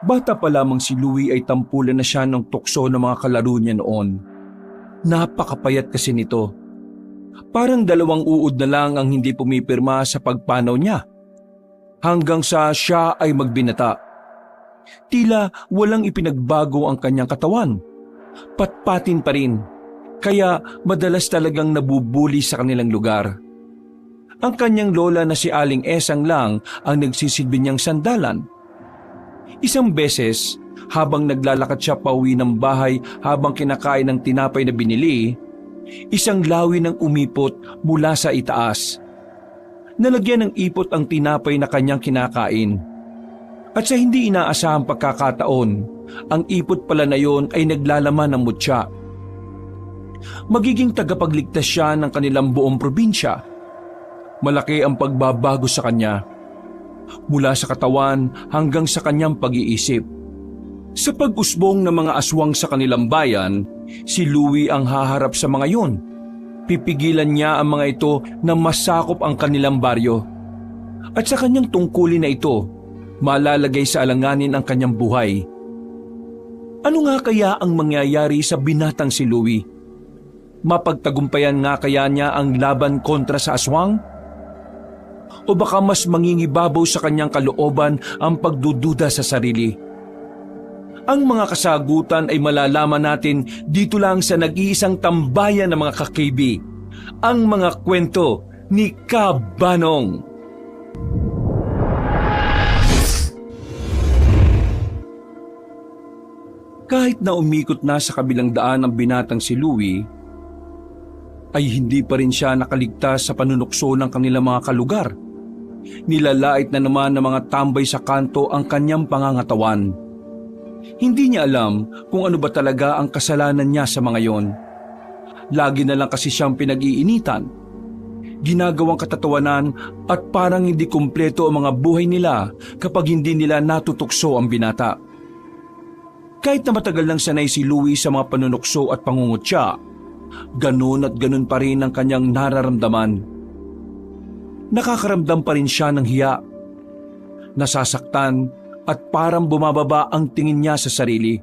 Bata pa lamang si Louie ay tampulan na siya ng tukso ng mga kalaro niya noon. Napakapayat kasi nito. Parang 2 uod na lang ang hindi pumipirma sa pagpanaw niya. Hanggang sa siya ay magbinata. Tila walang ipinagbago ang kanyang katawan. Patpatin pa rin. Kaya madalas talagang nabubuli sa kanilang lugar. Ang kanyang lola na si Aling Esang lang ang nagsisilbi niyang sandalan. Isang beses, habang naglalakad siya pauwi ng bahay habang kinakain ng tinapay na binili, isang lawi ng umipot mula sa itaas. Nalagyan ng ipot ang tinapay na kanyang kinakain. At sa hindi inaasahang pagkakataon, ang ipot pala na yon ay naglalaman ng mutya. Magiging tagapagligtas siya ng kanilang buong probinsya. Malaki ang pagbabago sa kanya. Mula sa katawan hanggang sa kanyang pag-iisip. Sa pag-usbong ng mga aswang sa kanilang bayan, si Louie ang haharap sa mga yun. Pipigilan niya ang mga ito na masakop ang kanilang baryo. At sa kanyang tungkulin na ito, malalagay sa alanganin ang kanyang buhay. Ano nga kaya ang mangyayari sa binatang si Louie? Mapagtagumpayan nga kaya niya ang laban kontra sa aswang? O baka mas mangingibabaw sa kanyang kalooban ang pagdududa sa sarili? Ang mga kasagutan ay malalaman natin dito lang sa nag-iisang tambayan ng mga kakibi, ang mga kwento ni Kabanong. Kahit na umikot na sa kabilang daan ang binatang si Louie, ay hindi pa rin siya nakaligtas sa panunukso ng kanilang mga kalugar. Nilalait na naman ng mga tambay sa kanto ang kanyang pangangatawan. Hindi niya alam kung ano ba talaga ang kasalanan niya sa mga yon. Lagi na lang kasi siyang pinag-iinitan. Ginagawang katatawanan at parang hindi kumpleto ang mga buhay nila kapag hindi nila natutukso ang binata. Kahit na matagal nang sanay si Louie sa mga panunukso at pangungutya, ganun at ganun pa rin ang kanyang nararamdaman. Nakakaramdam pa rin siya ng hiya, nasasaktan at parang bumababa ang tingin niya sa sarili.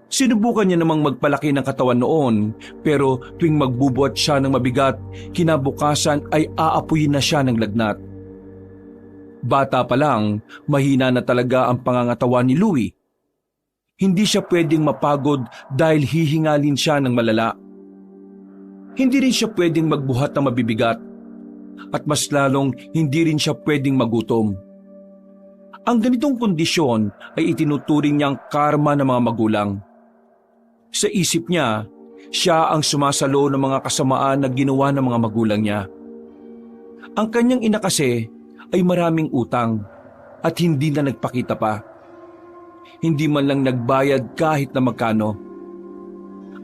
Sinubukan niya namang magpalaki ng katawan noon, pero tuwing magbubuhat siya ng mabigat, kinabukasan ay aapuyin na siya ng lagnat. Bata pa lang, mahina na talaga ang pangangatawan ni Louie. Hindi siya pwedeng mapagod dahil hihingalin siya ng malala. Hindi rin siya pwedeng magbuhat ng mabibigat at mas lalong hindi rin siya pwedeng magutom. Ang ganitong kondisyon ay itinuturing niyang karma ng mga magulang. Sa isip niya, siya ang sumasalo ng mga kasamaan na ginawa ng mga magulang niya. Ang kanyang ina kasi ay maraming utang at hindi na nagpakita pa. Hindi man lang nagbayad kahit na magkano.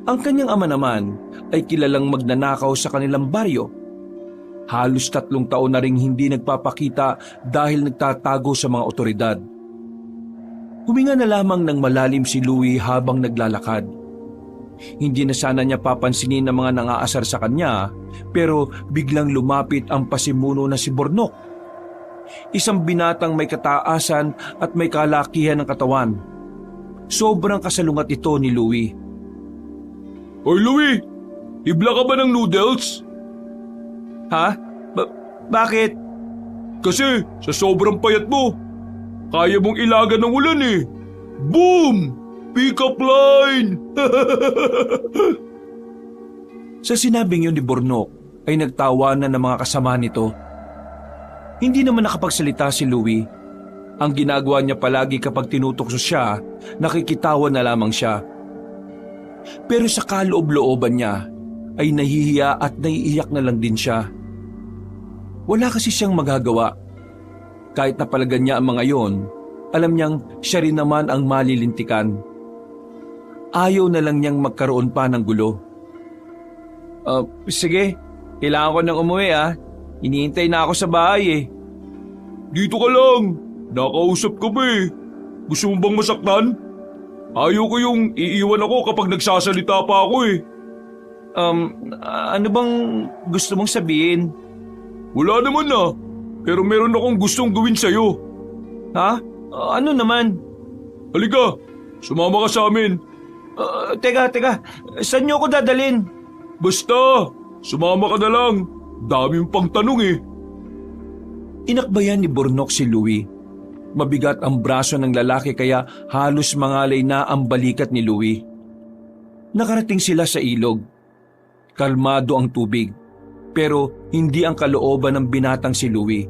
Ang kanyang ama naman ay kilalang magnanakaw sa kanilang baryo. Halos 3 taon na ring hindi nagpapakita dahil nagtatago sa mga otoridad. Huminga na lamang ng malalim si Louie habang naglalakad. Hindi na sana niya papansinin ng mga nangaasar sa kanya, pero biglang lumapit ang pasimuno na si Bornok. Isang binatang may kataasan at may kalakihan ng katawan. Sobrang kasalungat ito ni Louie. Oy Louie, hibla ka ba ng noodles? Ha? Bakit? Kasi sa sobrang payat mo, kaya mong ilagan ng ulan eh. Boom! Pick up line! Sa sinabing yun ni Bornok ay nagtawanan ng mga kasama nito. Hindi naman nakapagsalita si Louie. Ang ginagawa niya palagi kapag tinutukso siya, nakikitawan na lamang siya. Pero sa kaloob-looban niya ay nahihiya at naiiyak na lang din siya. Wala kasi siyang magagawa. Kahit napalagan niya ang mga yon, alam niyang siya rin naman ang malilintikan. Ayaw na lang niyang magkaroon pa ng gulo. Sige, kailangan ko nang umuwi Iniintay na ako sa bahay eh. Dito ka lang, nakausap ka ba eh. Gusto mo bang masaktan? Ayaw ko yung iiwan ako kapag nagsasalita pa ako eh. Ano bang gusto mong sabihin? Wala naman pero meron akong gustong gawin sa'yo. Ha? Ano naman? Halika, sumama ka sa amin. Teka, saan niyo ako dadalhin? Basta, sumama ka na lang. Daming pang tanong eh. Inakbayan ni Bornok si Louie. Mabigat ang braso ng lalaki kaya halos mangalay na ang balikat ni Louie. Nakarating sila sa ilog. Kalmado ang tubig, pero hindi ang kalooban ng binatang si Louie.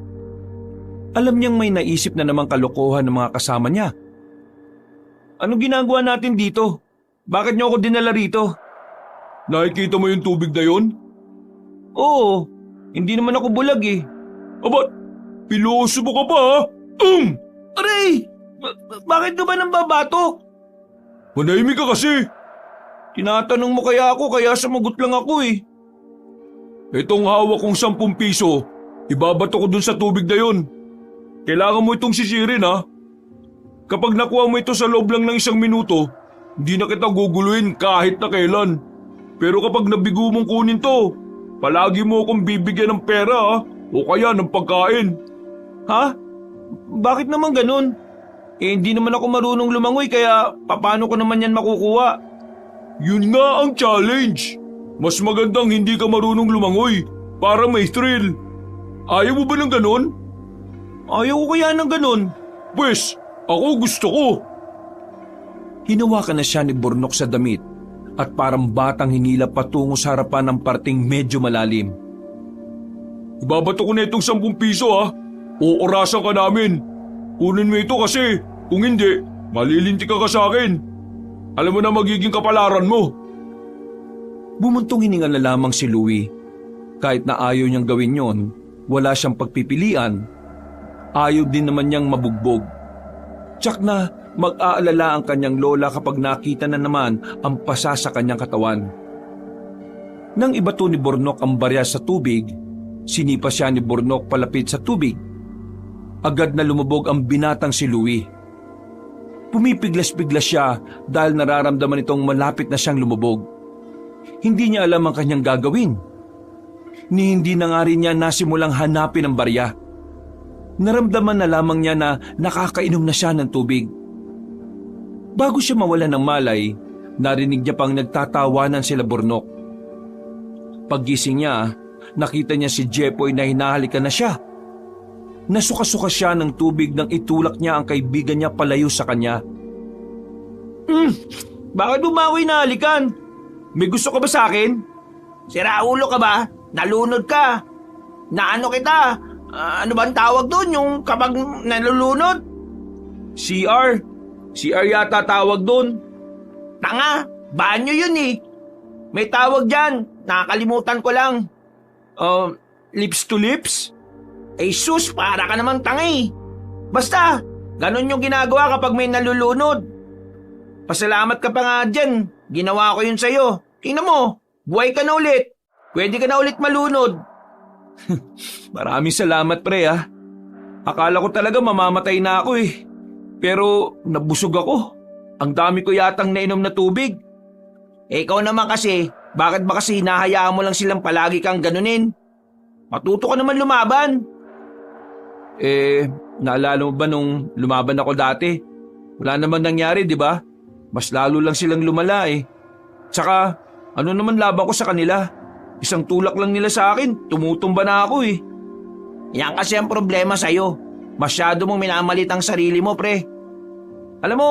Alam niyang may naisip na namang kalokohan ng mga kasama niya. Anong ginagawa natin dito? Bakit niyo ako dinala rito? Nakikita mo yung tubig na yun? Oo, hindi naman ako bulag eh. Aba, piloso mo ka pa ha? Aray! Bakit ka ba nang babato? Manahimik ka kasi. Tinatanong mo kaya ako kaya sumagot lang ako eh. Itong hawak kong 10 piso, ibabato ko dun sa tubig na yun. Kailangan mo itong sisirin ha. Kapag nakuha mo ito sa loob lang ng 1 minuto, hindi na kita guguluhin kahit na kailan. Pero kapag nabigo mong kunin to, palagi mo akong bibigyan ng pera ha, o kaya ng pagkain. Ha? Bakit naman ganun? Hindi naman ako marunong lumangoy kaya paano ko naman yan makukuha? Yun nga ang challenge. Mas magandang hindi ka marunong lumangoy para may thrill. Ayaw mo ba ng ganun? Ayaw ko kaya ng ganun. Pwes, ako gusto ko. Hinawakan na siya ni Bornok sa damit at parang batang hinila patungo sa harapan ng parting medyo malalim. Ibabato ko na itong 10 piso ha. Oorasan ka namin. Kunin mo ito kasi kung hindi, malilintik ka sa akin. Alam mo na magiging kapalaran mo. Bumuntong hininga na lamang si Louie. Kahit na ayaw niyang gawin yon, wala siyang pagpipilian. Ayaw din naman niyang mabugbog. Tsak na mag-aalala ang kanyang lola kapag nakita na naman ang pasa sa kanyang katawan. Nang ibato ni Bornok ang barya sa tubig, sinipa siya ni Bornok palapit sa tubig. Agad na lumubog ang binatang si Louie. Pumipiglas-piglas siya dahil nararamdaman itong malapit na siyang lumubog. Hindi niya alam ang kanyang gagawin. Ni hindi na nga rin niya nasimulang hanapin ang barya. Naramdaman na lamang niya na nakakainom na siya ng tubig. Bago siya mawala ng malay, narinig niya pang nagtatawanan sila Bornok. Paggising niya, nakita niya si Jepoy na hinahalikan na siya. Nasuka-suka siya ng tubig nang itulak niya ang kaibigan niya palayo sa kanya. Bakit bumawi na halikan? May gusto ka ba sa akin? Siraulo ka ba? Nalunod ka? Naano kita? Ano ba ang tawag doon yung kapag nalulunod? CR. CR yata tawag doon. Tanga, banyo yun eh. May tawag dyan, nakakalimutan ko lang. Lips to lips? Eh sus, para ka namang tanga eh. Basta, ganun yung ginagawa kapag may nalulunod. Pasalamat ka pa nga dyan, ginawa ko yun sa'yo. Tingnan mo, buhay ka na ulit. Pwede ka na ulit malunod. Maraming salamat pre ah. Akala ko talaga mamamatay na ako eh. Pero nabusog ako. Ang dami ko yatang nainom na tubig. Eh ikaw naman kasi, bakit ba kasi hinahayaan mo lang silang palagi kang ganunin? Matuto ka naman lumaban. Naalala mo ba nung lumaban ako dati? Wala naman nangyari, di ba? Mas lalo lang silang lumala eh. Tsaka, ano naman laban ko sa kanila? Isang tulak lang nila sa akin, tumutumba na ako eh. Yan kasi ang problema sa'yo. Masyado mong minamalit ang sarili mo, pre. Alam mo,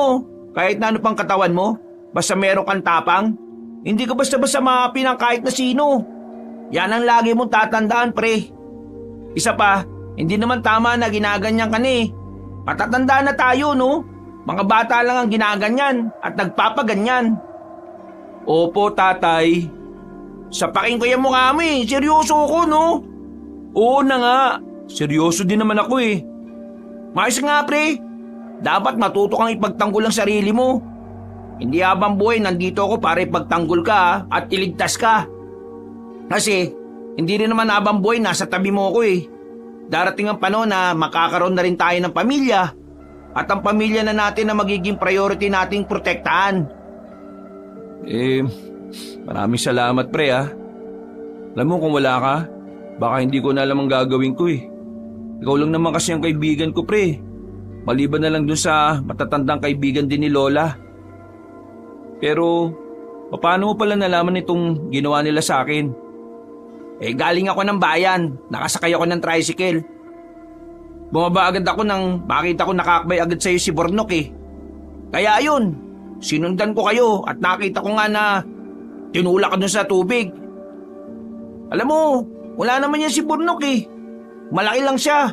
kahit na ano pang katawan mo, basta meron kang tapang, hindi ka basta-basta maapi ng kahit na sino. Yan ang lagi mong tatandaan, pre. Isa pa, hindi naman tama na ginaganyan ka na eh. Patatanda na tayo, no? Mga bata lang ang ginaganyan at nagpapaganyan. Opo, tatay. Sapakin ko yung mukha mo eh. Seryoso ako, no? Oo na nga. Seryoso din naman ako eh. Mayos nga, pre. Dapat matuto kang ipagtanggol ang sarili mo. Hindi habang buhay nandito ako para ipagtanggol ka at iligtas ka. Kasi hindi rin naman habang buhay nasa tabi mo ko eh. Darating ang panahon na makakaroon na rin tayo ng pamilya. At ang pamilya na natin na magiging priority nating protektahan. Maraming salamat pre ah. Alam mo kung wala ka, baka hindi ko na alam ang gagawin ko eh. Ikaw lang naman kasi ang kaibigan ko pre. Maliban na lang dun sa matatandang kaibigan din ni Lola. Pero, paano mo pala nalaman itong ginawa nila sa akin? Galing ako ng bayan. Nakasakay ako ng tricycle. Bumaba agad ako nang makita ko nakakbay agad sa'yo si Bornok Kaya ayun, sinundan ko kayo at nakita ko nga na tinulak ka dun sa tubig. Alam mo, wala naman yan si Bornok Malaki lang siya.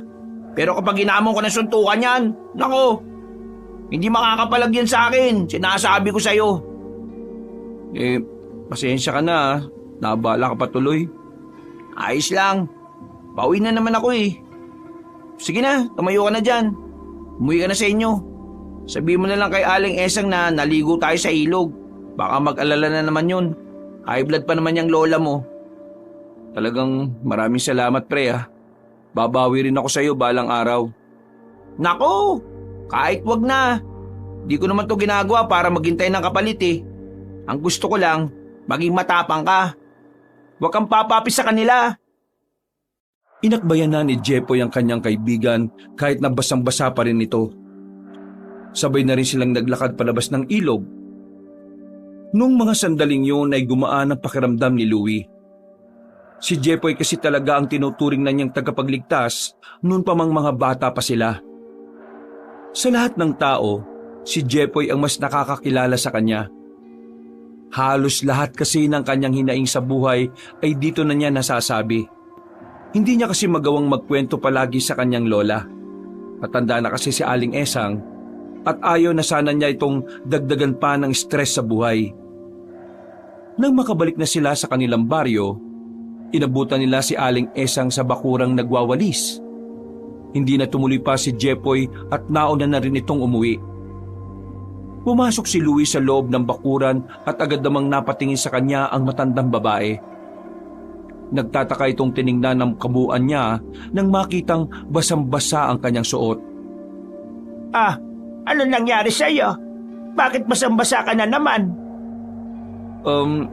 Pero kapag ginamon ko ng suntukan yan, nako, hindi makakapalag yan sa akin. Sinasabi ko sa'yo. Pasensya ka na Nabala ka pa tuloy. Ayos lang. Pauwi na naman ako Sige na, tumayo ka na dyan. Umuwi ka na sa inyo. Sabihin mo na lang kay Aling Esang na naligo tayo sa ilog. Baka mag-alala na naman yun. High blood pa naman yung lola mo. Talagang maraming salamat pre Babawi rin ako sa iyo balang araw. Nako, kahit wag na. Di ko naman to ginagawa para maghintay ng kapalit Ang gusto ko lang, maging matapang ka. Huwag kang papapis sa kanila. Inakbayan na ni Jepoy ang kanyang kaibigan kahit na basang-basa pa rin ito. Sabay na rin silang naglakad palabas ng ilog. Nung mga sandaling yun ay gumaan ang pakiramdam ni Louie. Si Jepoy kasi talaga ang tinuturing na niyang tagapagligtas noon pa mang mga bata pa sila. Sa lahat ng tao, si Jepoy ang mas nakakakilala sa kanya. Halos lahat kasi ng kanyang hinaing sa buhay ay dito na niya nasasabi. Hindi niya kasi magawang magkwento palagi sa kanyang lola. Matanda na kasi si Aling Esang at ayaw na sana niya itong dagdagan pa ng stress sa buhay. Nang makabalik na sila sa kanilang baryo, inabutan nila si Aling Esang sa bakurang nagwawalis. Hindi na tumuloy pa si Jepoy at nauna na rin itong umuwi. Pumasok si Louie sa loob ng bakuran at agad namang napatingin sa kanya ang matandang babae. Nagtataka itong tiningnan ng kabuuan niya nang makitang basang-basa ang kanyang suot. Ano nangyari sa'yo? Bakit basang-basa ka na naman?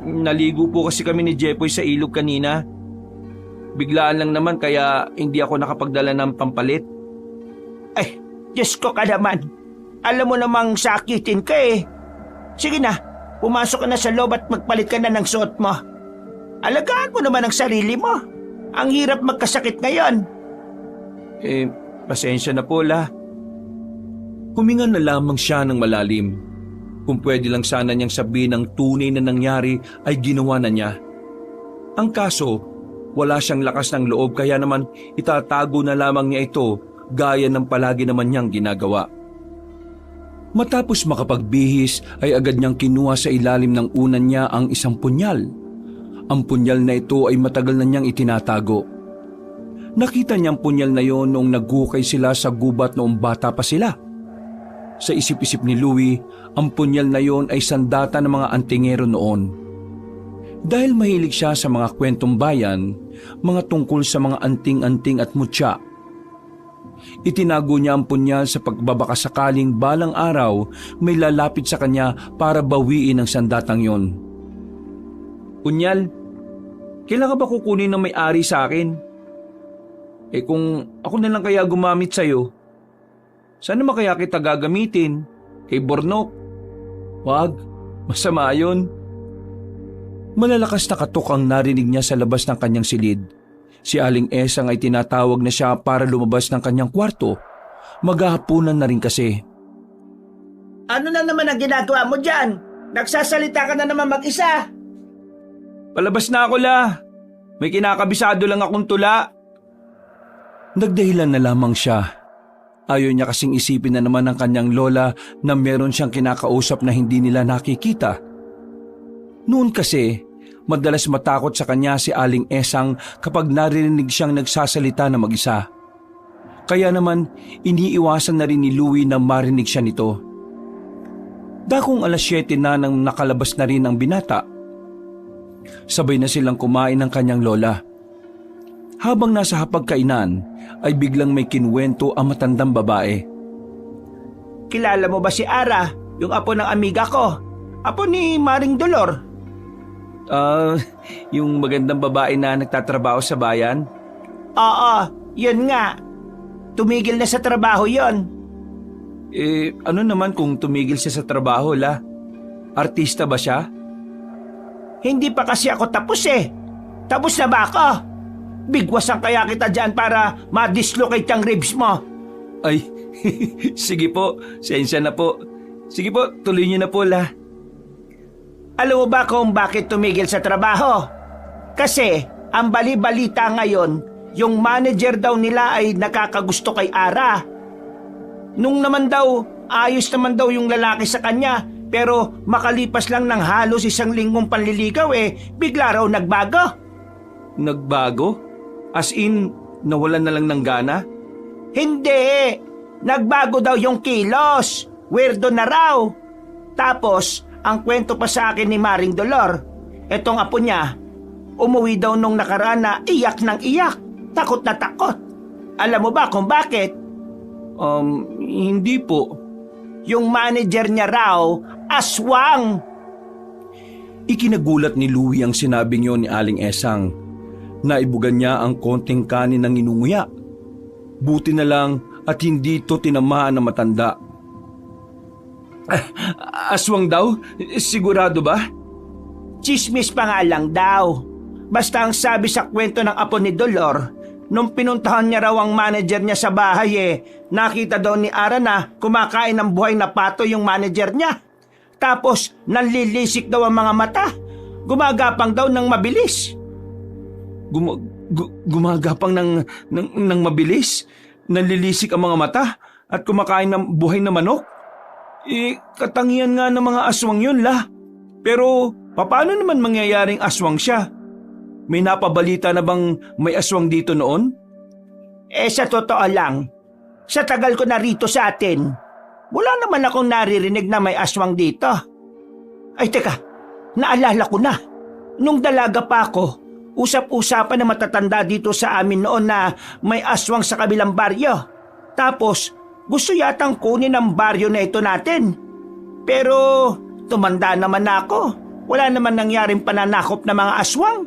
Naligo po kasi kami ni Jepoy sa ilog kanina. Biglaan lang naman kaya hindi ako nakapagdala ng pampalit. Diyos ko ka naman. Alam mo namang sakitin ka Sige na, pumasok ka na sa loob at magpalit ka na ng suot mo. Alagaan mo naman ang sarili mo. Ang hirap magkasakit ngayon. Pasensya na po la. Huminga na lamang siya ng malalim. Kung pwede lang sana niyang sabihin ang tunay na nangyari ay ginawa na niya. Ang kaso, wala siyang lakas ng loob kaya naman itatago na lamang niya ito gaya ng palagi naman niyang ginagawa. Matapos makapagbihis ay agad niyang kinuha sa ilalim ng unan niya ang isang punyal. Ang punyal na ito ay matagal na niyang itinatago. Nakita niyang punyal na yon noong naghukay sila sa gubat noong bata pa sila. Sa isip-isip ni Louie, ang punyal na yon ay sandata ng mga antingero noon. Dahil mahilig siya sa mga kwentong bayan, mga tungkol sa mga anting-anting at mutya. Itinago niya ang punyal sa pagbabakasakaling balang araw may lalapit sa kanya para bawiin ang sandatang yon. Punyal, kailan ka ba kukunin ng may-ari sa akin? Kung ako na lang kaya gumamit sa'yo, saan naman kaya kita gagamitin? Kay Bornok? Wag, masama yun. Malalakas na katok ang narinig niya sa labas ng kanyang silid. Si Aling Esang ay tinatawag na siya para lumabas ng kanyang kwarto. Maghahapunan na rin kasi. Ano na naman ang ginagawa mo dyan? Nagsasalita ka na naman mag-isa. Palabas na ako la. May kinakabisado lang akong tula. Nagdahilan na lamang siya. Ayaw niya kasing isipin na naman ng kanyang lola na meron siyang kinakausap na hindi nila nakikita. Noon kasi, madalas matakot sa kanya si Aling Esang kapag naririnig siyang nagsasalita na mag-isa. Kaya naman, iniiwasan na rin ni Louie na marinig siya nito. Dakong 7:00 na nang nakalabas na rin ang binata. Sabay na silang kumain ng kanyang lola. Habang nasa hapagkainan, ay biglang may kinwento ang matandang babae. Kilala mo ba si Ara, yung apo ng amiga ko? Apo ni Maring Dolor. Yung magandang babae na nagtatrabaho sa bayan? Oo, yun nga. Tumigil na sa trabaho yon. Ano naman kung tumigil siya sa trabaho, La? Artista ba siya? Hindi pa kasi ako tapos eh. Tapos na ba ako? Bigwasan kaya kita dyan para ma-dislocate ang ribs mo. Ay, sige po. Sensya na po. Sige po, tuloy niyo na po, La. Alam mo ba kung bakit tumigil sa trabaho? Kasi ang bali-balita ngayon, yung manager daw nila ay nakakagusto kay Ara. Nung naman daw, ayos naman daw yung lalaki sa kanya, pero makalipas lang ng halos 1 linggong panliligaw bigla raw nagbago. Nagbago? As in, nawalan na lang ng gana? Hindi! Nagbago daw yung kilos. Weirdo na raw. Tapos, ang kwento pa sa akin ni Maring Dolor, etong apo niya, umuwi daw nung nakaraan na iyak ng iyak. Takot na takot. Alam mo ba kung bakit? Hindi po. Yung manager niya raw, aswang. Ikinagulat ni Louie ang sinabing yon ni Aling Esang. Naibugan niya ang konting kanin ng inunguya. Buti na lang at hindi ito tinamaan ng matanda. Aswang daw? Sigurado ba? Chismis pa nga lang daw. Basta ang sabi sa kwento ng apo ni Dolor, nung pinuntahan niya raw ang manager niya sa bahay nakita daw ni Ara na kumakain ng buhay na pato yung manager niya. Tapos nanlilisik daw ang mga mata. Gumagapang daw ng mabilis. Gumagapang ng mabilis? Nanlilisik ang mga mata at kumakain ng buhay na manok? Katangian nga ng mga aswang yun, La. Pero paano naman mangyayaring aswang siya? May napabalita na bang may aswang dito noon? Sa totoo lang, sa tagal ko na rito sa atin, wala naman akong naririnig na may aswang dito. Ay teka, naalala ko na. Nung dalaga pa ako, usap-usapan na matatanda dito sa amin noon na may aswang sa kabilang baryo. Tapos, gusto yatang kunin ang baryo na ito natin. Pero, tumanda naman na ako. Wala naman nangyaring pananakop na mga aswang.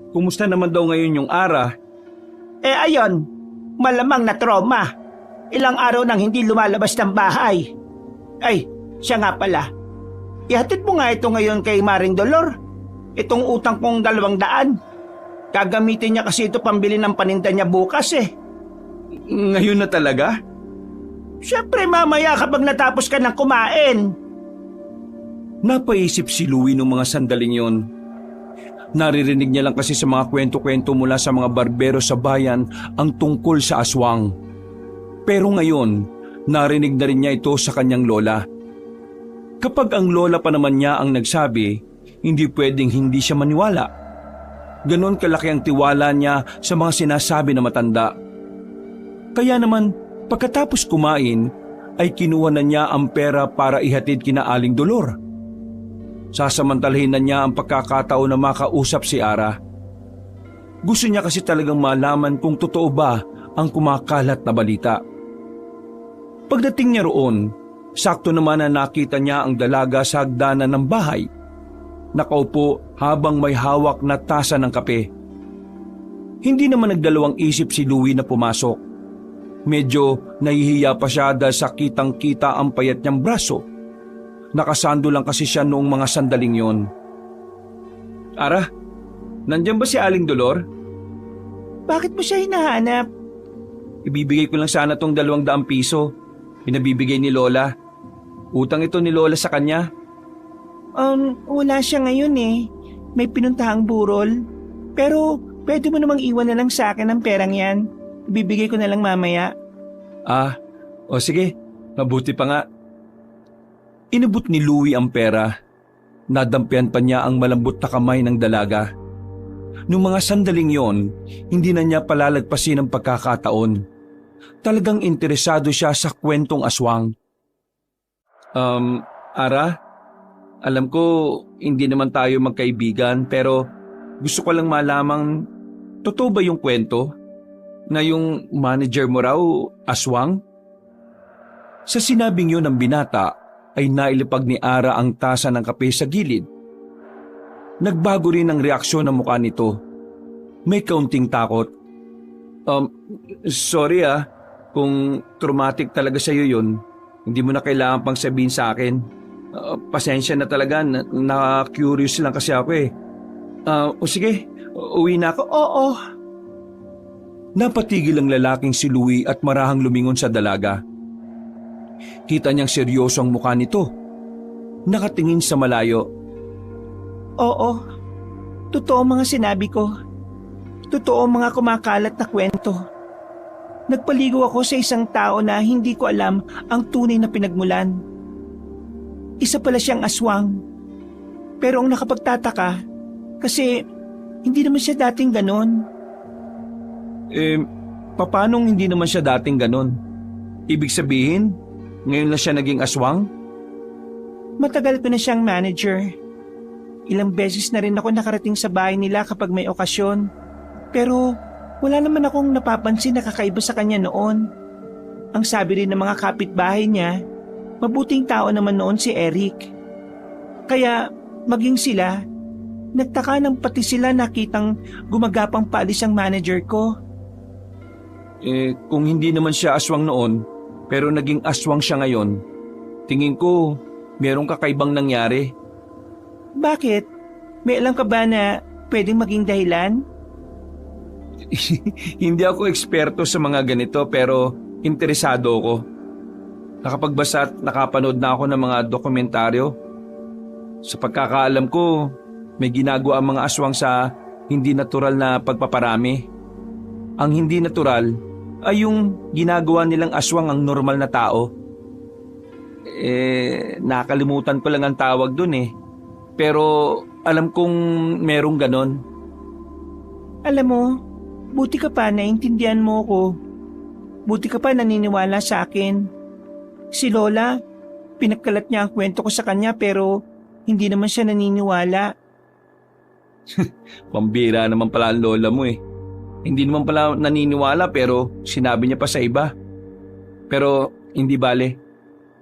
Kumusta naman daw ngayon yung Ara? Ayon, malamang na trauma. Ilang araw nang hindi lumalabas ng bahay. Ay, siya nga pala. Ihatid mo nga ito ngayon kay Maring Dolor. Itong utang kong 200. Gagamitin niya kasi ito pambili ng paninda niya bukas Ngayon na talaga? Siyempre mamaya kapag natapos ka ng kumain. Napaisip si Louie nung mga sandaling yon. Naririnig niya lang kasi sa mga kwento-kwento mula sa mga barbero sa bayan ang tungkol sa aswang. Pero ngayon, narinig na rin niya ito sa kanyang lola. Kapag ang lola pa naman niya ang nagsabi, hindi pwedeng hindi siya maniwala. Ganon kalaki ang tiwala niya sa mga sinasabi na matanda. Kaya naman, pagkatapos kumain, ay kinuha na niya ang pera para ihatid kina Aling Dolor. Sasamantalahin na niya ang pagkakataon na makausap si Ara. Gusto niya kasi talagang malaman kung totoo ba ang kumakalat na balita. Pagdating niya roon, sakto naman na nakita niya ang dalaga sa hagdanan ng bahay. Nakaupo habang may hawak na tasa ng kape. Hindi naman nagdalawang isip si Louie na pumasok. Medyo nahihiya pa siya dahil sa kitang-kita ang payat niyang braso. Nakasando lang kasi siya noong mga sandaling yon. Ara, nandiyan ba si Aling Dolor? Bakit mo siya hinahanap? Ibibigay ko lang sana tong 200 piso. Pinabibigay ni Lola. Utang ito ni Lola sa kanya. Wala siya ngayon May pinuntahang burol. Pero pwede mo namang iwan na lang sa akin ang perang yan. Ibibigay ko na lang mamaya. O sige, mabuti pa nga. Inabot ni Louie ang pera. Nadampian pa niya ang malambot na kamay ng dalaga. Nung mga sandaling yon, hindi na niya palalagpasin ang pagkakataon. Talagang interesado siya sa kwentong aswang. Ara, alam ko hindi naman tayo magkaibigan pero gusto ko lang malamang totoo ba yung kwento na yung manager mo raw aswang? Sa sinabing yun ng binata, ay nailipag ni Ara ang tasa ng kape sa gilid. Nagbago rin ang reaksyon ng mukha nito. May kaunting takot. Sorry Kung traumatic talaga sa'yo yun, hindi mo na kailangan pang sabihin sa akin. Pasensya na talaga, na-curious lang kasi ako eh. O sige, uwi na ako. Oo. Napatigil ang lalaking si Louie at marahang lumingon sa dalaga. Kita niyang seryoso ang mukha nito. Nakatingin sa malayo. Oo, totoo mga sinabi ko. Totoo mga kumakalat na kwento. Nagpaligo ako sa isang tao na hindi ko alam ang tunay na pinagmulan. Isa pala siyang aswang. Pero ang nakapagtataka, kasi hindi naman siya dating ganon. Papanong hindi naman siya dating ganon? Ibig sabihin, ngayon lang siya naging aswang? Matagal ko na siyang manager. Ilang beses na rin ako nakarating sa bahay nila kapag may okasyon. Pero wala naman akong napapansin na kakaiba sa kanya noon. Ang sabi rin ng mga kapitbahay niya, mabuting tao naman noon si Eric. Kaya maging sila, nagtaka nang pati sila nakitang gumagapang paalis ang manager ko. Kung hindi naman siya aswang noon, pero naging aswang siya ngayon, tingin ko merong kakaibang nangyari. Bakit? May alam ka ba na pwedeng maging dahilan? Hindi ako eksperto sa mga ganito pero interesado ako. Nakapagbasa at nakapanood na ako ng mga dokumentaryo. Sa pagkakaalam ko, may ginagawa ang mga aswang sa hindi natural na pagpaparami. Ang hindi natural ay yung ginagawa nilang aswang ang normal na tao. Nakalimutan ko lang ang tawag dun eh. Pero alam kong merong ganon. Alam mo, buti ka pa naintindihan mo ko. Buti ka pa naniniwala sa akin. Si Lola, pinagkalat niya ang kwento ko sa kanya pero hindi naman siya naniniwala. Pambira naman pala ang lola mo eh. Hindi naman pala naniniwala pero sinabi niya pa sa iba. Pero hindi bale.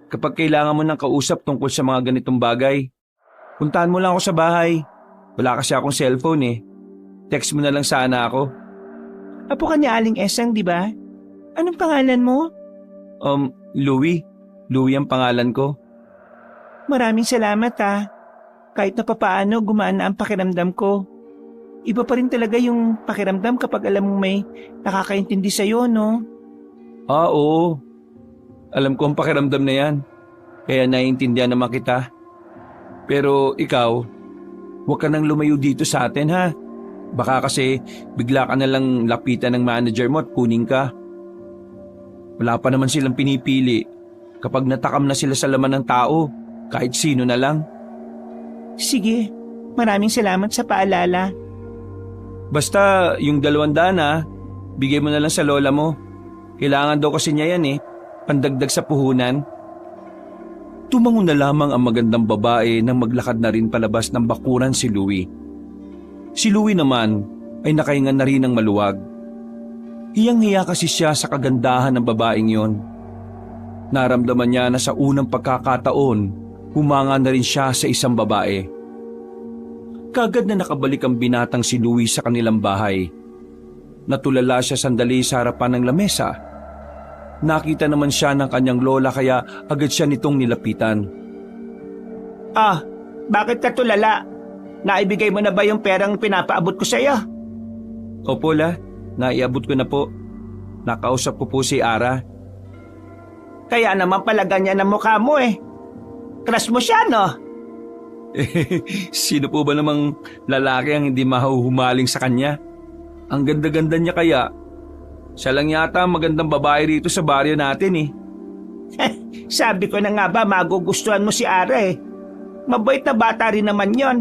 Kapag kailangan mo ng kausap tungkol sa mga ganitong bagay, puntahan mo lang ako sa bahay. Wala kasi akong cellphone eh. Text mo na lang sana ako. Apo ka ni Aling Esang, di ba? Anong pangalan mo? Louie. Louie ang pangalan ko. Maraming salamat ha. Kahit na papaano gumaan na ang pakiramdam ko. Iba pa rin talaga yung pakiramdam kapag alam mong may nakakaintindi sa'yo, no? Oo. Alam ko ang pakiramdam na yan. Kaya naiintindihan naman kita. Pero ikaw, huwag ka nang lumayo dito sa atin ha. Baka kasi bigla ka na lang lapitan ng manager mo at kunin ka. Wala pa naman silang pinipili kapag natakam na sila sa laman ng tao, kahit sino na lang. Sige, maraming salamat sa paalala. Basta yung 200 ha, bigay mo na lang sa lola mo. Kailangan daw kasi niya yan eh, pandagdag sa puhunan. Tumango na lamang ang magandang babae nang maglakad na rin palabas ng bakuran si Louie. Si Louie naman ay nakahinga na rin ng maluwag. Hiyang-hiya kasi siya sa kagandahan ng babaeng yon. Naramdaman niya na sa unang pagkakataon, humanga na rin siya sa isang babae. Kagad na nakabalik ang binatang si Louie sa kanilang bahay. Natulala siya sandali sa harapan ng lamesa. Nakita naman siya ng kanyang lola kaya agad siya nitong nilapitan. Bakit ka tulala? Naibigay mo na ba yung perang pinapaabot ko sa iyo? Opo la, naiabot ko na po. Nakausap ko po si Ara. Kaya naman pala ganyan ang mukha mo eh. Crush mo siya, no? Sino po ba namang lalaki ang hindi mahuhumaling sa kanya? Ang ganda-ganda niya kaya. Siya lang yata ang magandang babae rito sa baryo natin eh. Sabi ko na nga ba magugustuhan mo si Ara eh. Mabait na bata rin naman yon.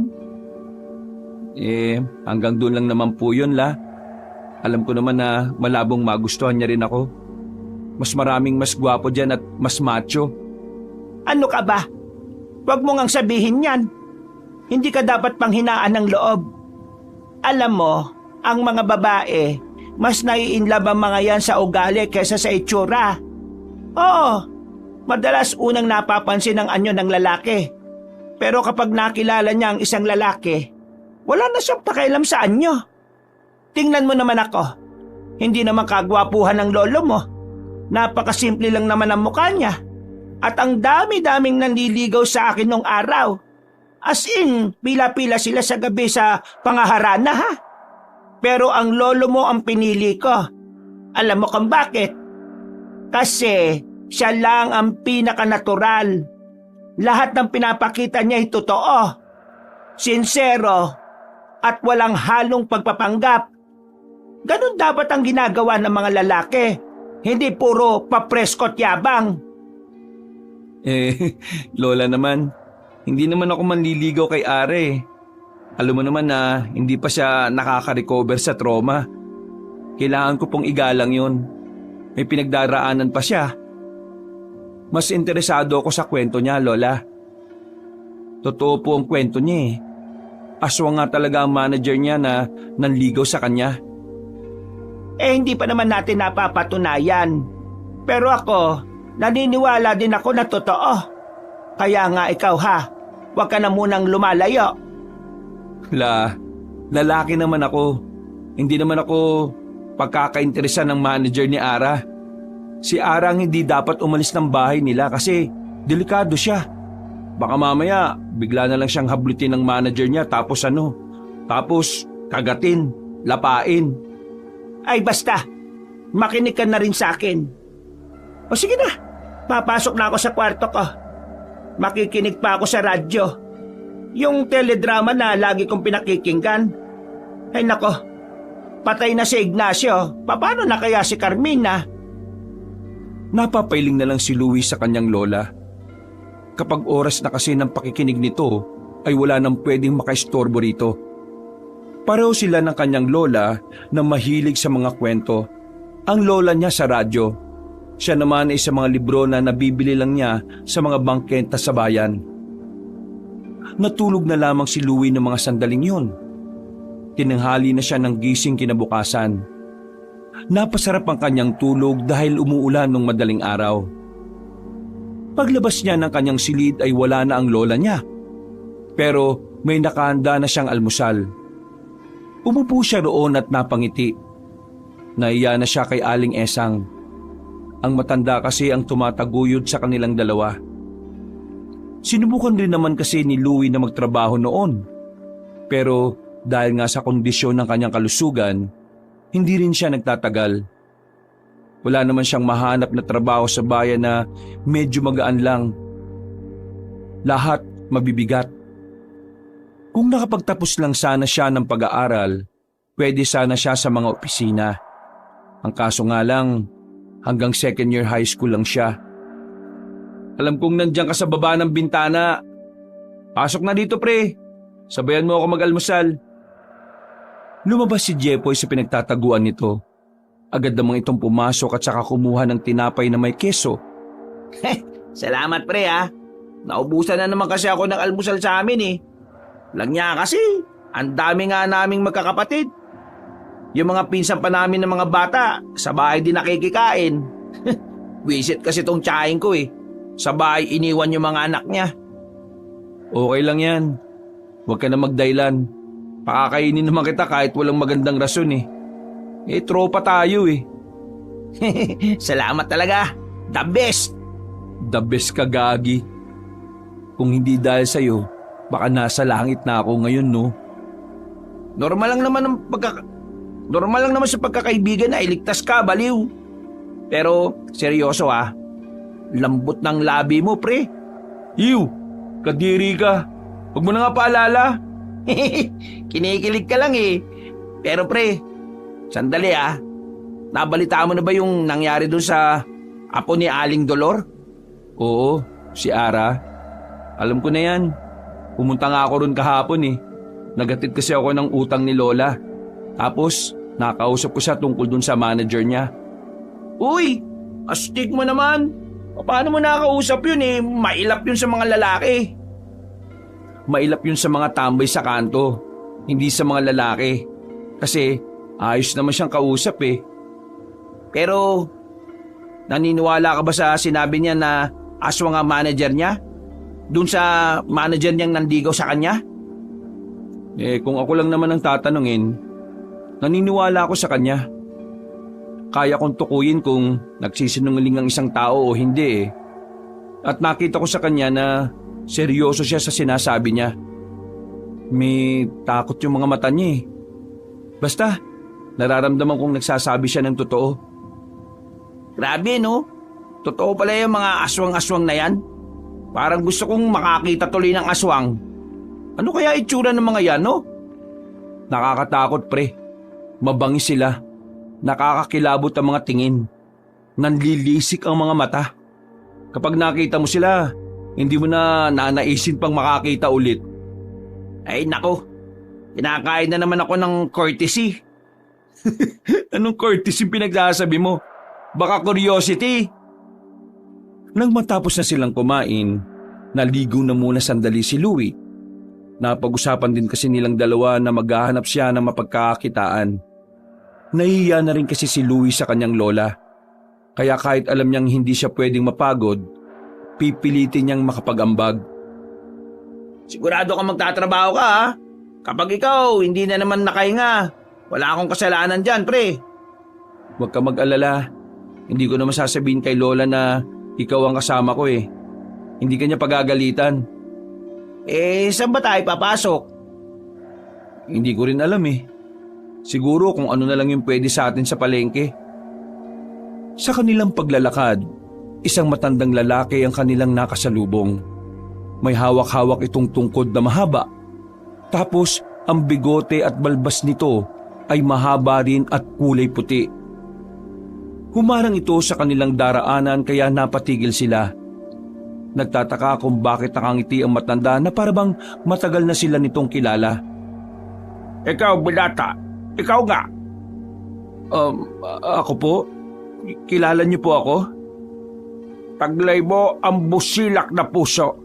Hanggang doon lang naman po yun la. Alam ko naman na malabong magustuhan niya rin ako. Mas maraming mas gwapo dyan at mas macho. Ano ka ba? Huwag mo ngang sabihin yan. Hindi ka dapat panghinaan ng loob. Alam mo, ang mga babae, mas nai-inlove ang mga yan sa ugali kaysa sa itsura. Oo, madalas unang napapansin ang anyo ng lalaki. Pero kapag nakilala niya ang isang lalaki, wala na siyang pakialam sa anyo. Tingnan mo naman ako. Hindi naman kagwapuhan ng lolo mo. Napakasimple lang naman ang mukha niya. At ang dami-daming nanliligaw sa akin nung araw. As in, pila-pila sila sa gabi sa pangaharana ha. Pero ang lolo mo ang pinili ko. Alam mo kung bakit? Kasi siya lang ang pinaka-natural. Lahat ng pinapakita niya ay totoo. Sincero. At walang halong pagpapanggap. Ganun dapat ang ginagawa ng mga lalaki. Hindi puro papreskot yabang. Lola naman, hindi naman ako manliligaw kay Are. Alam mo naman na hindi pa siya nakaka-recover sa trauma. Kailangan ko pong igalang yun. May pinagdaraanan pa siya. Mas interesado ako sa kwento niya, Lola. Totoo po ang kwento niya eh. Aswang nga talaga ang manager niya na nanligaw sa kanya. Hindi pa naman natin napapatunayan. Pero ako, naniniwala din ako na totoo. Kaya nga ikaw ha, huwag ka na munang lumalayo. Lalaki naman ako. Hindi naman ako pagkakainteresan ng manager ni Ara. Si Ara ang hindi dapat umalis ng bahay nila kasi delikado siya. Baka mamaya bigla na lang siyang hablutin ng manager niya tapos kagatin, lapain. Ay basta, makinig ka na rin sa akin. O sige na, papasok na ako sa kwarto ko. Makikinig pa ako sa radyo. Yung teledrama na lagi kong pinakikinggan. Ay nako, patay na si Ignacio. Paano na kaya si Carmina? Napapailing na lang si Louie sa kanyang lola. Kapag oras na kasi ng pakikinig nito, ay wala nang pwedeng makaistorbo rito. Pareho sila ng kanyang lola na mahilig sa mga kwento. Ang lola niya sa radyo. Siya naman ay sa mga libro na nabibili lang niya sa mga bangkenta sa bayan. Natulog na lamang si Louie ng mga sandaling yun. Tinanghali na siya ng gising kinabukasan. Napasarap ang kanyang tulog dahil umuulan nung madaling araw. Paglabas niya ng kanyang silid ay wala na ang lola niya. Pero may nakahanda na siyang almusal. Umupo siya roon at napangiti. Naiya na siya kay Aling Esang. Ang matanda kasi ang tumataguyod sa kanilang dalawa. Sinubukan rin naman kasi ni Louie na magtrabaho noon. Pero dahil nga sa kondisyon ng kanyang kalusugan, hindi rin siya nagtatagal. Wala naman siyang mahanap na trabaho sa bayan na medyo magaan lang. Lahat mabibigat. Kung nakapagtapos lang sana siya ng pag-aaral, pwede sana siya sa mga opisina. Ang kaso nga lang, hanggang second year high school lang siya. Alam kong nandiyan ka sa baba ng bintana. Pasok na dito pre. Sabayan mo ako mag-almusal. Lumabas si Jepoy sa pinagtataguan nito. Agad namang itong pumasok at saka kumuha ng tinapay na may keso. Salamat pre ha. Naubusan na naman kasi ako ng almusal sa amin eh. Lang niya kasi, ang dami nga naming magkakapatid. Yung mga pinsan pa namin ng mga bata, sa bahay din nakikikain. Wisit kasi tong tsahin ko eh. Sa bahay iniwan yung mga anak niya. Okay lang yan. Huwag ka na magdailan. Pakakainin naman kita kahit walang magandang rason eh. Tropa tayo eh. Salamat talaga. The best. The best ka, Gagi. Kung hindi dahil sa'yo, baka nasa langit na ako ngayon, no? Normal lang naman sa pagkakaibigan na iligtas ka, baliw. Pero seryoso ha. Lambot ng labi mo, pre. Ew! Kadiri ka. Huwag mo na nga paalala. Kinikilig ka lang eh. Pero pre, sandali ah. Nabalita mo na ba yung nangyari doon sa apo ni Aling Dolor? Oo, si Ara. Alam ko na yan. Pumunta nga ako ron kahapon eh. Nagatid kasi ako ng utang ni Lola. Tapos, nakausap ko siya tungkol dun sa manager niya. Uy, astig mo naman. Paano mo nakakausap yun eh? Mailap yun sa mga lalaki. Mailap yun sa mga tambay sa kanto, hindi sa mga lalaki. Kasi ayos naman siyang kausap eh. Pero, naniniwala ka ba sa sinabi niya na aswang ang manager niya? Doon sa manager niyang nandigaw sa kanya? Kung ako lang naman ang tatanungin, naniniwala ako sa kanya. kaya kong tukuyin kung nagsisinungaling ang isang tao o hindi eh. At nakita ko sa kanya na seryoso siya sa sinasabi niya. May takot yung mga mata niya eh. Basta, nararamdaman kong nagsasabi siya ng totoo. Grabe, no? Totoo pala yung mga aswang-aswang na yan. Parang gusto kong makakita tuloy ng aswang. Ano kaya itsura ng mga yan, no? Nakakatakot pre. Mabangis sila. Nakakakilabot ang mga tingin. Nanlilisik ang mga mata. Kapag nakita mo sila, hindi mo na nanaisin pang makakita ulit. Ay, nako. Kinakain na naman ako ng courtesy. Anong courtesy pinagsasabi mo? Baka curiosity. Nang matapos na silang kumain, naligo na muna sandali si Louie. Napag-usapan din kasi nilang dalawa na maghahanap siya ng mapagkakakitaan. Nahihiya na rin kasi si Louie sa kanyang lola. Kaya kahit alam niyang hindi siya pwedeng mapagod, pipilitin niyang makapag-ambag. Sigurado ka magtatrabaho ka, ha? Kapag ikaw hindi na naman nakahinga, wala akong kasalanan dyan, pre. Huwag ka mag-alala. Hindi ko na masasabihin kay lola na ikaw ang kasama ko eh. Hindi ka niya pagagalitan. Saan ba tayo papasok? Hindi ko rin alam eh. Siguro kung ano na lang yung pwede sa atin sa palengke. Sa kanilang paglalakad, isang matandang lalaki ang kanilang nakasalubong. May hawak-hawak itong tungkod na mahaba. Tapos ang bigote at balbas nito ay mahaba rin at kulay puti. Humarang ito sa kanilang daraanan kaya napatigil sila. Nagtataka kung bakit nakangiti ang matanda na parabang matagal na sila nitong kilala. Ikaw, binata. Ikaw nga. Ako po? Kilala niyo po ako? Taglay mo ang busilak na puso.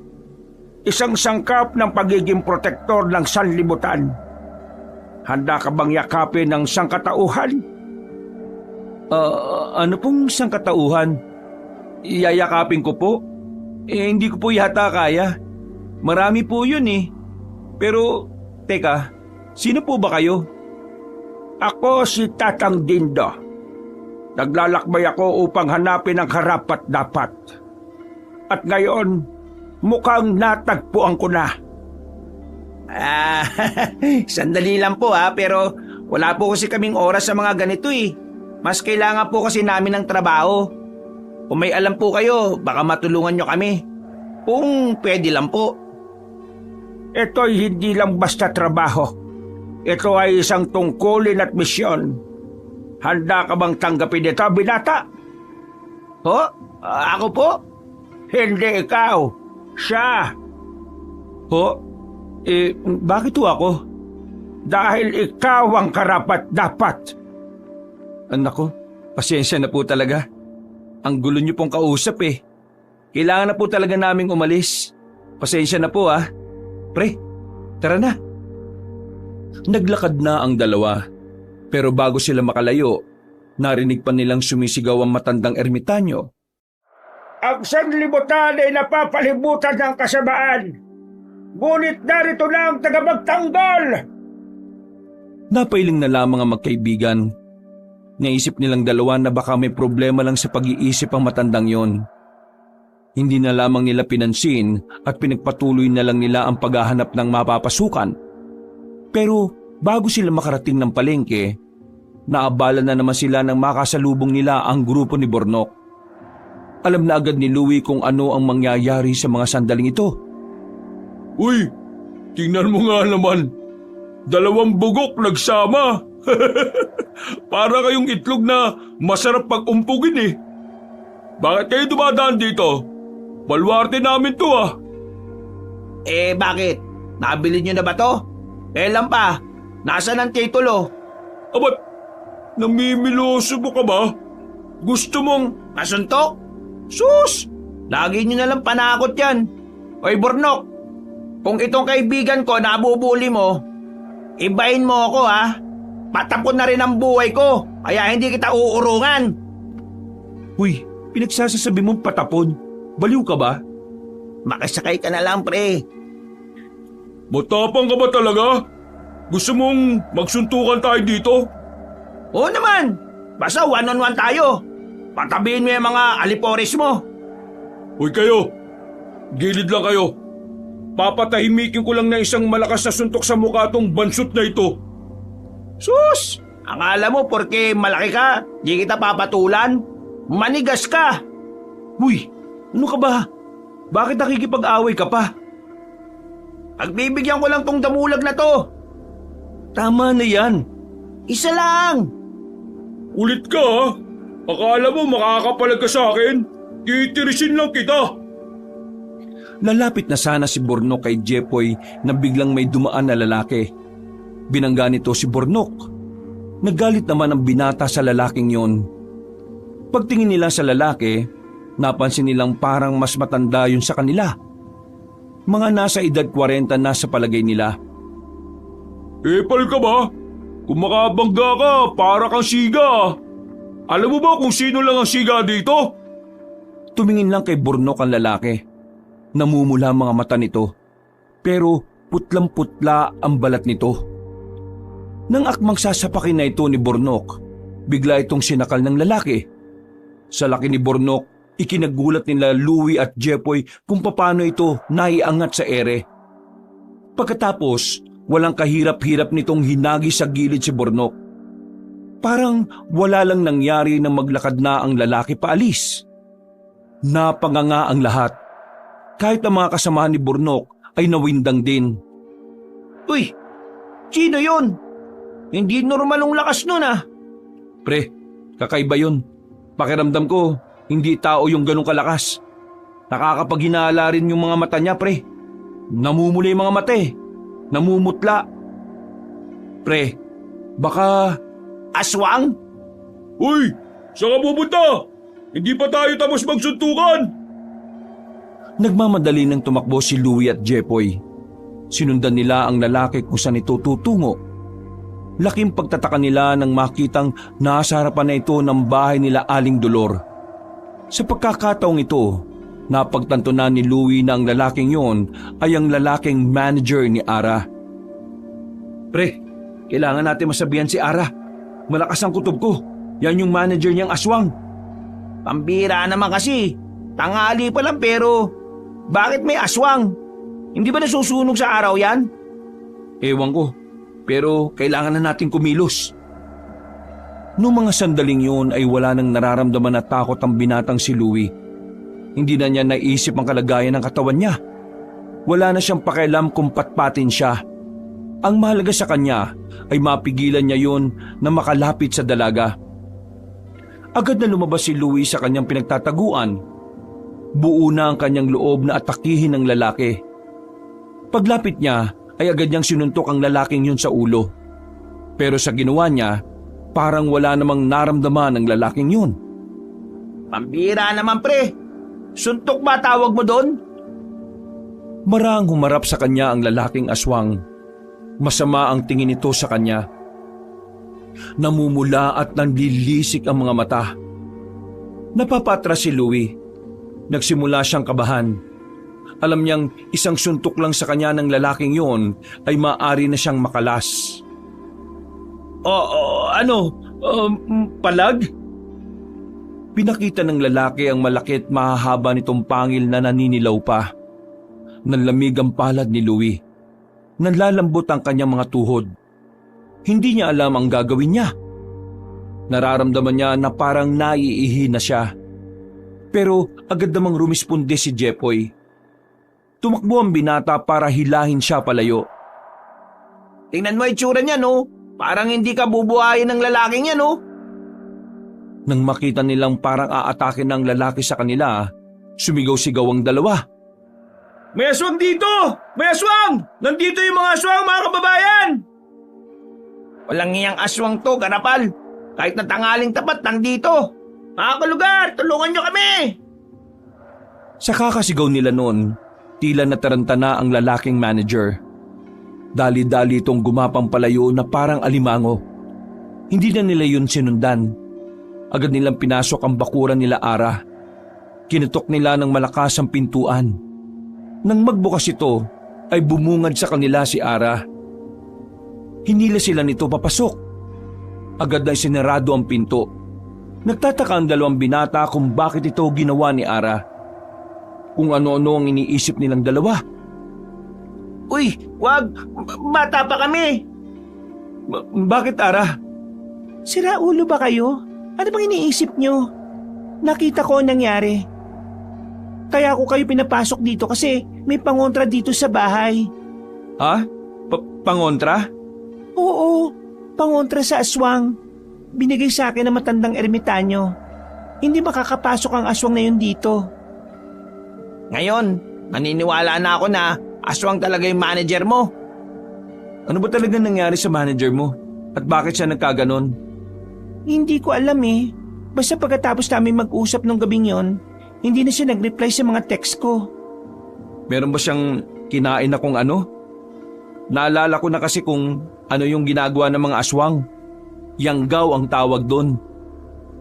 Isang sangkap ng pagiging protektor ng sanlibutan. Handa ka bang yakapin ng sangkatauhan? Ano pong sangkatauhan? Iyayakapin ko po? Hindi ko po yata kaya. Marami po yun eh. Pero, teka, sino po ba kayo? Ako si Tatang Dindo. Naglalakbay ako upang hanapin ang karapat-dapat. At ngayon, mukhang natagpuan ko na. Sandali lang po pero wala po kasi kaming oras sa mga ganito eh. Mas kailangan po kasi namin ng trabaho. Kung may alam po kayo, baka matulungan nyo kami. Kung pwede lang po. Ito'y hindi lang basta trabaho. Ito ay isang tungkulin at misyon. Handa ka bang tanggapin ito, binata? Ho? Ako po? Hindi ikaw. Siya. Ho? Bakit ho ako? Dahil ikaw ang karapat-dapat. Nako, pasensya na po talaga. Ang gulo niyo pong kausap eh. Kailangan na po talaga naming umalis. Pasensya na po Pre, tara na. Naglakad na ang dalawa. Pero bago sila makalayo, narinig pa nilang sumisigaw ang matandang ermitanyo. Ang sanlibutan ay napapalibutan ng kasamaan. Ngunit narito na ang tagapagtanggol! Napailing na lamang ang magkaibigan. Naisip nilang dalawa na baka may problema lang sa pag-iisip ang matandang yon. Hindi na lamang nila pinansin at pinagpatuloy na lang nila ang paghahanap ng mapapasukan. Pero bago sila makarating ng palengke, naabala na naman sila nang makasalubong nila ang grupo ni Bornok. Alam na agad ni Louie kung ano ang mangyayari sa mga sandaling ito. Uy, tingnan mo nga naman. 2 bugok nagsama. Para kayong itlog na masarap pag-umpugin eh. Bakit kayo dumadaan dito? Balwarte namin to Bakit? Nabili nyo na ba to? Kailan pa? Nasaan ang titulo? Abat, namimiloso mo ka ba? Gusto mong... Masuntok? Sus! Lagi nyo na lang panakot yan. Oy Bornok, kung itong kaibigan ko nabubuli mo, ibahin mo ako Patapon na rin ang buhay ko, kaya hindi kita uurungan. Uy, pinagsasasabi mong patapon. Baliw ka ba? Makisakay ka na lang, pre. Matapang ka ba talaga? Gusto mong magsuntukan tayo dito? Oo naman. Basta one-on-one tayo. Patabihin mo yung mga alipores mo. Hoy kayo! Gilid lang kayo. Papatahimikin ko lang na isang malakas na suntok sa mukha tong bansot na ito. Sus! Akala mo porke malaki ka, di kita papatulan? Manigas ka! Uy, ano ka ba? Bakit nakikipag-away ka pa? Pagbibigyan ko lang tong damulag na to. Tama na yan. Isa lang! Ulit ka ha? Akala mo makakapalag ka sa akin? Titirisin lang kita. Lalapit na sana si Bornok kay Jepoy na biglang may dumaan na lalaki. Binangga nito si Bornok. Naggalit naman ang binata sa lalaking yon. Pagtingin nila sa lalaki, napansin nilang parang mas matanda yun sa kanila. Mga nasa edad 40 na sa palagay nila. Epal ka ba? Kung makabangga ka, para kang siga. Alam mo ba kung sino lang ang siga dito? Tumingin lang kay Bornok ang lalaki. Namumula ang mga mata nito, pero putlang-putla ang balat nito. Nang akmang sasapakin na ito ni Bornok, bigla itong sinakal ng lalaki. Sa laki ni Bornok, ikinagulat nila Louie at Jepoy kung paano ito naiangat sa ere. Pagkatapos, walang kahirap-hirap nitong hinagi sa gilid si Bornok. Parang wala lang nangyari na maglakad na ang lalaki paalis. Napanganga ang lahat. Kahit ang mga kasamahan ni Bornok ay nawindang din. Uy! Sino yun? Hindi normal ang lakas nun ah. Pre, kakaiba yun. Pakiramdam ko, hindi tao yung ganong kalakas. Nakakapaghinala rin yung mga mata niya, pre. Namumula yung mga mata eh. Namumutla. Pre, baka... Aswang? Uy! Saan ka pupunta? Hindi pa tayo tapos magsuntukan! Nagmamadali nang tumakbo si Louie at Jepoy. Sinundan nila ang lalaki kung saan ito tutungo. Laking pagtataka nila nang makitang nasa harapan na ito ng bahay nila Aling Dolor. Sa pagkakataong ito, napagtanto na ni Louie na ang lalaking yon ay ang lalaking manager ni Ara. Pre, kailangan natin masabihan si Ara. Malakas ang kutob ko. Yan yung manager niyang aswang. Pambira naman kasi. Tanghali pa lang pero bakit may aswang? Hindi ba nasusunog sa araw yan? Ewan ko, pero kailangan na natin kumilos. Noong mga sandaling yun ay wala nang nararamdaman na takot ang binatang si Louie. Hindi na niya naisip ang kalagayan ng katawan niya. Wala na siyang pakialam kung patpatin siya. Ang mahalaga sa kanya ay mapigilan niya yun na makalapit sa dalaga. Agad na lumabas si Louie sa kanyang pinagtataguan. Buo na ang kanyang loob na atakihin ng lalaki. Paglapit niya ay agad niyang sinuntok ang lalaking yun sa ulo. Pero sa ginawa niya, parang wala namang naramdaman ang lalaking yun. Pambira naman pre. Suntok ba tawag mo doon? Marang humarap sa kanya ang lalaking aswang. Masama ang tingin nito sa kanya. Namumula at nanlilisik ang mga mata. Napapatras si Louie. Nagsimula siyang kabahan. Alam niyang isang suntok lang sa kanya ng lalaking yon ay maaari na siyang makalas. Palag? Pinakita ng lalaki ang malaki at mahahaba nitong pangil na naninilaw pa. Nanlamig ang palad ni Louie. Nanlalambot ang kanyang mga tuhod. Hindi niya alam ang gagawin niya. Nararamdaman niya na parang naiihi na siya. Pero agad namang rumisponde si Jepoy. Tumakbo ang binata para hilahin siya palayo. Tingnan mo itsura niya no. Parang hindi ka bubuhayin ng lalaking yan no. Nang makita nilang parang aatake ng lalaki sa kanila, sumigaw-sigaw ang dalawa. May aswang dito! May aswang! Nandito yung mga aswang mga kababayan! Walang iyang aswang to, Garapal. Kahit na tanghaling tapat, nandito. Mga kalugar, tulungan nyo kami! Sa kakasigaw nila noon, tila nataranta na ang lalaking manager. Dali-dali itong gumapang palayo na parang alimango. Hindi na nila yun sinundan. Agad nilang pinasok ang bakuran nila Ara. Kinutok nila ng malakas ang pintuan. Nang magbukas ito, ay bumungad sa kanila si Ara. Hinila sila nito papasok. Agad na isinarado ang pinto. Nagtataka ang dalawang binata kung bakit ito ginawa ni Ara. Kung ano-ano ang iniisip nilang dalawa. Uy, wag! Bata pa kami! Bakit, Ara? Sira ulo ba kayo? Ano bang iniisip nyo? Nakita ko ang nangyari. Kaya ako kayo pinapasok dito kasi may pangontra dito sa bahay. Ha? Pangontra? Oo, pangontra sa aswang. Binigay sa akin ng matandang ermitanyo. Hindi makakapasok ang aswang na yun dito. Ngayon, naniniwala na ako na aswang talaga yung manager mo. Ano ba talaga nangyari sa manager mo? At bakit siya nagkaganon? Hindi ko alam eh. Basta pagkatapos namin mag-usap nung gabing yon, hindi na siya nag-reply sa mga text ko. Meron ba siyang kinain na kung ano? Naalala ko na kasi kung ano yung ginagawa ng mga aswang. Yanggaw ang tawag doon.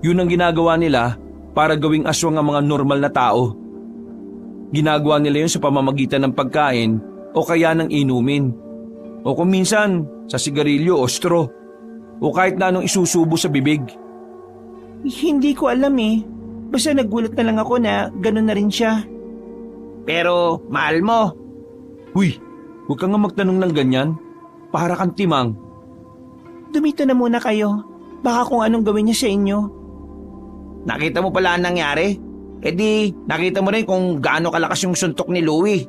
Yun ang ginagawa nila para gawing aswang ang mga normal na tao. Ginagawa nila yun sa pamamagitan ng pagkain o kaya ng inumin. O kung minsan sa sigarilyo o straw. O kahit na anong isusubo sa bibig. Hindi ko alam eh. Basta nagulat na lang ako na gano'n na rin siya. Pero mahal mo. Huy, huwag ka nga magtanong ng ganyan. Para kang timang. Dumito na muna kayo. Baka kung anong gawin niya sa inyo. Nakita mo pala ang nangyari? E di, nakita mo rin kung gaano kalakas yung suntok ni Louie.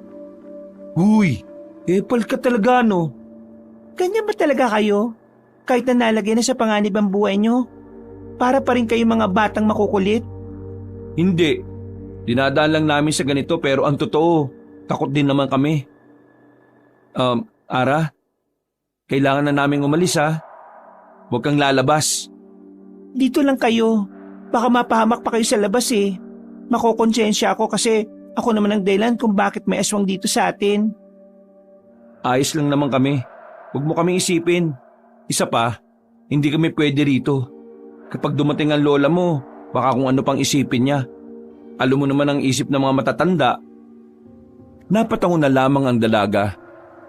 Huy, epal ka talaga no. Ganyan ba talaga kayo? Kahit na nalagay na sa panganib ang buhay niyo? Para pa rin kayo mga batang makukulit? Hindi. Dinadaan lang namin sa ganito pero ang totoo, takot din naman kami. Ara, kailangan na naming umalis ha. Huwag kang lalabas. Dito lang kayo. Baka mapahamak pa kayo sa labas eh. Makokonsensya ako kasi ako naman ang dahilan kung bakit may aswang dito sa atin. Ayos lang naman kami. Huwag mo kaming isipin. Isa pa, hindi kami pwede rito. Kapag dumating ang lola mo, baka kung ano pang isipin niya. Alam mo naman ang isip ng mga matatanda. Napatango na lamang ang dalaga.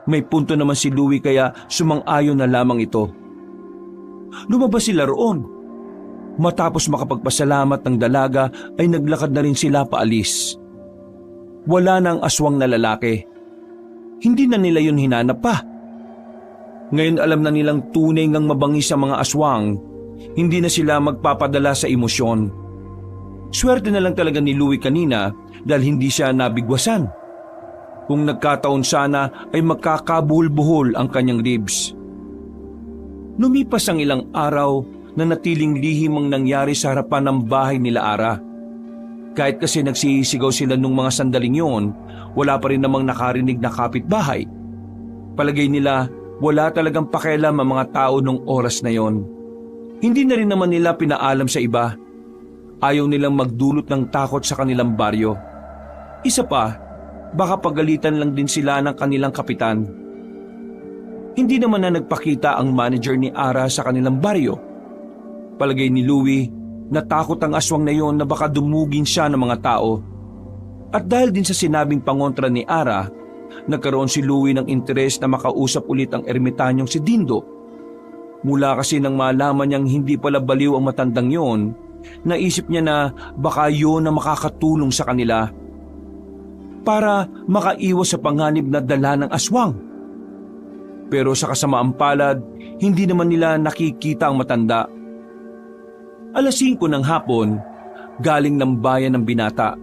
May punto naman si Louie kaya sumang-ayon na lamang ito. Lumabas sila roon. Matapos makapagpasalamat ng dalaga ay naglakad na rin sila paalis. Wala na ang aswang na lalaki. Hindi na nila yun hinanap pa. Ngayon alam na nilang tunay ngang mabangis sa mga aswang. Hindi na sila magpapadala sa emosyon. Swerte na lang talaga ni Louie kanina dahil hindi siya nabigwasan. Kung nagkataon sana ay magkakabuhol-buhol ang kanyang ribs. Lumipas ang ilang araw na natiling lihim ang nangyari sa harapan ng bahay nila Ara. Kahit kasi nagsisigaw sila nung mga sandaling yon, wala pa rin namang nakarinig na kapitbahay. Palagay nila wala talagang pakialam ang mga tao nung oras na yon. Hindi na rin naman nila pinaalam sa iba. Ayaw nilang magdulot ng takot sa kanilang baryo. Isa pa, baka pagalitan lang din sila ng kanilang kapitan. Hindi naman na nagpakita ang manager ni Ara sa kanilang baryo. Palagay ni Louie, natakot ang aswang na yon na baka dumugin siya ng mga tao. At dahil din sa sinabing pangontra ni Ara, nagkaroon si Louie ng interes na makausap ulit ang ermitanyong si Dindo. Mula kasi nang malaman niyang hindi pala baliw ang matandang yon, naisip niya na baka yun na makakatulong sa kanila para makaiwas sa panganib na dala ng aswang. Pero sa kasamaang palad, hindi naman nila nakikita ang matanda. 5:00 ng hapon, galing ng bayan ng binata.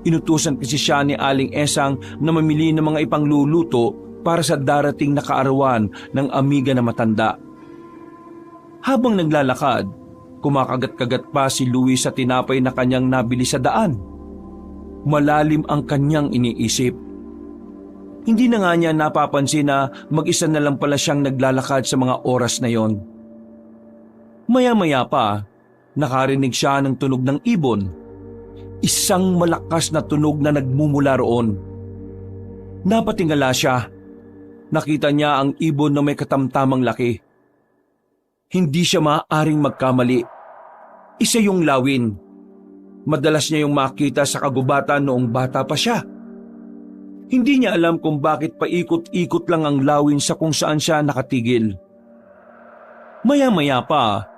Inutusan kasi siya ni Aling Esang na mamili ng mga ipangluluto para sa darating na kaarawan ng amiga na matanda. Habang naglalakad, kumakagat-kagat pa si Louie sa tinapay na kanyang nabili sa daan. Malalim ang kanyang iniisip. Hindi na nga niya napapansin na mag-isa na lang pala siyang naglalakad sa mga oras na yon. Maya-maya pa, nakarinig siya ng tunog ng ibon. Isang malakas na tunog na nagmumula roon. Napatingala siya. Nakita niya ang ibon na may katamtamang laki. Hindi siya maaaring magkamali. Isa yung lawin. Madalas niya yung makita sa kagubatan noong bata pa siya. Hindi niya alam kung bakit paikot-ikot lang ang lawin sa kung saan siya nakatigil. Maya-maya pa,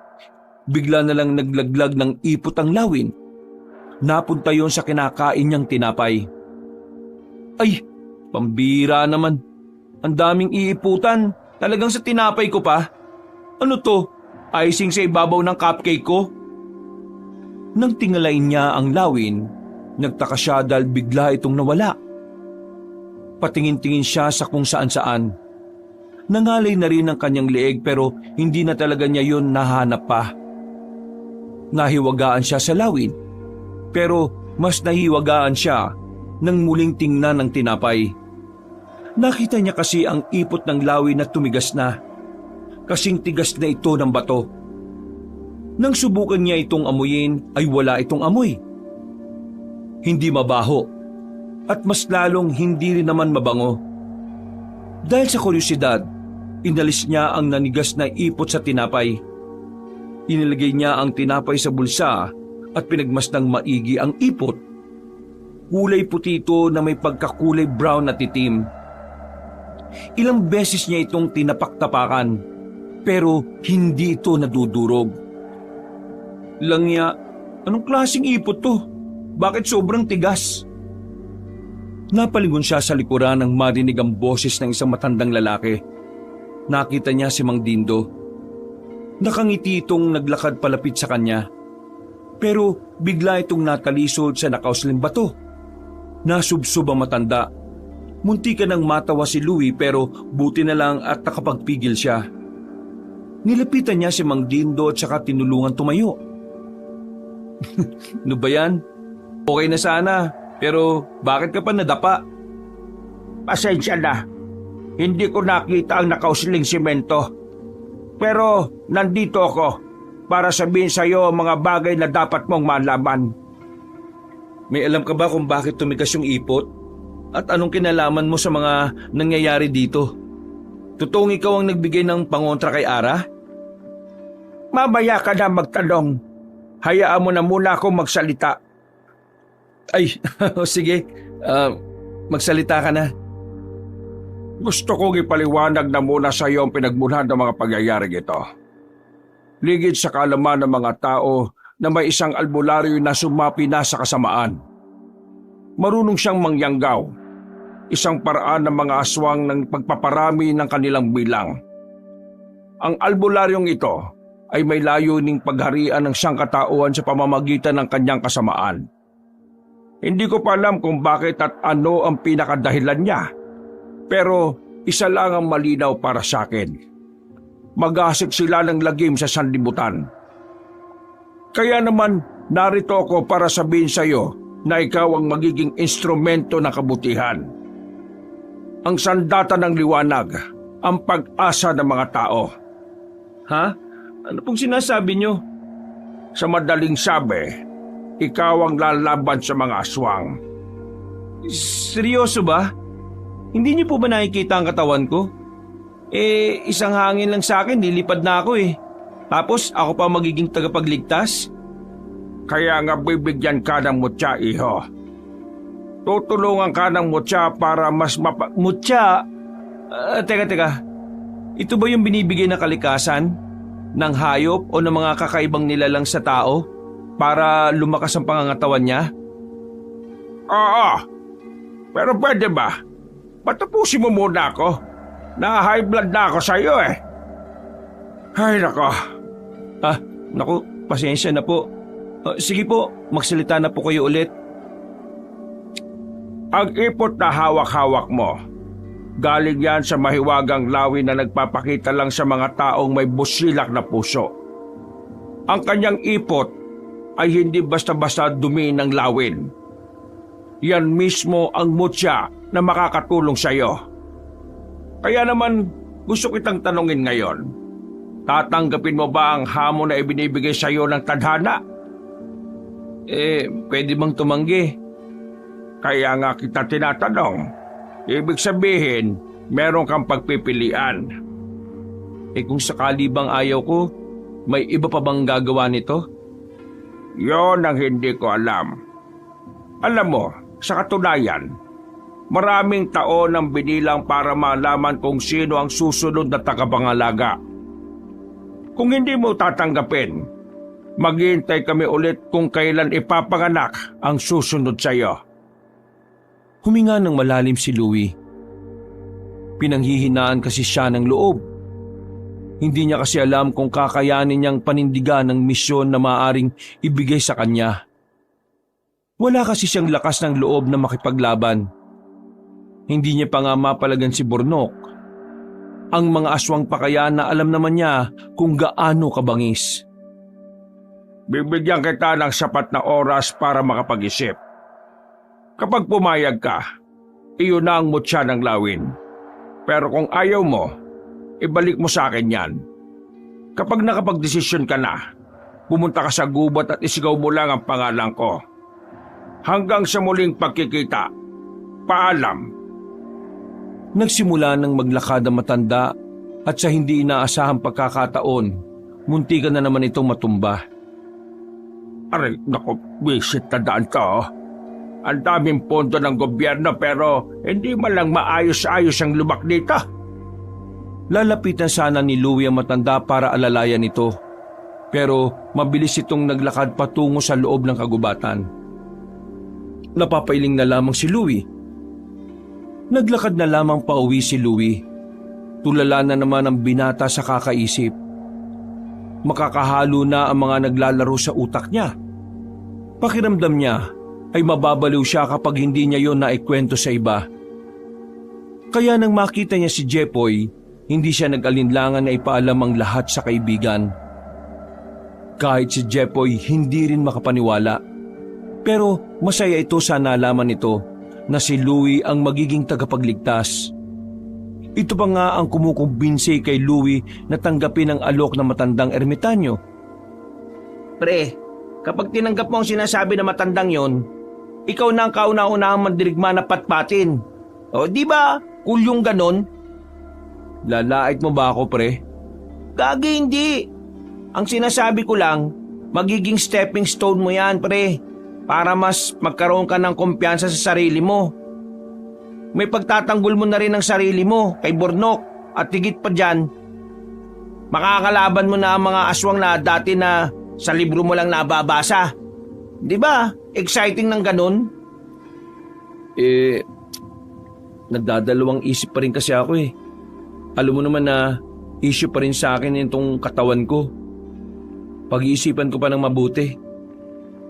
bigla na lang naglaglag ng ipot ang lawin. Napunta yon sa kinakain niyang tinapay. Ay, pambira naman. Ang daming iiputan. Talagang sa tinapay ko pa. Ano to? Icing sa ibabaw ng cupcake ko? Nang tingalain niya ang lawin, nagtaka siya dahil bigla itong nawala. Patingin-tingin siya sa kung saan-saan. Nangalay na rin ang kanyang leeg pero hindi na talaga niya yun nahanap pa. Nahiwagaan siya sa lawin, pero mas nahiwagaan siya nang muling tingnan ng tinapay. Nakita niya kasi ang ipot ng lawin na tumigas na. Kasing tigas na ito ng bato. Nang subukan niya itong amuyin ay wala itong amoy. Hindi mabaho at mas lalong hindi rin naman mabango. Dahil sa kuryosidad, inalis niya ang nanigas na ipot sa tinapay. Inilagay niya ang tinapay sa bulsa at pinagmasdang maigi ang ipot. Kulay puti ito na may pagkakulay brown na titim. Ilang beses niya itong tinapak-tapakan pero hindi ito nadudurog. Langya, anong klaseng ipot to? Bakit sobrang tigas? Napalingon siya sa likuran nang marinig ang boses ng isang matandang lalaki. Nakita niya si Mang Dindo. Nakangiti itong naglakad palapit sa kanya. Pero bigla itong natalisod sa nakausling bato. Nasubsob ang matanda. Munti ka nang matawa si Louie pero buti na lang at nakapagpigil siya. Nilapitan niya si Mang Dindo at saka tinulungan tumayo. Ano ba yan? Okay na sana, pero bakit ka pa nadapa? Pasensya na. Hindi ko nakita ang nakausling simento. Pero nandito ako para sabihin sa iyo ang mga bagay na dapat mong malaman. May alam ka ba kung bakit tumigas yung ipot? At anong kinalaman mo sa mga nangyayari dito? Totoong ikaw ang nagbigay ng pangontra kay Ara? Mamaya ka na magtanong. Hayaan mo na muna akong magsalita. Ay, sige. Magsalita ka na. Gusto kong ipaliwanag na muna sa iyo ang pinagmulan ng mga pagyayaring ito. Ligid sa kaalaman ng mga tao na may isang albularyo na sumapi na sa kasamaan. Marunong siyang mangyanggaw. Isang paraan ng mga aswang ng pagpaparami ng kanilang bilang. Ang albularyong ito ay may layuning pagharian ng sangkatauhan sa pamamagitan ng kanyang kasamaan. Hindi ko pa alam kung bakit at ano ang pinakadahilan niya. Pero isa lang ang malinaw para sa akin. Mag-asik sila ng lagim sa sanlibutan. Kaya naman narito ako para sabihin sa iyo na ikaw ang magiging instrumento ng kabutihan. Ang sandata ng liwanag, ang pag-asa ng mga tao. Ha? Ano pong sinasabi niyo? Sa madaling sabi, ikaw ang lalaban sa mga aswang. Seryoso ba? Hindi niyo po ba nakikita ang katawan ko? Isang hangin lang sa akin, lilipad na ako eh. Tapos ako pa magiging tagapagligtas? Kaya nga bibigyan ka ng mutya, iho. Tutulungan ka ng mutya para mas Mutya? Teka. Ito ba yung binibigay na kalikasan? Ng hayop o ng mga kakaibang nilalang sa tao? Para lumakas ang pangangatawan niya? Oo. Pero pwede ba? Patapusin mo muna ako. Na-high blood na ako sa iyo eh. Ay, nako. Naku, pasensya na po. Sige po, magsalita na po kayo ulit. Ang ipot na hawak-hawak mo, galing yan sa mahiwagang lawin na nagpapakita lang sa mga taong may busilak na puso. Ang kanyang ipot ay hindi basta-basta dumi ng lawin. Yan mismo ang mutya na makakatulong sa iyo. Kaya naman gusto kitang tanungin ngayon, tatanggapin mo ba ang hamon na ibinibigay sa iyo ng tadhana? Pwede bang tumanggi? Kaya nga kita tinatanong. Ibig sabihin, meron kang pagpipilian. Kung sakali bang ayaw ko, may iba pa bang gagawa nito? Yon ang hindi ko alam. Alam mo, sa katunayan, maraming taon ang binilang para malaman kung sino ang susunod na tagapangalaga. Kung hindi mo tatanggapin, Maghihintay kami ulit kung kailan ipapanganak ang susunod sa iyo. Huminga ng malalim si Louie. Pinanghihinaan kasi siya ng loob. Hindi niya kasi alam kung kakayanin niyang panindigan ng misyon na maaaring ibigay sa kanya. Wala kasi siyang lakas ng loob na makipaglaban. Hindi niya pa nga mapalagan si Bornok. Ang mga aswang pa kaya na alam naman niya kung gaano kabangis. Bibigyan kita ng sapat na oras para makapag-isip. Kapag pumayag ka, iyon na ang mutya ng lawin. Pero kung ayaw mo, ibalik mo sa akin yan. Kapag nakapag-desisyon ka na, pumunta ka sa gubat at isigaw mo lang ang pangalan ko. Hanggang sa muling pagkikita, paalam. Nagsimula ng maglakad ang matanda at sa hindi inaasahang pagkakataon, muntikan na naman itong matumba. Aray, naku, visit na daan ka, oh. Ang daming pondo ng gobyerno pero hindi man lang maayos-ayos ang lubak dito. Lalapitan sana ni Louie ang matanda para alalayan ito. Pero mabilis itong naglakad patungo sa loob ng kagubatan. Napapailing na lamang si Louie. Naglakad na lamang pauwi si Louie. Tulala na naman ang binata sa kakaisip. Makakahalo na ang mga naglalaro sa utak niya. Pakiramdam niya ay mababaliw siya kapag hindi niya yon naikwento sa iba. Kaya nang makita niya si Jepoy, hindi siya nag-alinlangan na ipaalam ang lahat sa kaibigan. Kahit si Jepoy hindi rin makapaniwala. Pero masaya ito sa nalaman nito na si Louie ang magiging tagapagligtas. Ito pa nga ang kumukumbinsi kay Louie na tanggapin ang alok ng matandang ermitanyo. Pre, kapag tinanggap mo ang sinasabi ng matandang yon, ikaw na ang kauna-unahang mandirigma na patpatin. O di ba, cool yung ganon? Lalait mo ba ako, pre? Gagi hindi. Ang sinasabi ko lang, magiging stepping stone mo yan, pre. Para mas magkaroon ka ng kumpiyansa sa sarili mo. May pagtatanggol mo na rin ang sarili mo kay Bornok at higit pa dyan, makakalaban mo na ang mga aswang na dati na sa libro mo lang nababasa. Di ba? Exciting ng ganun? Nagdadalawang isip pa rin kasi ako eh. Alam mo naman na issue pa rin sa akin itong katawan ko. Pag-iisipan ko pa ng mabuti.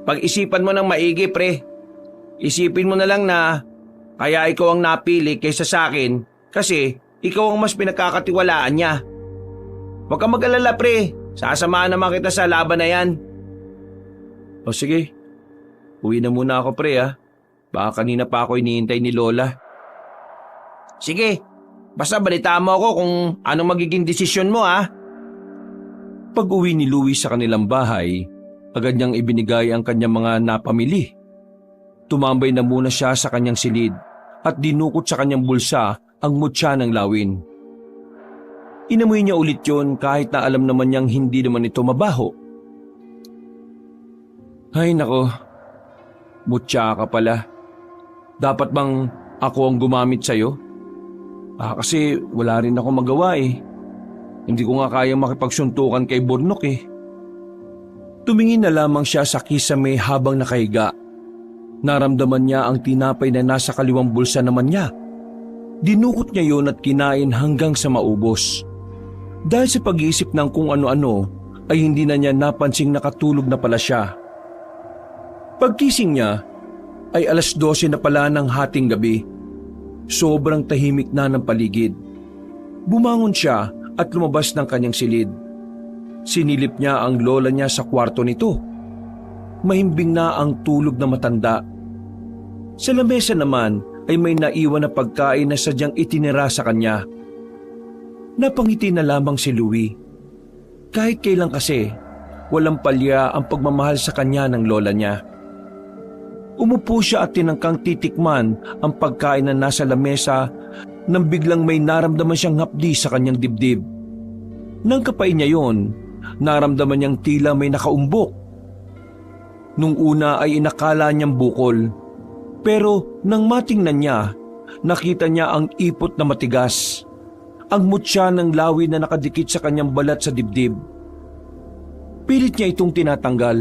Pag-isipan mo ng maigi, pre. Isipin mo na lang na kaya ikaw ang napili kaysa sa akin kasi ikaw ang mas pinagkakatiwalaan niya. Huwag kang mag-alala, pre. Sasamahan naman kita sa laban na yan. O sige, uwi na muna ako, pre, ha. Baka kanina pa ako iniintay ni Lola. Sige, basta balitaan mo ako kung anong magiging desisyon mo, ha. Pag-uwi ni Louie sa kanilang bahay, agad niyang ibinigay ang kanyang mga napamili. Tumambay na muna siya sa kanyang silid at dinukot sa kanyang bulsa ang mutya ng lawin. Inamoy niya ulit yon kahit na alam naman niyang hindi naman ito mabaho. Ay nako, mutya ka pala. Dapat bang ako ang gumamit sa'yo? Kasi wala rin ako magawa eh. Hindi ko nga kayang makipagsuntukan kay Bornok eh. Tumingin na lamang siya sa kisame habang nakahiga. Naramdaman niya ang tinapay na nasa kaliwang bulsa naman niya. Dinukot niya yon at kinain hanggang sa maubos. Dahil sa pag-iisip ng kung ano-ano, ay hindi na niya napansing nakatulog na pala siya. Pagkising niya, ay 12:00 na pala ng hating gabi. Sobrang tahimik na ng paligid. Bumangon siya at lumabas ng kanyang silid. Sinilip niya ang lola niya sa kwarto nito. Mahimbing na ang tulog na matanda. Sa lamesa naman ay may naiwan na pagkain na sadyang itinira sa kanya. Napangiti na lamang si Louie. Kahit kailan kasi, walang palya ang pagmamahal sa kanya ng lola niya. Umupo siya at tinangkang titikman ang pagkain na nasa lamesa nang biglang may naramdaman siyang hapdi sa kanyang dibdib. Nang kapain niya yon, naramdaman niyang tila may nakaumbok. Nung una ay inakala niyang bukol, pero nang matingnan niya, nakita niya ang ipot na matigas, ang mutya ng lawi na nakadikit sa kanyang balat sa dibdib. Pilit niya itong tinatanggal.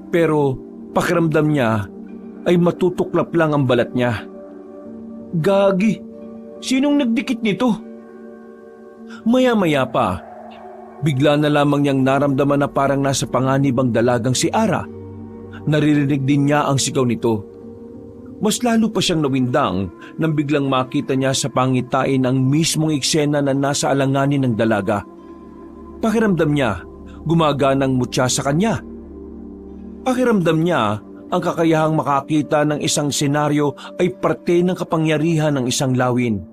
Pero pakiramdam niya ay matutuklap lang ang balat niya. Gagi, sinong nagdikit nito? Maya-maya pa, bigla na lamang niyang naramdaman na parang nasa panganib ang dalagang si Ara. Naririnig din niya ang sigaw nito. Mas lalo pa siyang nawindang nang biglang makita niya sa pangitain ang mismong eksena na nasa alanganin ng dalaga. Pakiramdam niya, gumaganang mutya sa kanya. Pakiramdam niya, ang kakayahang makakita ng isang senaryo ay parte ng kapangyarihan ng isang lawin.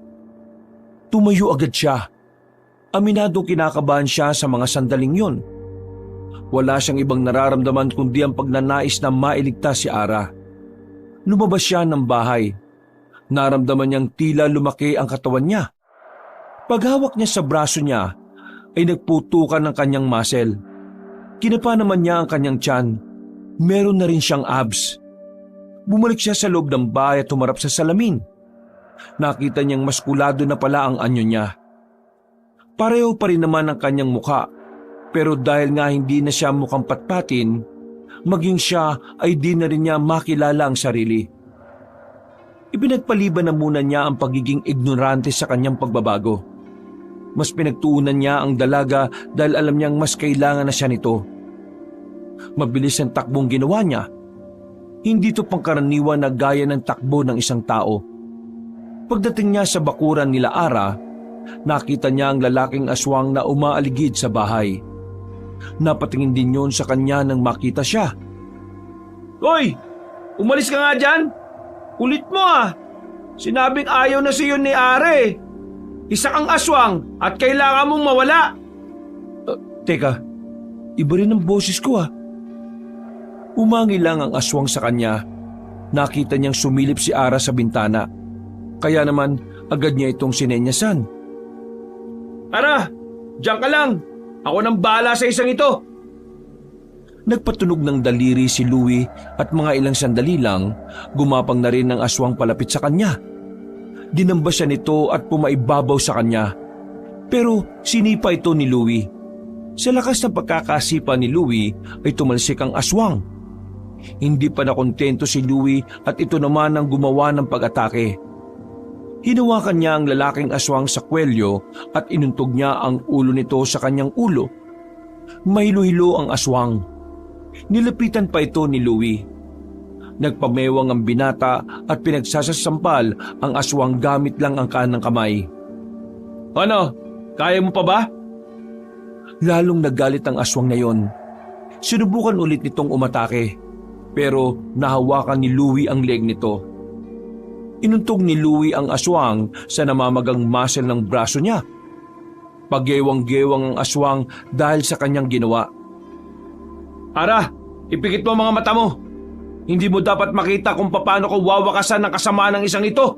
Tumayo agad siya. Aminadong kinakabahan siya sa mga sandaling yun. Wala siyang ibang nararamdaman kundi ang pagnanais na mailigtas si Ara. Lumabas siya ng bahay. Naramdaman niyang tila lumaki ang katawan niya. Paghawak niya sa braso niya, ay nagputukan ng kanyang muscle. Kinapa naman niya ang kanyang tiyan. Meron na rin siyang abs. Bumalik siya sa loob ng bahay at humarap sa salamin. Nakita niyang maskulado na pala ang anyo niya. Pareho pa rin naman ang kanyang mukha, pero dahil nga hindi na siya mukhang patpatin, maging siya ay di na rin niya makilala ang sarili. Ipinagpaliban na muna niya ang pagiging ignorante sa kanyang pagbabago. Mas pinagtuunan niya ang dalaga dahil alam niyang mas kailangan na siya nito. Mabilis ang takbong ginawa niya. Hindi ito pangkaraniwan na gaya ng takbo ng isang tao. Pagdating niya sa bakuran nila Ara, nakita niya ang lalaking aswang na umaaligid sa bahay. Napatingin din yon sa kanya nang makita siya. Hoy! Umalis ka nga dyan! Kulit mo ah! Sinabing ayaw na sa'yo ni Are. Isa kang aswang at kailangan mong mawala. Teka, iba rin ang boses ko ah. Umangi lang ang aswang sa kanya. Nakita niyang sumilip si Ara sa bintana. Kaya naman agad niya itong sinenyasan. Ara! Diyan ka lang! Ako nang bahala sa isang ito! Nagpatunog ng daliri si Louie at mga ilang sandali lang, gumapang na rin ang aswang palapit sa kanya. Dinamba siya nito at pumaibabaw sa kanya. Pero sinipa ito ni Louie. Sa lakas ng pagkakasipa ni Louie ay tumalsik ang aswang. Hindi pa nakontento si Louie at ito naman ang gumawa ng pag-atake. Hinawakan niya ang lalaking aswang sa kwelyo at inuntog niya ang ulo nito sa kanyang ulo. Mahilo-hilo ang aswang. Nilapitan pa ito ni Louie. Nagpamewang ang binata at pinagsasasampal ang aswang gamit lang ang kanang kamay. Ano? Kaya mo pa ba? Lalong nagalit ang aswang na yon. Sinubukan ulit nitong umatake, pero nahawakan ni Louie ang leg nito. Inuntog ni Louie ang aswang sa namamagang muscle ng braso niya. Paggewang-gewang ang aswang dahil sa kanyang ginawa. Ara, ipikit mo mga mata mo. Hindi mo dapat makita kung paano ko wawakasan ng kasamaan ng isang ito.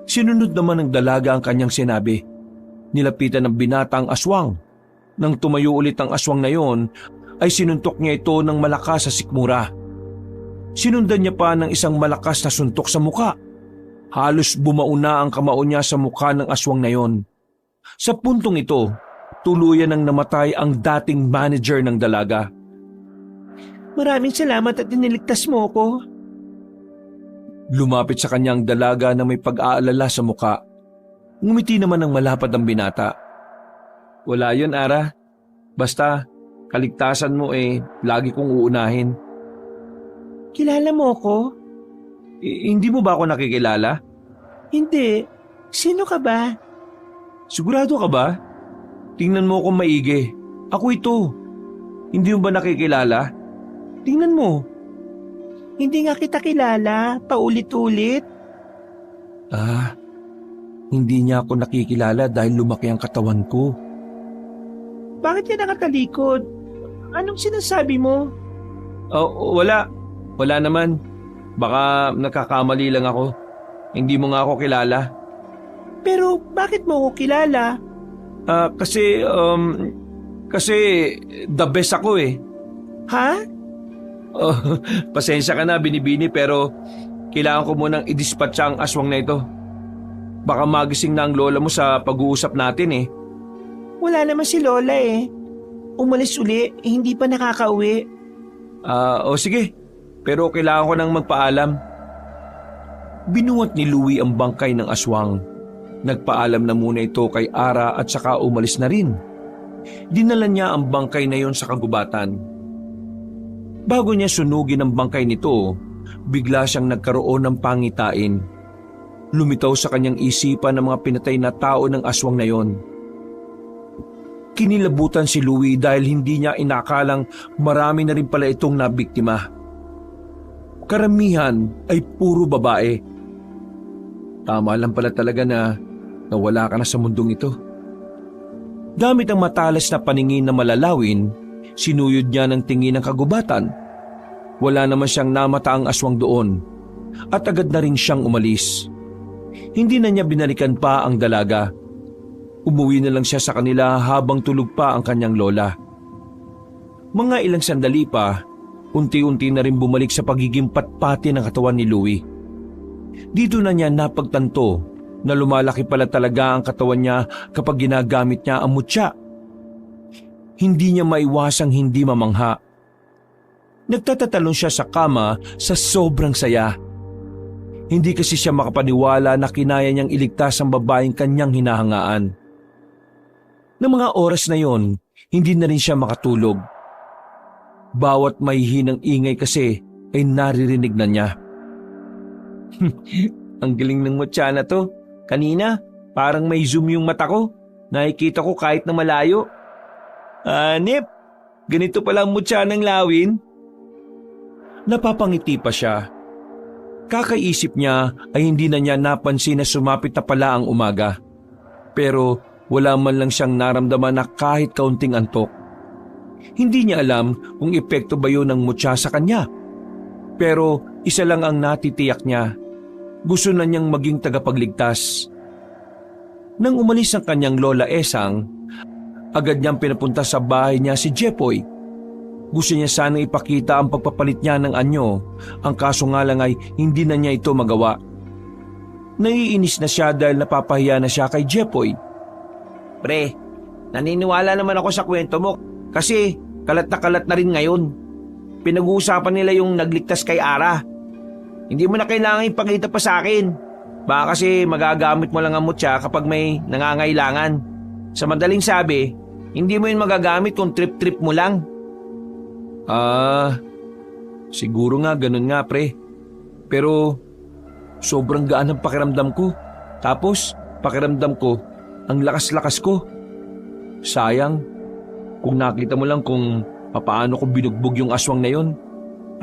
Sinunod naman ng dalaga ang kanyang sinabi. Nilapitan ng binata ang aswang. Nang tumayo ulit ang aswang na yon, ay sinuntok niya ito ng malakas sa sikmura. Sinundan niya pa ng isang malakas na suntok sa muka. Halos bumauna ang kamao niya sa mukha ng aswang na yon. Sa puntong ito, tuluyan nang namatay ang dating manager ng dalaga. Maraming salamat at iniligtas mo ko. Lumapit sa kanyang dalaga na may pag-aalala sa muka. Ngumiti naman ng malapad ang binata. Wala yun, Ara. Basta, kaligtasan mo lagi kong uunahin. Kilala mo ko? Hindi mo ba ako nakikilala? Hindi. Sino ka ba? Sigurado ka ba? Tingnan mo akong maigi. Ako ito. Hindi mo ba nakikilala? Tingnan mo. Hindi nga kita kilala. Paulit-ulit. Hindi niya ako nakikilala dahil lumaki ang katawan ko. Bakit ka nakatalikod? Anong sinasabi mo? Wala. Wala naman. Baka nagkakamali lang ako. Hindi mo nga ako kilala. Pero bakit mo ako kilala? Kasi the best ako eh. Ha? Pasensya ka na, Binibini, pero kailangan ko munang i-dispatcha ang aswang na ito. Baka magising na ang lola mo sa pag-uusap natin eh. Wala naman si Lola eh. umalis uli, hindi pa nakakauwi. O sige, pero kailangan ko nang magpaalam. Binuhat ni Louie ang bangkay ng aswang. Nagpaalam na muna ito kay Ara at saka umalis na rin. Dinala niya ang bangkay na yon sa kagubatan. Bago niya sunugin ang bangkay nito, bigla siyang nagkaroon ng pangitain. Lumitaw sa kanyang isipan ng mga pinatay na tao ng aswang na yon. Kinilabutan si Louie dahil hindi niya inakalang marami na rin pala itong nabiktima. Karamihan ay puro babae. Tama lang pala talaga na nawala ka na sa mundong ito. Gamit ang matalas na paningin na malalawin, sinuyod niya ng tingin ng kagubatan. Wala naman siyang namataang aswang doon at agad na rin siyang umalis. Hindi na niya binalikan pa ang dalaga. Umuwi na lang siya sa kanila habang tulog pa ang kanyang lola. Mga ilang sandali pa, unti-unti na rin bumalik sa pagiging patpati ng katawan ni Louie. Dito na niya napagtanto na lumalaki pala talaga ang katawan niya kapag ginagamit niya ang mutya. Hindi niya maiwasang hindi mamangha. Nagtatatalon siya sa kama sa sobrang saya. Hindi kasi siya makapaniwala na kinaya niyang iligtas ang babaeng kanyang hinahangaan. Ng mga oras na yon, hindi na rin siya makatulog. Bawat may hinang ingay kasi ay naririnig na niya. Ang galing ng mutya na to. Kanina, parang may zoom yung mata ko. Nakikita ko kahit na malayo. Hanip, ganito pala ang mutya ng lawin. Napapangiti pa siya. Kakaisip niya ay hindi na niya napansin na sumapit na pala ang umaga. Pero wala man lang siyang naramdaman na kahit kaunting antok. Hindi niya alam kung epekto ba yun ng mutya sa kanya. Pero isa lang ang natitiyak niya. Gusto na niyang maging tagapagligtas. Nang umalis ang kanyang lola Esang, agad niyang pinapunta sa bahay niya si Jepoy. Gusto niya sana ipakita ang pagpapalit niya ng anyo, ang kaso nga lang ay hindi na niya ito magawa. Naiinis na siya dahil napapahiya na siya kay Jepoy. Pre, naniniwala naman ako sa kwento mo kasi kalat na rin ngayon. Pinag-uusapan nila yung nagligtas kay Ara. Hindi mo na kailangan ipakita pa sa akin. Baka kasi magagamit mo lang ang mutya kapag may nangangailangan. Sa madaling sabi, hindi mo yun magagamit kung trip-trip mo lang. Siguro nga ganun nga pre. Pero sobrang gaan ang pakiramdam ko. Tapos pakiramdam ko, ang lakas-lakas ko. Sayang, kung nakita mo lang kung papaano ko binugbog yung aswang na yon.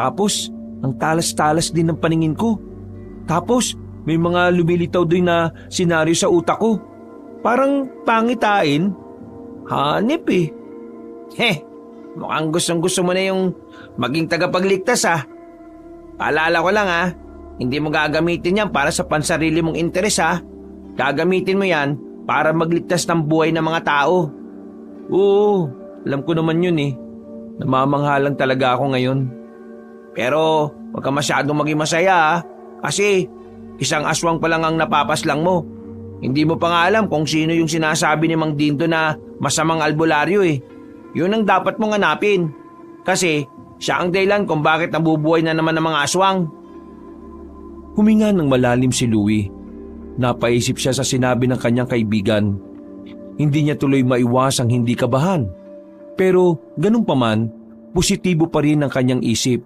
Tapos, ang talas-talas din ng paningin ko. Tapos, may mga lumilitaw din na senaryo sa utak ko. Parang pangitain. Hanip eh. Mukhang gustong-gusto mo na yung maging tagapagligtas ah. Paalala ko lang ah, hindi mo gagamitin yan para sa pansarili mong interes ah. Gagamitin mo yan para magligtas ng buhay ng mga tao. Oo, alam ko naman yun eh. Namamangha lang talaga ako ngayon. Pero huwag ka masyadong maging masaya ah. Kasi isang aswang pa lang ang napapaslang mo. Hindi mo pa nga alam kung sino yung sinasabi ni Mang Dindo na masamang albularyo eh. Yun ang dapat mong hanapin. Kasi siya ang dahilan kung bakit nabubuhay na naman ng mga aswang. Huminga ng malalim si Louie. Napaisip siya sa sinabi ng kanyang kaibigan. Hindi niya tuloy maiwasang hindi kabahan. Pero ganun pa man, positibo pa rin ang kanyang isip.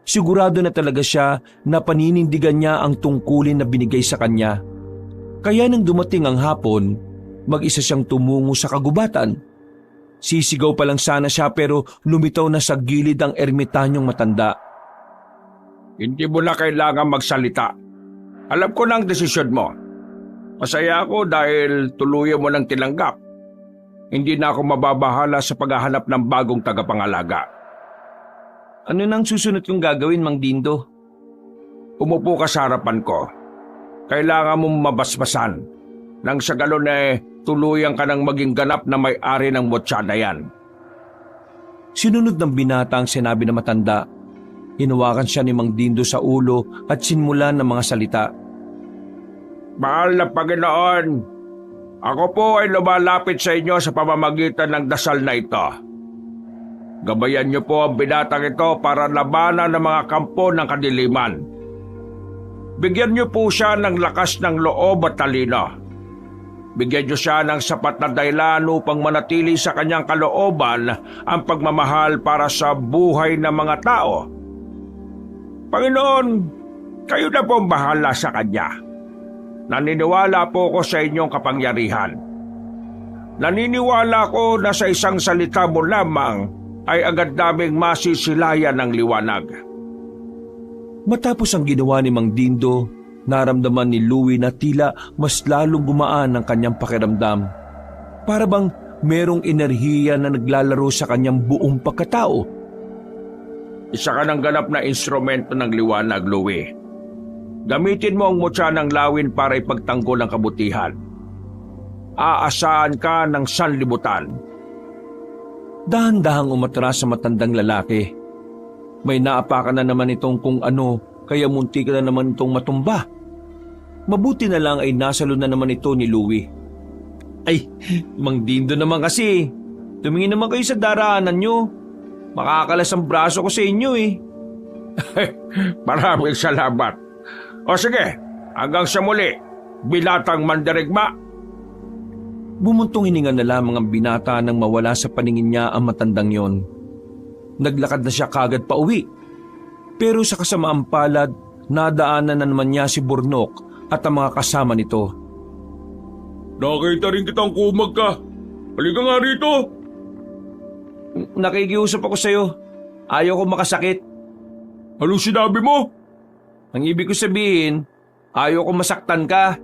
Sigurado na talaga siya na paninindigan niya ang tungkulin na binigay sa kanya. Kaya nang dumating ang hapon, mag-isa siyang tumungo sa kagubatan. Sisigaw pa lang sana siya pero lumitaw na sa gilid ang ermitanyong matanda. Hindi mo na kailangan magsalita. Alam ko na ang desisyon mo. Masaya ako dahil tuluyan mo nang tinanggap. Hindi na ako mababahala sa paghahanap ng bagong tagapangalaga. Ano nang susunod kong gagawin, Mang Dindo? Umupo ka sa harapan ko. Kailangan mong mabasbasan. Nang sa galon tuluyan ka ng maging ganap na may-ari ng mutya na yan. Sinunod ng binata ang sinabi ng matanda. Hinawakan siya ni Mang Dindo sa ulo at sinmulan ng mga salita. Mahal na Panginoon, ako po ay lumalapit sa inyo sa pamamagitan ng dasal na ito. Gabayan niyo po ang binatang ito para labanan ng mga kampo ng kadiliman. Bigyan niyo po siya ng lakas ng loob at talino. Bigyan niyo siya ng sapat na dahilan upang manatili sa kanyang kalooban ang pagmamahal para sa buhay ng mga tao. Panginoon, kayo na po bahala sa kanya. Naniniwala po ko sa inyong kapangyarihan. Naniniwala ko na sa isang salita mo lamang ay agad naming masisilayan ng liwanag. Matapos ang ginawa ni Mang Dindo, naramdaman ni Louie na tila mas lalong gumaan ang kanyang pakiramdam. Para bang merong enerhiya na naglalaro sa kanyang buong pagkatao. Isa ka ng ganap na instrumento ng liwanag, Louie. Gamitin mo ang mutya ng lawin para ipagtanggol ang kabutihan. Aasahan ka ng sanlibutan. Dahan-dahang umatras sa matandang lalaki. May naapakan na naman itong kung ano, kaya munti ka na naman itong matumba. Mabuti na lang ay nasalo na naman ito ni Louie. Ay, Mang Dindo naman kasi. Tumingin naman kayo sa daraanan nyo. Makakalas ang braso ko sa inyo eh. Maraming salamat. O sige, hanggang sa muli, binatang mandirigma. Bumuntong hininga na lamang ang binata nang mawala sa paningin niya ang matandang yon. Naglakad na siya kagad pa uwi. Pero sa kasamaang palad, nadaanan na naman niya si Burnok at ang mga kasama nito. Nakita rin kitang kumag ka. Halika nga rito. Nakikiusap ako sa'yo. Ayaw ko makasakit. Anong sinabi mo? Ang ibig ko sabihin, ayaw ko masaktan ka.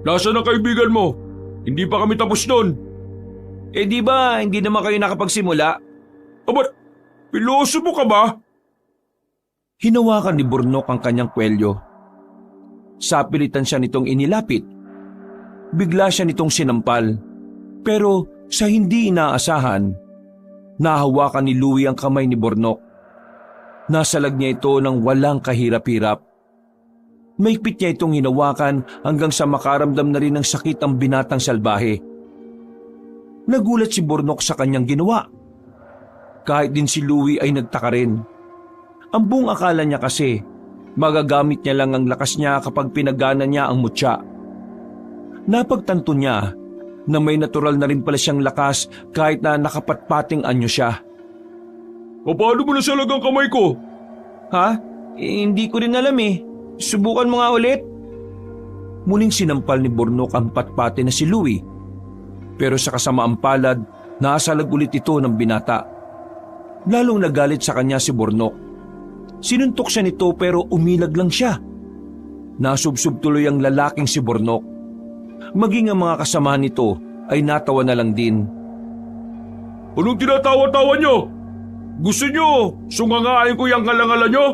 Nasaan ang kaibigan mo? Hindi pa kami tapos nun. Eh di ba, hindi naman kayo nakapagsimula? Aba, pilosopo ka ba? Hinawakan ni Burnok ang kanyang kwelyo. Sapilitan siya nitong inilapit. Bigla siya nitong sinampal. Pero sa hindi inaasahan, nahawakan ni Louie ang kamay ni Burnok. Nasalag niya ito ng walang kahirap-hirap. Maigpit niya itong hinawakan hanggang sa makaramdam na rin ng sakit ang binatang salbahe. Nagulat si Burnok sa kanyang ginawa. Kahit din si Louie ay nagtaka rin. Ang buong akala niya kasi, magagamit niya lang ang lakas niya kapag pinagana niya ang mutya. Napagtanto niya na may natural na rin pala siyang lakas kahit na nakapatpating anyo siya. O paano mo nasalag ang kamay ko? Ha? Hindi ko rin alam eh. Subukan mo nga ulit. Muling sinampal ni Burnok ang patpati na si Louie. Pero sa kasamaang palad, nasalag ulit ito ng binata. Lalong nagalit sa kanya si Burnok. Sinuntok siya nito pero umilag lang siya. Nasubsob tuloy ang lalaking si Burnok. Maging ang mga kasama nito ay natawa na lang din. Anong tinatawa-tawa nyo? Gusto nyo sungangain ko yung kalangala nyo?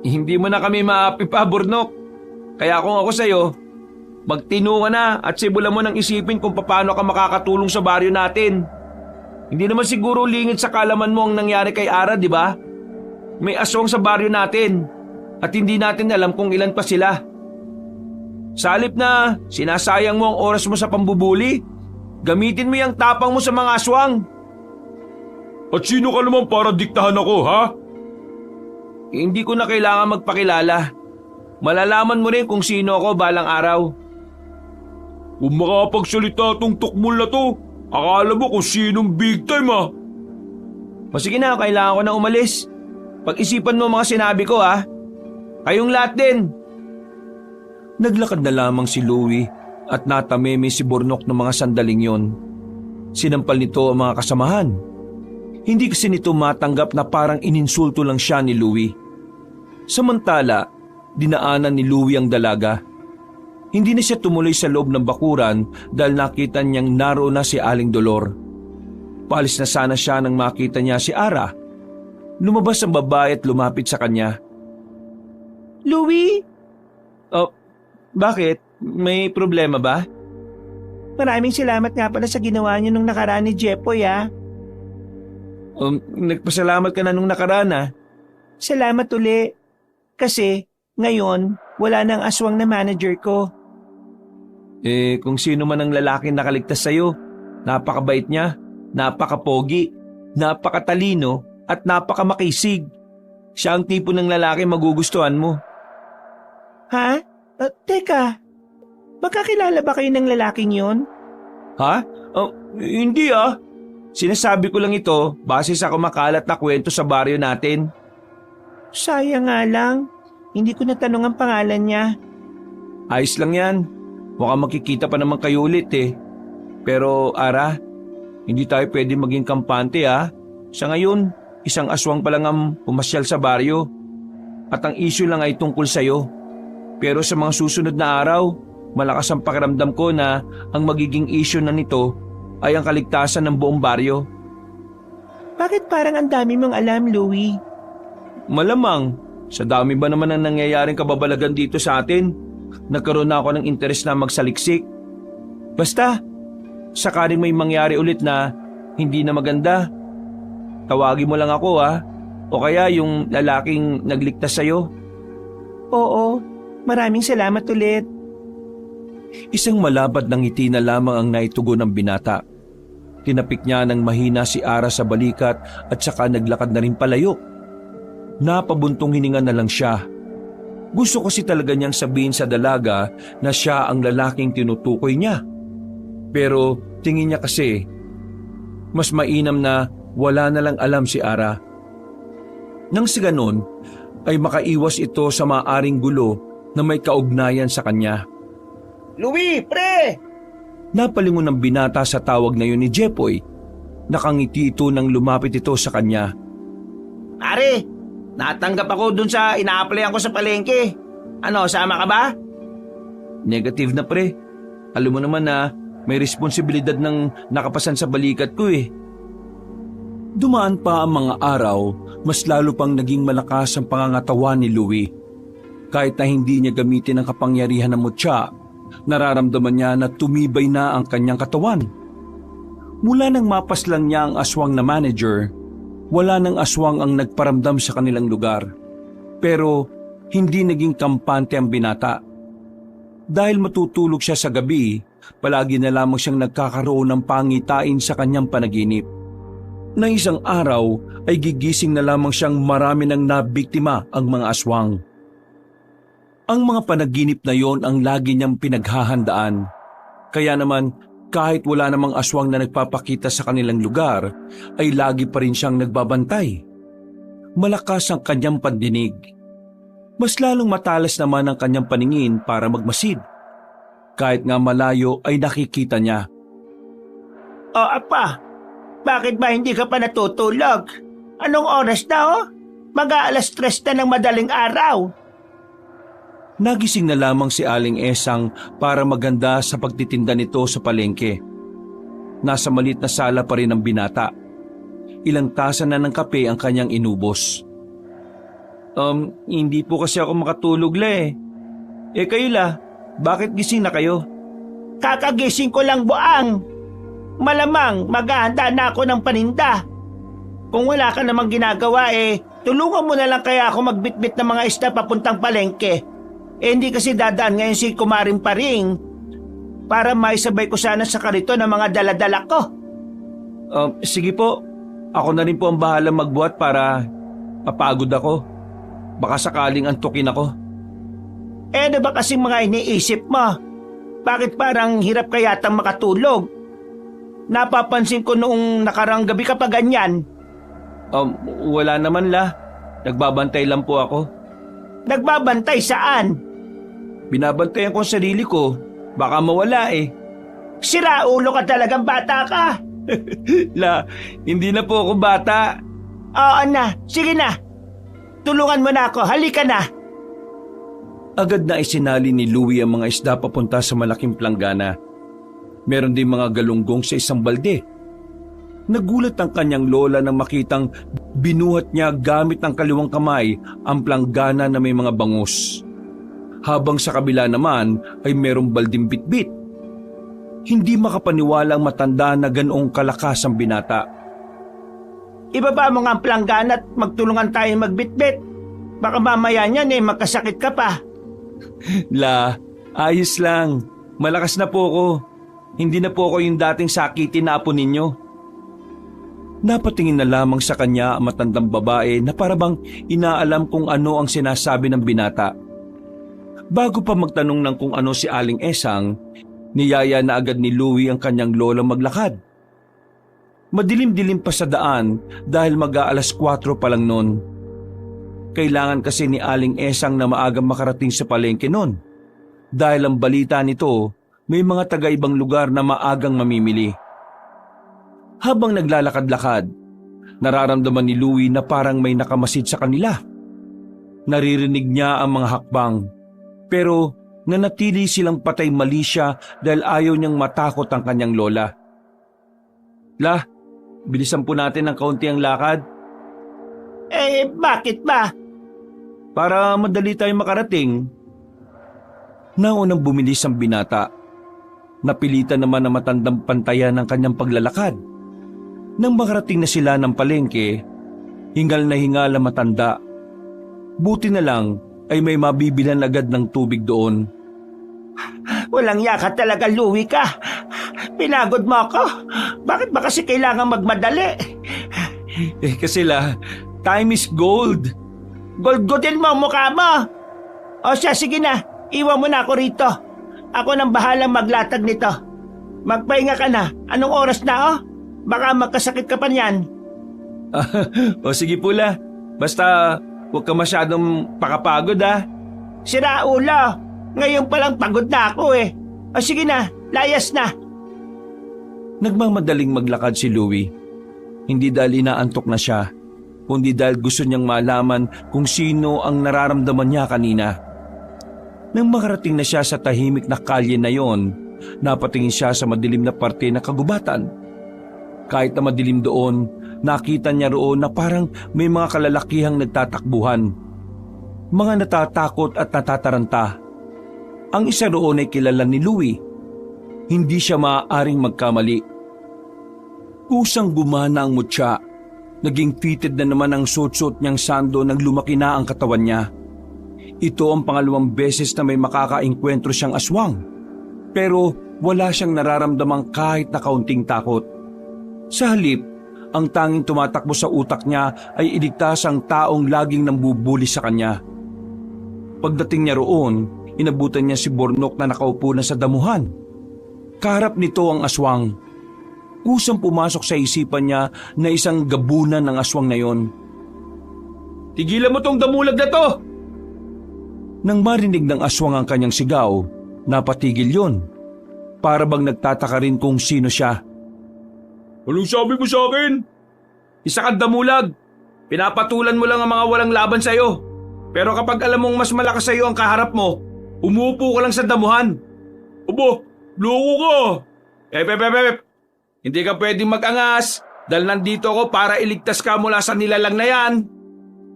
Hindi mo na kami maapi pa, Burnok. Kaya kung ako sa'yo, magtino ka na at sibulan mo nang isipin kung paano ka makakatulong sa baryo natin. Hindi naman siguro lingid sa kalaman mo ang nangyari kay Ara, di ba? May aswang sa baryo natin at hindi natin alam kung ilan pa sila. Sa halip na sinasayang mo ang oras mo sa pambubuli, gamitin mo yung tapang mo sa mga aswang. At sino ka naman para diktahan ako, ha? Hindi ko na kailangan magpakilala. Malalaman mo rin kung sino ako balang araw. Kung makapagsalita tong tukmol na to, akala mo kung sinong big time, ha? O sige na, kailangan ko na umalis. Pag-isipan mo mga sinabi ko, ha? Kayong lahat din. Naglakad na lamang si Louie at natameme si Burnok ng mga sandaling yon. Sinampal nito ang mga kasamahan. Hindi kasi nito matanggap na parang ininsulto lang siya ni Louie. Samantala, dinaanan ni Louie ang dalaga. Hindi na siya tumuloy sa loob ng bakuran dahil nakita niyang naroon na si Aling Dolor. Paalis na sana siya nang makita niya si Ara. Lumabas ang babae at lumapit sa kanya. Louie? Oh, bakit? May problema ba? Maraming salamat nga pala sa ginawa niyo nung nakaraan ni Jepoy, ah. Nagpasalamat ka na nung nakaraan, ah. Salamat uli. Kasi, ngayon, wala nang aswang na manager ko. Kung sino man ang lalaking nakaligtas sa'yo, napakabait niya, napakapogi, Napakatalino at napakamakisig. Siya ang tipo ng lalaki magugustuhan mo. Ha? Teka, magkakilala ba kayo ng lalaking yon? Ha? Hindi ah. Sinasabi ko lang ito base sa kumakalat na kwento sa baryo natin. Sayang nga lang, hindi ko natanong ang pangalan niya. Ayos lang yan. Mukhang makikita pa naman kayo ulit eh. Pero Ara, hindi tayo pwede maging kampante ah. Sa ngayon, isang aswang pa lang ang pumasyal sa baryo. At ang issue lang ay tungkol sa'yo. Pero sa mga susunod na araw, malakas ang pakiramdam ko na ang magiging issue na nito ay ang kaligtasan ng buong baryo. Bakit parang ang dami mong alam, Louie? Malamang, sa dami ba naman ang nangyayaring kababalagan dito sa atin, nagkaroon na ako ng interes na magsaliksik. Basta, sakaling may mangyari ulit na hindi na maganda, tawagin mo lang ako o kaya yung lalaking nagligtas sa'yo. Oo, maraming salamat ulit. Isang malabad ng ngiti na lamang ang naitugon ng binata. Tinapik niya ng mahina si Ara sa balikat at saka naglakad na rin palayo. Napabuntong hininga na lang siya. Gusto kasi talaga niyang sabihin sa dalaga na siya ang lalaking tinutukoy niya. Pero tingin niya kasi, mas mainam na wala na lang alam si Ara. Nang si ganon, ay makaiwas ito sa maaring gulo na may kaugnayan sa kanya. Louie, pre! Napalingon ng binata sa tawag na yun ni Jepoy. Nakangiti ito nang lumapit ito sa kanya. Pare, natanggap ako dun sa ina-applyan ko sa palengke. Ano, sama ka ba? Negative na pre. Alam mo naman na may responsibilidad ng nakapasan sa balikat ko eh. Dumaan pa ang mga araw, mas lalo pang naging malakas ang pangangatawan ni Louie. Kahit na hindi niya gamitin ang kapangyarihan ng mutya, nararamdaman niya na tumibay na ang kanyang katawan. Mula nang mapaslang niya ang aswang na manager, wala nang aswang ang nagparamdam sa kanilang lugar. Pero hindi naging kampante ang binata. Dahil matutulog siya sa gabi, palagi na lamang siyang nagkakaroon ng pangitain sa kanyang panaginip. Na isang araw ay gigising na lamang siyang marami nang nabiktima ang mga aswang. Ang mga panaginip na yon ang lagi niyang pinaghahandaan. Kaya naman kahit wala namang aswang na nagpapakita sa kanilang lugar, ay lagi pa rin siyang nagbabantay. Malakas ang kanyang pandinig. Mas lalong matalas naman ang kanyang paningin para magmasid. Kahit nga malayo ay nakikita niya. Apa, bakit ba hindi ka pa natutulog? Anong oras na Mag-aalas 3 na ng madaling araw. Nagising na lamang si Aling Esang para maganda sa pagtitinda nito sa palengke. Nasa malit na sala pa rin ang binata. Ilang tasa na ng kape ang kanyang inubos. Hindi po kasi ako makatulog kayo bakit gising na kayo? Kakagising ko lang, buang. Malamang maghahanda na ako ng paninda. Kung wala ka namang ginagawa tulungan mo na lang kaya ako magbitbit ng mga isda papuntang palengke. Hindi kasi dadaan ngayon si Kumaring Paring para maisabay ko sana sa karito ng mga daladala ko. Sige po, ako na rin po ang bahala magbuhat para mapagod ako. Baka sakaling antukin ako. Ano ba kasing mga iniisip mo? Bakit parang hirap ka yatang makatulog? Napapansin ko noong nakarang gabi ka pa ganyan. Wala naman Nagbabantay lang po ako. Nagbabantay saan? Binabantayan ko ang sarili ko. Baka mawala Sira ulo ka talagang bata ka. Hindi na po ako bata. Oo na, sige na. Tulungan mo na ako, halika na. Agad na isinali ni Louie ang mga isda papunta sa malaking planggana. Meron din mga galunggong sa isang balde. Nagulat ang kanyang lola nang makitang binuhat niya gamit ng kaliwang kamay ang planggana na may mga bangus. Habang sa kabila naman ay merong balding bitbit. Hindi makapaniwala ang matanda na ganoong kalakas ang binata. Ibaba mo nga ang planggana at magtulungan tayo magbitbit. Baka mamaya niyan magkasakit ka pa. Ayos lang. Malakas na po ako. Hindi na po ako yung dating sakitin na apo ninyo. Napatingin na lamang sa kanya ang matandang babae na parabang inaalam kung ano ang sinasabi ng binata. Bago pa magtanong ng kung ano si Aling Esang, niyaya na agad ni Louie ang kanyang lola maglakad. Madilim-dilim pa sa daan dahil mag-aalas 4 pa lang noon. Kailangan kasi ni Aling Esang na maagang makarating sa palengke noon. Dahil ang balita nito, may mga taga-ibang lugar na maagang mamimili. Habang naglalakad-lakad, nararamdaman ni Louie na parang may nakamasid sa kanila. Naririnig niya ang mga hakbang, pero nanatili silang patay mali siya dahil ayaw niyang matakot ang kanyang lola. La, bilisan po natin ng kaunti ang lakad. Bakit ba? Para madali tayong makarating. Naunang bumilis ang binata. Napilitan naman na matandang pantayan ng kanyang paglalakad. Nang makarating na sila ng palengke, hingal na hingal ang matanda. Buti na lang ay may mabibilan agad ng tubig doon. Walang yaka talaga, Louie ka. Pinagod mo ako. Bakit ba kasi kailangan magmadali? Kasi la, time is gold. Gold-goldin mo ang mukha mo. O siya, sige na. Iwan mo na ako rito. Ako nang bahalang maglatag nito. Magpahinga ka na. Anong oras na, oh? Baka magkasakit ka pa niyan. O sige po la, basta huwag ka masyadong pakapagod Sira ulo. Ngayon palang pagod na ako eh. O sige na, layas na. Nagmamadaling maglakad si Louie. Hindi dahil inaantok na siya, kundi dahil gusto niyang malaman kung sino ang nararamdaman niya kanina. Nang makarating na siya sa tahimik na kalye na yon, napatingin siya sa madilim na parte ng kagubatan. Kahit na madilim doon, nakita niya roon na parang may mga kalalakihang nagtatakbuhan. Mga natatakot at natataranta. Ang isa roon ay kilala ni Louie. Hindi siya maaaring magkamali. Kusang gumana ang mutya. Naging fitted na naman ang suot-suot niyang sando nang lumaki na ang katawan niya. Ito ang pangalawang beses na may makakaengkwentro siyang aswang. Pero wala siyang nararamdamang kahit na kaunting takot. Sa halip, ang tanging tumatakbo sa utak niya ay iligtas ang taong laging nambubuli sa kanya. Pagdating niya roon, inabutan niya si Bornok na nakaupo na sa damuhan. Kaharap nito ang aswang. Kusang pumasok sa isipan niya na isang gabunan ng aswang na yon. Tigilan mo tong damulag na to! Nang marinig ng aswang ang kanyang sigaw, napatigil yon. Para bang nagtataka rin kung sino siya. Anong sabi mo sa akin? Isa kang damulag. Pinapatulan mo lang ang mga walang laban sa'yo. Pero kapag alam mong mas malakas sa'yo ang kaharap mo, umuupo ka lang sa damuhan. Aba, loko ka! Hindi ka pwedeng mag-angas dahil nandito ako para iligtas ka mula sa nilalang na yan.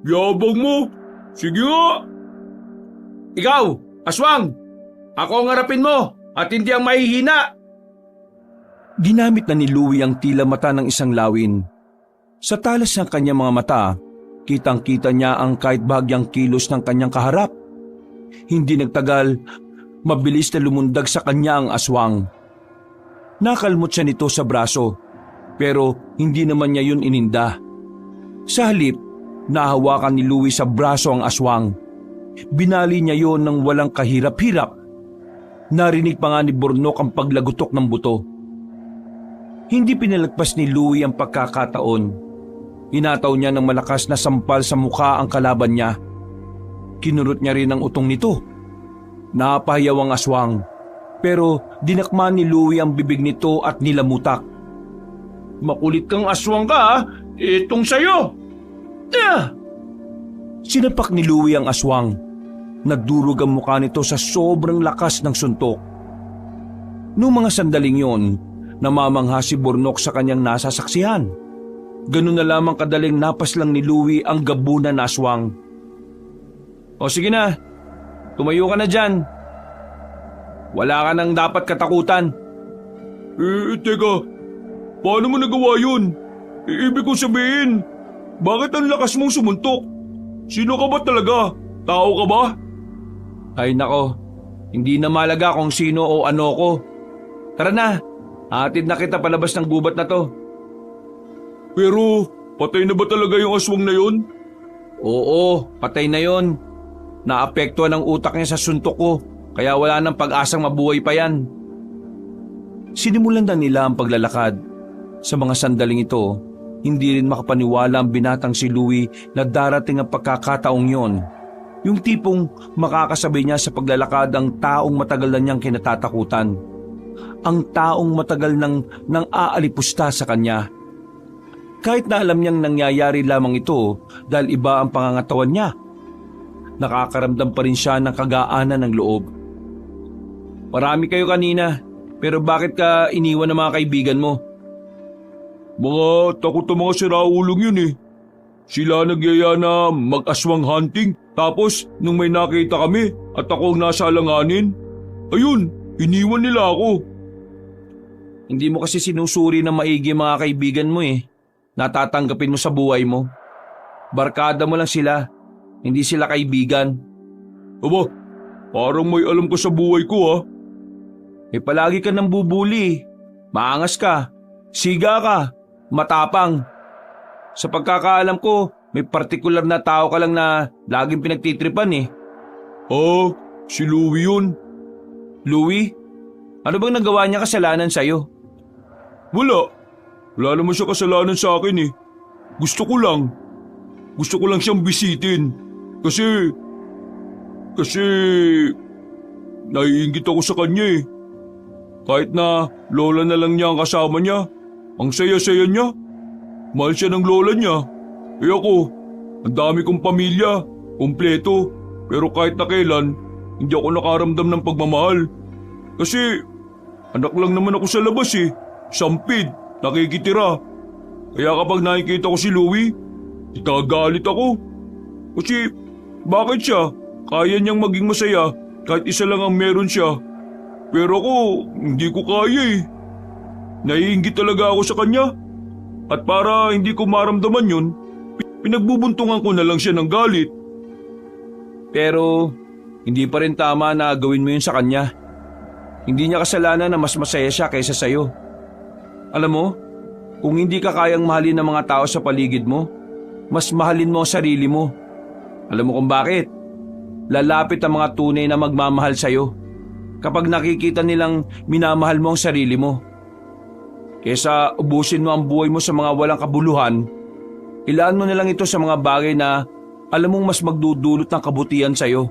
Yabang mo! Sige nga! Ikaw, aswang! Ako ang harapin mo at hindi ang mahihina. Ginamit na ni Louie ang tila mata ng isang lawin. Sa talas ng kanyang mga mata, kitang-kita niya ang kahit bahagyang kilos ng kanyang kaharap. Hindi nagtagal, mabilis na lumundag sa kanya ang aswang. Nakalmot siya nito sa braso, pero hindi naman niya yun ininda. Sa halip, nahawakan ni Louie sa braso ang aswang. Binali niya yon ng walang kahirap-hirap. Narinig pa nga ni Bornok ang paglagutok ng buto. Hindi pinalagpas ni Louie ang pagkakataon. Hinataw niya ng malakas na sampal sa mukha ang kalaban niya. Kinurot niya rin ang utong nito. Napahiyaw ang aswang, pero dinakma ni Louie ang bibig nito at nilamutak. Makulit kang aswang ka ha? Itong sayo! Sinapak ni Louie ang aswang. Nagdurog ang mukha nito sa sobrang lakas ng suntok. Noong mga sandaling yon, namamangha si Bornok sa kanyang nasasaksihan. Ganun na lamang kadaling napas lang ni Louie ang gabunan na aswang. O sige na, tumayo ka na dyan. Wala ka nang dapat katakutan. Teka, paano mo nagawa yun? Ibig kong sabihin, bakit ang lakas mong sumuntok? Sino ka ba talaga? Tao ka ba? Ay nako, hindi na malaga kung sino o ano ko. Tara na, hatid na kita palabas ng gubat na to. Pero patay na ba talaga yung aswang na yon? Oo, patay na yon. Naapektuhan ang utak niya sa suntok ko, kaya wala nang pag-asang mabuhay pa yan. Sinimulan na nila ang paglalakad. Sa mga sandaling ito, hindi rin makapaniwala ang binatang si Louie na darating ang pagkakataong yon. Yung tipong makakasabay niya sa paglalakad ang taong matagal na niyang kinatatakutan. Ang taong matagal nang aalipusta sa kanya. Kahit na alam niyang nangyayari lamang ito dahil iba ang pangangatawan niya, nakakaramdam pa rin siya ng kagaanan ng loob. Marami kayo kanina, pero bakit ka iniwan ng mga kaibigan mo? Mga takot ang mga siraulong yun eh. Sila nagyaya na mag-aswang hunting. Tapos nung may nakita kami at ako ang nasa alanganin, ayun, iniwan nila ako. Hindi mo kasi sinusuri ng maigi mga kaibigan mo eh. Natatanggapin mo sa buhay mo. Barkada mo lang sila, hindi sila kaibigan. Aba, parang may alam ka sa buhay ko ha. Eh palagi ka nang bubuli. Maangas ka, siga ka, matapang. Sa pagkakaalam ko, may partikular na tao ka lang na laging pinagtitripan eh. Ah, si Louie yun. Louie? Ano bang nagawa niya kasalanan sa'yo? Wala. Wala naman siya kasalanan sa akin eh. Gusto ko lang siyang bisitin. Kasi naiinggit ako sa kanya eh. Kahit na lola na lang niya ang kasama niya, ang saya-saya niya. Mahal siya ng lola niya. Eh ako, ang dami kong pamilya, kumpleto. Pero kahit na kailan, hindi ako nakaramdam ng pagmamahal. Kasi anak lang naman ako sa labas eh. Sampid, nakikitira. Kaya kapag nakikita ko si Louie, itagalit ako. Kasi bakit siya? Kaya niyang maging masaya kahit isa lang ang meron siya. Pero ako, hindi ko kaya eh. Naiinggit talaga ako sa kanya. At para hindi ko maramdaman yun, pinagbubuntungan ko na lang siya ng galit. Pero hindi pa rin tama na gawin mo yun sa kanya. Hindi niya kasalanan na mas masaya siya kaysa sa'yo. Alam mo, kung hindi ka kayang mahalin ng mga tao sa paligid mo, mas mahalin mo ang sarili mo. Alam mo kung bakit? Lalapit ang mga tunay na magmamahal sa'yo kapag nakikita nilang minamahal mo ang sarili mo. Kesa ubusin mo ang buhay mo sa mga walang kabuluhan, ilaan mo na lang ito sa mga bagay na alam mong mas magdudulot ng kabutihan sa'yo.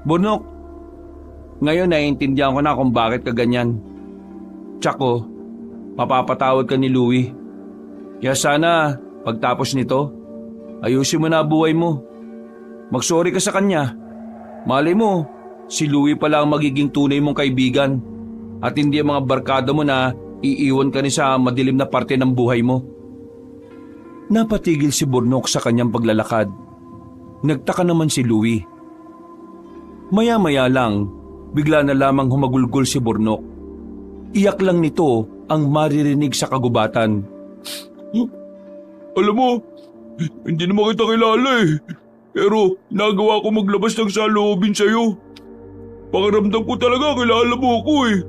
Burnok, ngayon naiintindihan ko na kung bakit ka ganyan. Tsako, mapapatawad ka ni Louie. Kaya sana, pagtapos nito, ayusin mo na buhay mo. Magsorry ka sa kanya. Malay mo, si Louie pala ang magiging tunay mong kaibigan at hindi ang mga barkada mo na iiwan ka ni sa madilim na parte ng buhay mo. Napatigil si Burnok sa kanyang paglalakad. Nagtaka naman si Louie. Maya-maya lang, bigla na lamang humagulgol si Burnok. Iyak lang nito ang maririnig sa kagubatan. Alam mo, hindi naman kita kilala eh. Pero nagawa ko maglabas ng saloobin sa'yo. Pakiramdam ko talaga kilala mo ako eh.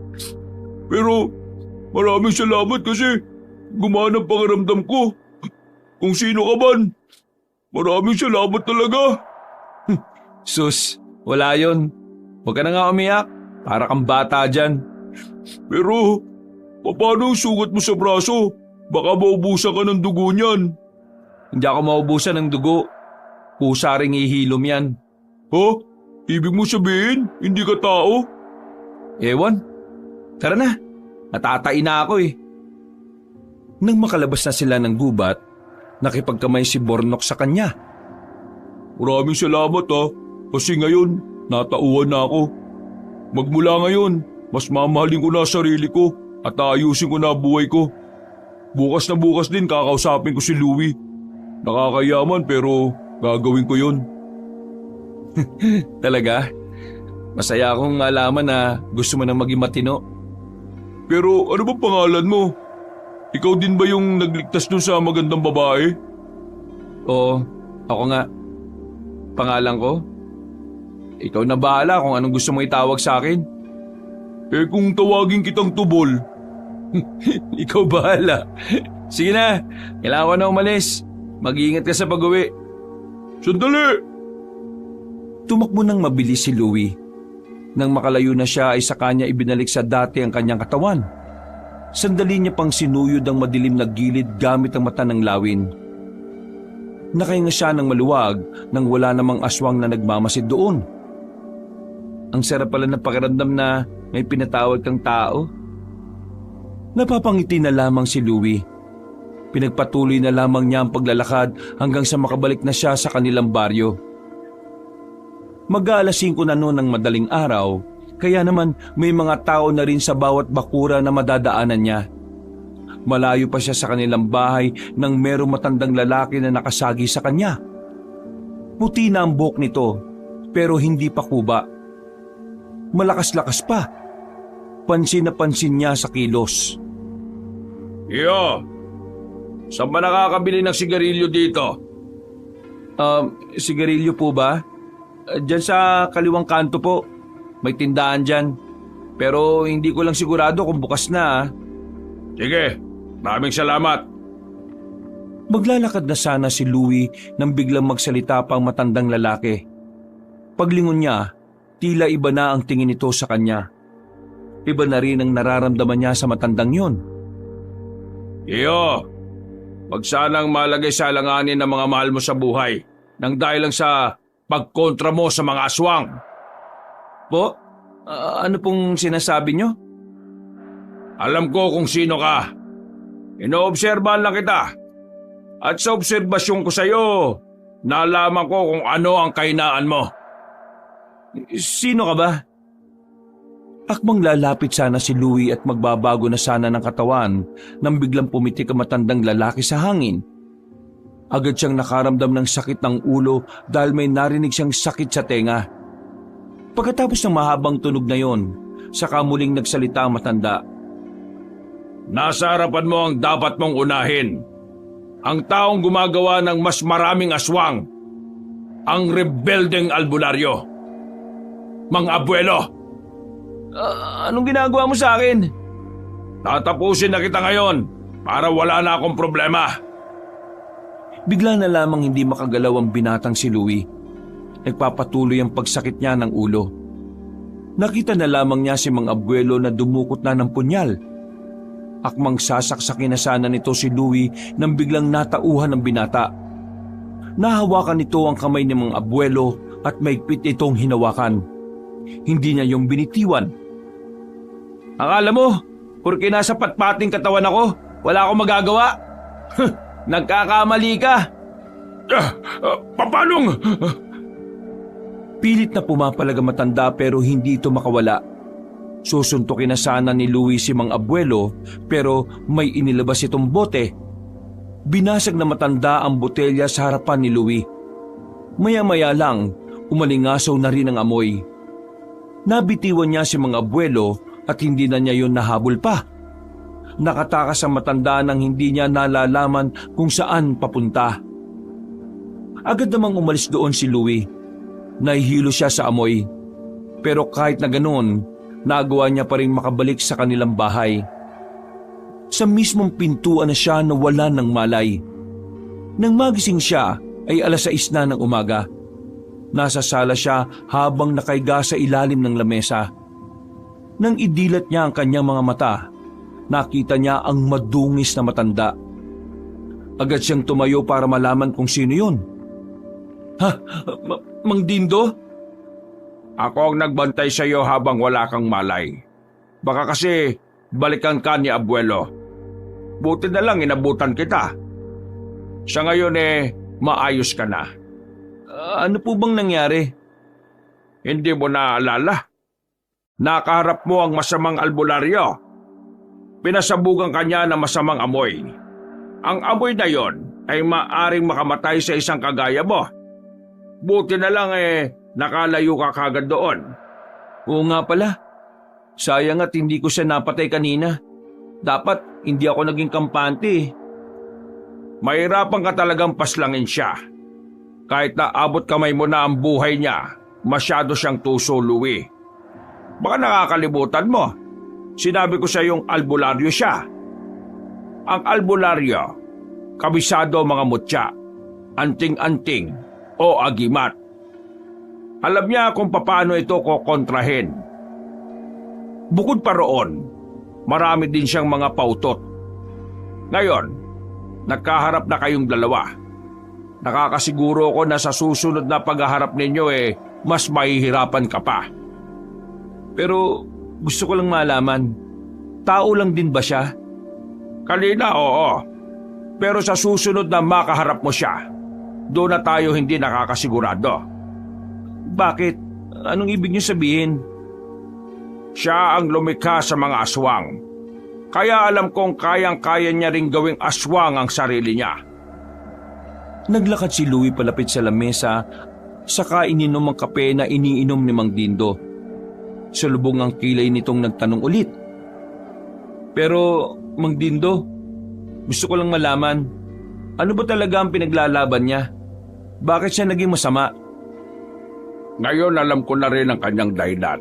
Pero maraming salamat kasi gumana ang pakiramdam ko. Kung sino ka man, maraming salamat talaga. Sus, wala yon. Huwag ka na nga umiyak. Para kang bata dyan. Pero paano ang sugat mo sa braso? Baka maubusan ka ng dugo niyan. Hindi ako maubusan ng dugo. Pusa ring ihilom yan. Ha? Ibig mo sabihin, hindi ka tao? Ewan. Tara na. Natatain na ako eh. Nang makalabas na sila ng gubat, nakipagkamay si Burnok sa kanya. Maraming salamat ha. Kasi ngayon, natauhan na ako. Magmula ngayon, mas mamahalin ko na sarili ko at ayusin ko na buhay ko. Bukas na bukas din kakausapin ko si Louie. Nakakayaman pero gagawin ko yun. Talaga? Masaya akong malaman na gusto mo na maging matino. Pero ano ba pangalan mo? Ikaw din ba yung nagligtas dun sa magandang babae? Oo, ako nga. Pangalan ko? Ikaw na bahala kung anong gusto mo itawag sa akin. Eh kung tawagin kitang Tubol. Ikaw bahala. Sige na, kailangan ko na umalis. Mag-iingat ka sa pag-uwi. Sandali! Tumakbo ng mabilis si Louie. Nang makalayo na siya ay sa kanya ibinalik sa dati ang kanyang katawan. Sandali niya pang sinuyod ang madilim na gilid gamit ang mata ng lawin. Nakahinga siya ng maluwag nang wala namang aswang na nagmamasid doon. Ang sarap pala ng pakiramdam na may pinatawag kang tao. Napapangiti na lamang si Louie. Pinagpatuloy na lamang niya ang paglalakad hanggang sa makabalik na siya sa kanilang baryo. Mag-aalas 5 na noon ng madaling araw, kaya naman may mga tao na rin sa bawat bakura na madadaanan niya. Malayo pa siya sa kanilang bahay nang merong matandang lalaki na nakasagi sa kanya. Puti na ang buhok nito, pero hindi pa kuba. Malakas-lakas pa. Pansin na pansin niya sa kilos. Iyo, saan ba nakakabili ng sigarilyo dito? Sigarilyo po ba? Diyan sa kaliwang kanto po. May tindahan dyan. Pero hindi ko lang sigurado kung bukas na. Sige, maraming salamat. Maglalakad na sana si Louie nang biglang magsalita pa ang matandang lalaki. Paglingon niya, tila iba na ang tingin nito sa kanya. Iba na rin ang nararamdaman niya sa matandang yun. Iyo, wag sanang malagay sa alanganin ng mga mahal mo sa buhay nang dahil lang sa pagkontra mo sa mga aswang. Po? Ano pong sinasabi niyo? Alam ko kung sino ka. Inoobserbahan lang kita. At sa obserbasyon ko sa iyo, nalaman ko kung ano ang kahinaan mo. Sino ka ba? Akmang lalapit sana si Louie at magbabago na sana ng katawan nang biglang pumitik ang matandang lalaki sa hangin. Agad siyang nakaramdam ng sakit ng ulo dahil may narinig siyang sakit sa tenga. Pagkatapos ng mahabang tunog na yon, saka muling nagsalita ang matanda. Nasa harapan mo ang dapat mong unahin. Ang taong gumagawa ng mas maraming aswang. Ang rebeldeng albularyo. Mga abuelo. Anong ginagawa mo sa akin? Tatapusin na kita ngayon para wala na akong problema. Bigla na lamang hindi makagalaw ang binatang si Louie. Nagpapatuloy ang pagsakit niya ng ulo. Nakita na lamang niya si Mang Abuelo na dumukot na ng punyal. Akmang sasaksakin na sana nito si Louie nang biglang natauhan ng binata. Nahawakan nito ang kamay ni Mang Abuelo at maigpit itong hinawakan. Hindi niya yung binitiwan. Akala mo, porque nasa patpating katawan ako, wala akong magagawa? Nagkakamali ka. Papanong? Pilit na pumapalag ang matanda pero hindi ito makawala. Susuntukin na sana ni Louie si Mang Abuelo pero may inilabas itong bote. Binasag na matanda ang botelya sa harapan ni Louie. Maya-maya lang, umalingasaw na rin ang amoy. Nabitiwan niya si Mang Abuelo at hindi na niya yun nahabol pa. Nakatakas ang matanda nang hindi niya nalalaman kung saan papunta. Agad namang umalis doon si Louie. Nahihilo siya sa amoy. Pero kahit na ganoon, nagawa niya pa rin makabalik sa kanilang bahay. Sa mismong pintuan na siya nawala ng malay. Nang magising siya ay 6:00 na ng umaga. Nasa sala siya habang nakaiga sa ilalim ng lamesa. Nang idilat niya ang kanyang mga mata, nakita niya ang madungis na matanda. Agad siyang tumayo para malaman kung sino yun. Mang Dindo? Ako ang nagbantay sa iyo habang wala kang malay. Baka kasi balikan ka ni Abuelo. Buti na lang inabutan kita. Sa ngayon maayos ka na. Ano po bang nangyari? Hindi mo naaalala? Nakaharap mo ang masamang albularyo. Pinasabugan kanya ng masamang amoy. Ang amoy na yon ay maaring makamatay sa isang kagaya mo. Buti na lang nakalayo ka kagad doon. Oo nga pala. Sayang at hindi ko siya napatay kanina. Dapat hindi ako naging kampante. Mahirapan ka talagang paslangin siya. Kahit na abot kamay mo na ang buhay niya, masyado siyang tuso, Louie. Baka nakakalimutan mo. Sinabi ko sa iyong albularyo siya. Ang albularyo, kabisado mga mutya, anting-anting o agimat. Alam niya kung paano ito kokontrahin. Bukod pa roon, marami din siyang mga pautot. Ngayon, nagkaharap na kayong dalawa. Nakakasiguro ko na sa susunod na paghaharap ninyo mas mahihirapan ka pa. Pero gusto ko lang malaman, tao lang din ba siya? Kanina, oo. Pero sa susunod na makaharap mo siya, doon na tayo hindi nakakasigurado. Bakit? Anong ibig niyo sabihin? Siya ang lumikha sa mga aswang. Kaya alam kong kayang-kaya niya ring gawing aswang ang sarili niya. Naglakad si Louie palapit sa lamesa, saka ininom ang kape na iniinom ni Mang Dindo. Salubong ang kilay nitong nagtanong ulit. Pero, Mang Dindo, gusto ko lang malaman, ano ba talaga ang pinaglalaban niya? Bakit siya naging masama? Ngayon alam ko na rin ang kanyang dahilan.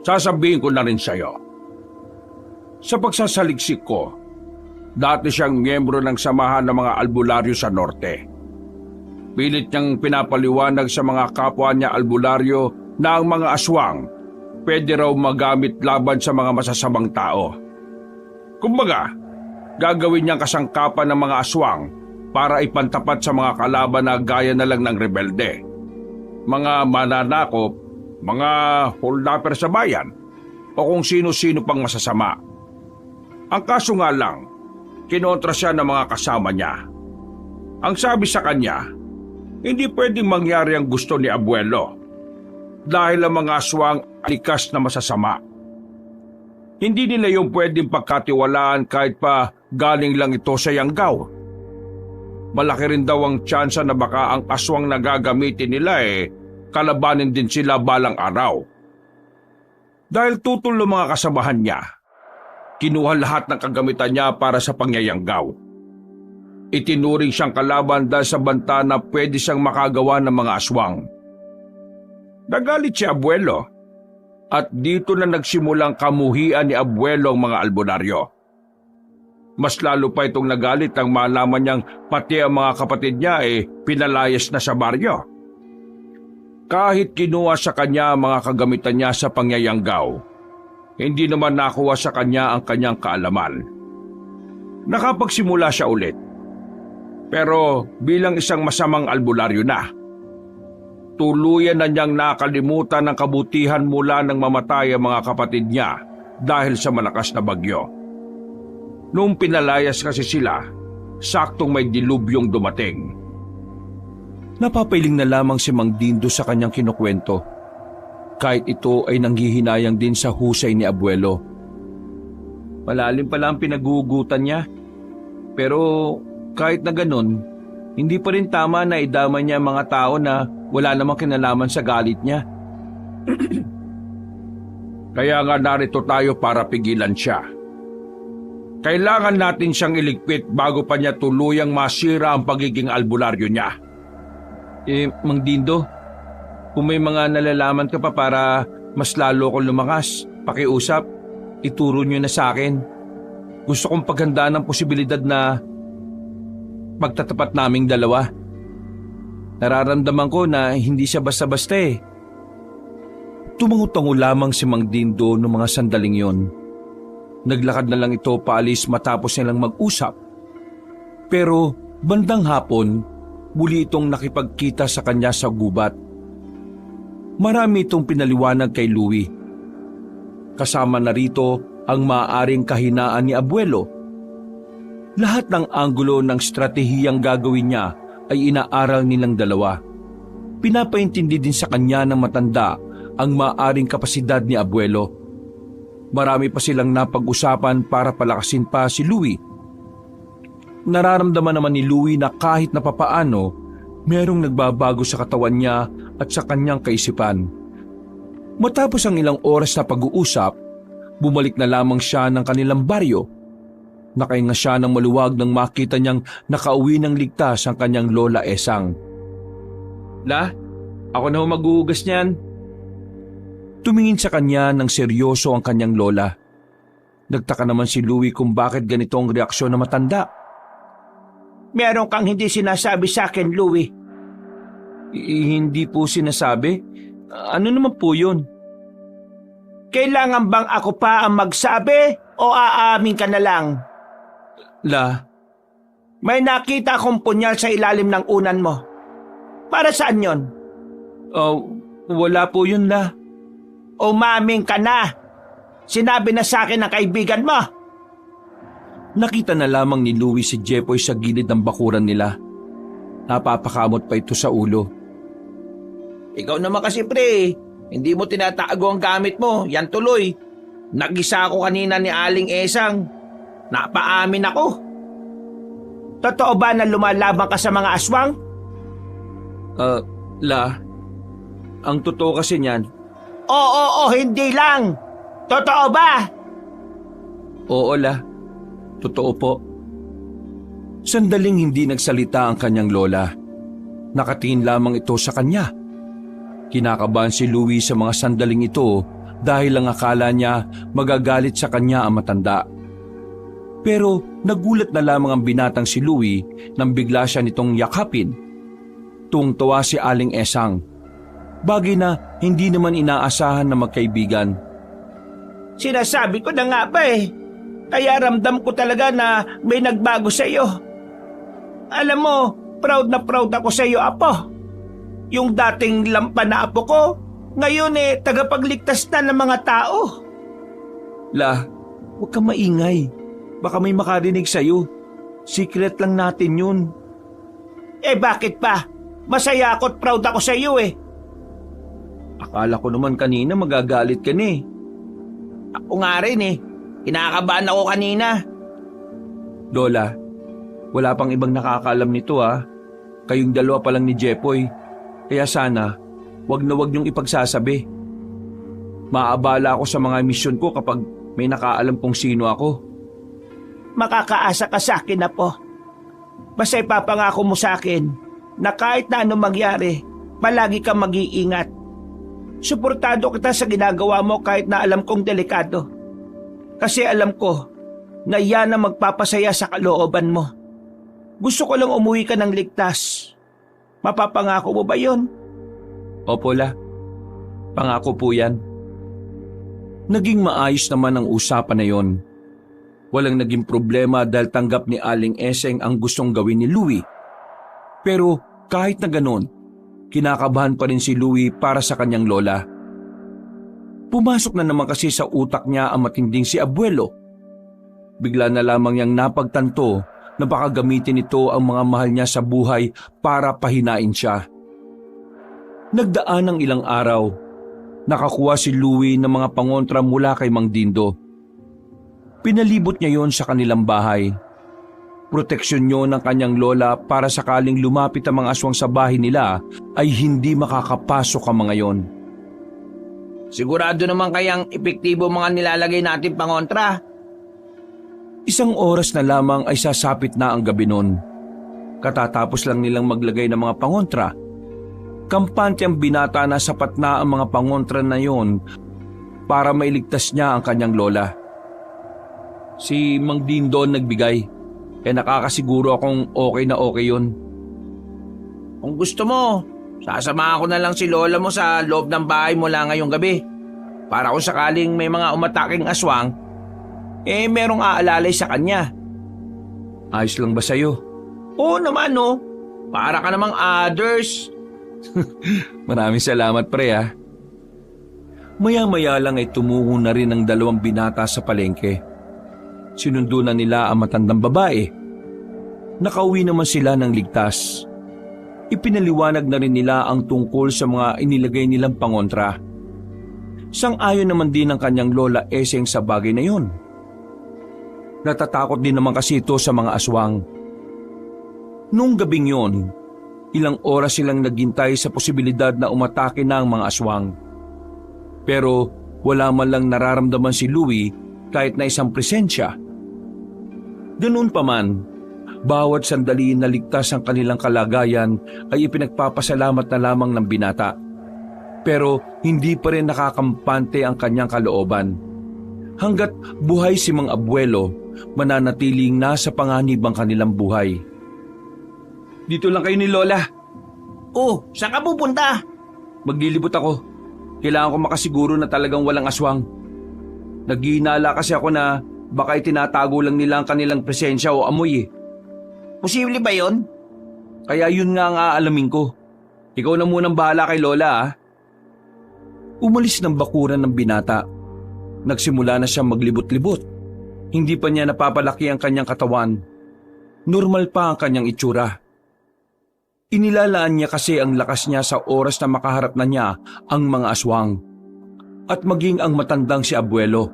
Sasabihin ko na rin sa'yo. Sa pagsasaliksik ko, dati siyang miyembro ng samahan ng mga albularyo sa norte. Pilit niyang pinapaliwanag sa mga kapwa niya albularyo na ang mga aswang pwede raw magamit laban sa mga masasamang tao. Kumbaga, gagawin niyang kasangkapan ng mga aswang para ipantapat sa mga kalaban na gaya na lang ng rebelde. Mga mananakop, mga holdapper sa bayan, o kung sino-sino pang masasama. Ang kaso nga lang, kinontra siya ng mga kasama niya. Ang sabi sa kanya, hindi pwedeng mangyari ang gusto ni Abuelo dahil ang mga aswang likas na masasama. Hindi nila yung pwedeng pagkatiwalaan kahit pa galing lang ito sa Yanggaw. Malaki rin daw ang tsansa na baka ang aswang na gagamitin nila kalabanin din sila balang araw. Dahil tutol ng mga kasamahan niya, kinuha lahat ng kagamitan niya para sa pangyayanggaw. Itinuring siyang kalaban dahil sa banta na pwede siyang makagawa ng mga aswang. Nagalit si Abuelo at dito na nagsimulang kamuhian ni Abuelo ang mga albularyo. Mas lalo pa itong nagalit ang malaman niyang pati ang mga kapatid niya pinalayas na sa baryo. Kahit kinuha sa kanya ang mga kagamitan niya sa pangyayanggaw, hindi naman nakuha sa kanya ang kanyang kaalaman. Nakapagsimula siya ulit. Pero bilang isang masamang albularyo na, tuluyan na niyang nakalimutan ang kabutihan mula nang mamatay ang mga kapatid niya dahil sa malakas na bagyo. Noong pinalayas kasi sila, saktong may dilubyong dumating. Napapailing na lamang si Mang Dindo sa kanyang kinukwento. Kahit ito ay nanghihinayang din sa husay ni Abuelo. Malalim pala ang pinagugutan niya. Pero kahit na ganun, hindi pa rin tama na idama niya mga tao na wala namang kinalaman sa galit niya. Kaya nga narito tayo para pigilan siya. Kailangan natin siyang iligpit bago pa niya tuluyang masira ang pagiging albularyo niya. Mang Dindo, kung may mga nalalaman ka pa para mas lalo kong lumakas, pakiusap, ituro niyo na sa akin. Gusto kong paghandaan ng posibilidad na pagtatapat naming dalawa. Nararamdaman ko na hindi siya basta-basta Tumango-tango lamang si Mang Dindo noong mga sandaling yon. Naglakad na lang ito paalis matapos nilang mag-usap. Pero bandang hapon, muli itong nakipagkita sa kanya sa gubat. Marami itong pinaliwanag kay Louie. Kasama na rito ang maaaring kahinaan ni Abuelo. Lahat ng anggulo ng stratehiyang gagawin niya ay inaaral nilang dalawa. Pinapaintindi din sa kanya ng matanda ang maaaring kapasidad ni Abuelo. Marami pa silang napag-usapan para palakasin pa si Louie. Nararamdaman naman ni Louie na kahit na papaano, merong nagbabago sa katawan niya at sa kanyang kaisipan. Matapos ang ilang oras na pag-uusap, bumalik na lamang siya ng kanilang baryo. Nakahinga siya ng maluwag nang makita niyang nakauwi ng ligtas ang kanyang lola Esang. La, ako na maghuhugas niyan. Tumingin sa kanya ng seryoso ang kanyang lola. Nagtaka naman si Louie kung bakit ganito ang reaksyon ng matanda. Meron kang hindi sinasabi sa akin, Louie. Hindi po sinasabi? Ano naman po yun? Kailangan bang ako pa ang magsabi o aamin ka na lang? La, May nakita akong punyal sa ilalim ng unan mo. Para saan yon? wala po yun, La. Umaming ka na. Sinabi na sa akin ng kaibigan mo. Nakita na lamang ni Louie si Jepoy sa gilid ng bakuran nila. Napapakamot pa ito sa ulo. Ikaw naman kasi pre, hindi mo tinatago ang gamit mo. Yan tuloy. Nag-isa ako kanina ni Aling Esang. Napaamin ako. Totoo ba na lumalaban ka sa mga aswang? La, ang totoo kasi niyan, Oo, hindi lang. Totoo ba? oo, La. Totoo po. Sandaling hindi nagsalita ang kanyang lola. Nakatingin lamang ito sa kanya. Kinakabahan si Louie sa mga sandaling ito dahil ang akala niya magagalit sa kanya ang matanda. Pero nagulat na lamang ang binatang si Louie nang bigla siya nitong yakapin. Tuwang-tuwa si Aling Esang. Bagay na hindi naman inaasahan na magkaibigan. Sinasabi ko na nga ba eh. Kaya ramdam ko talaga na may nagbago sa iyo. Alam mo, proud na proud ako sa iyo, Apo. Yung dating lampa na apo ko, ngayon tagapagligtas na ng mga tao. La, huwag kang maingay. Baka may makarinig sa'yo. Secret lang natin yun. Bakit pa? Masaya ako at proud ako sa iyo eh. Akala ko naman kanina magagalit ka na eh. Ako nga rin eh. Kinakabahan ako kanina. Lola, wala pang ibang nakakaalam nito ha. Kayong dalawa pa lang ni Jepoy. Kaya sana, wag na wag niyong ipagsasabi. Maabala ako sa mga misyon ko kapag may nakaalam kung sino ako. Makakaasa ka sa akin na po. Basta ipapangako mo sa akin na kahit na ano mangyari, palagi kang mag-iingat. Suportado kita sa ginagawa mo kahit na alam kong delikado. Kasi alam ko na yan ang magpapasaya sa kalooban mo. Gusto ko lang umuwi ka ng ligtas. Mapapangako mo ba yon? Opo, La. Pangako po yan. Naging maayos naman ang usapan na yon. Walang naging problema dahil tanggap ni Aling Eseng ang gustong gawin ni Louie. Pero kahit na ganon, kinakabahan pa rin si Louie para sa kanyang lola. Pumasok na naman kasi sa utak niya ang matinding si Abuelo. Bigla na lamang niyang napagtanto na baka gamitin ito ang mga mahal niya sa buhay para pahinain siya. Nagdaan ng ilang araw, nakakuha si Louie ng mga pangontra mula kay Mang Dindo. Pinalibot niya yon sa kanilang bahay. Proteksyon yun ng kanyang lola para sakaling lumapit ang mga aswang sa bahay nila ay hindi makakapasok ang mga yon. Sigurado naman kayang epektibo mga nilalagay natin pangontra. Isang oras na lamang ay sasapit na ang gabi nun. Katatapos lang nilang maglagay ng mga pangontra. Kampante ang binata na sapat na ang mga pangontra na yon para mailigtas niya ang kanyang lola. Si Mang Dindo nagbigay, kaya nakakasiguro akong okay na okay yun. Kung gusto mo, sasamahan ko na lang si lola mo sa loob ng bahay mula ngayong gabi. Para kung sakaling may mga umataking aswang, merong aalalay sa kanya. Ayos lang ba sa'yo? Oo naman no, para ka namang others. Maraming salamat pre ha. Maya-maya lang ay tumungo na rin ang dalawang binata sa palengke. Sinundo na nila ang matandang babae. Nakauwi naman sila ng ligtas. Ipinaliwanag na rin nila ang tungkol sa mga inilagay nilang pangontra. Sang-ayon naman din ang kanyang lola Eseng sa bagay na yon. Natatakot din naman kasi ito sa mga aswang. Noong gabing yon, ilang oras silang naghintay sa posibilidad na umatake na ang mga aswang. Pero wala man lang nararamdaman si Louie kahit na isang presensya. Ganoon pa man, bawat sandali na ligtas ang kanilang kalagayan ay ipinagpapasalamat na lamang ng binata. Pero hindi pa rin nakakampante ang kanyang kalooban. Hanggat buhay si Mang Abuelo, mananatiling nasa panganib ang kanilang buhay. Dito lang kayo ni Lola. Oh, saan ka pupunta? Maglilibot ako. Kailangan ko makasiguro na talagang walang aswang. Naghihinala kasi ako na baka itinatago lang nila ang kanilang presensya o amoy eh. Posible ba yon? Kaya yun nga ang aalamin ko. Ikaw na munang bahala kay Lola ah. Umalis ng bakuran ng binata. Nagsimula na siyang maglibot-libot. Hindi pa niya napapalaki ang kanyang katawan. Normal pa ang kanyang itsura. Inilalaan niya kasi ang lakas niya sa oras na makaharap na niya ang mga aswang. At maging ang matandang si Abuelo.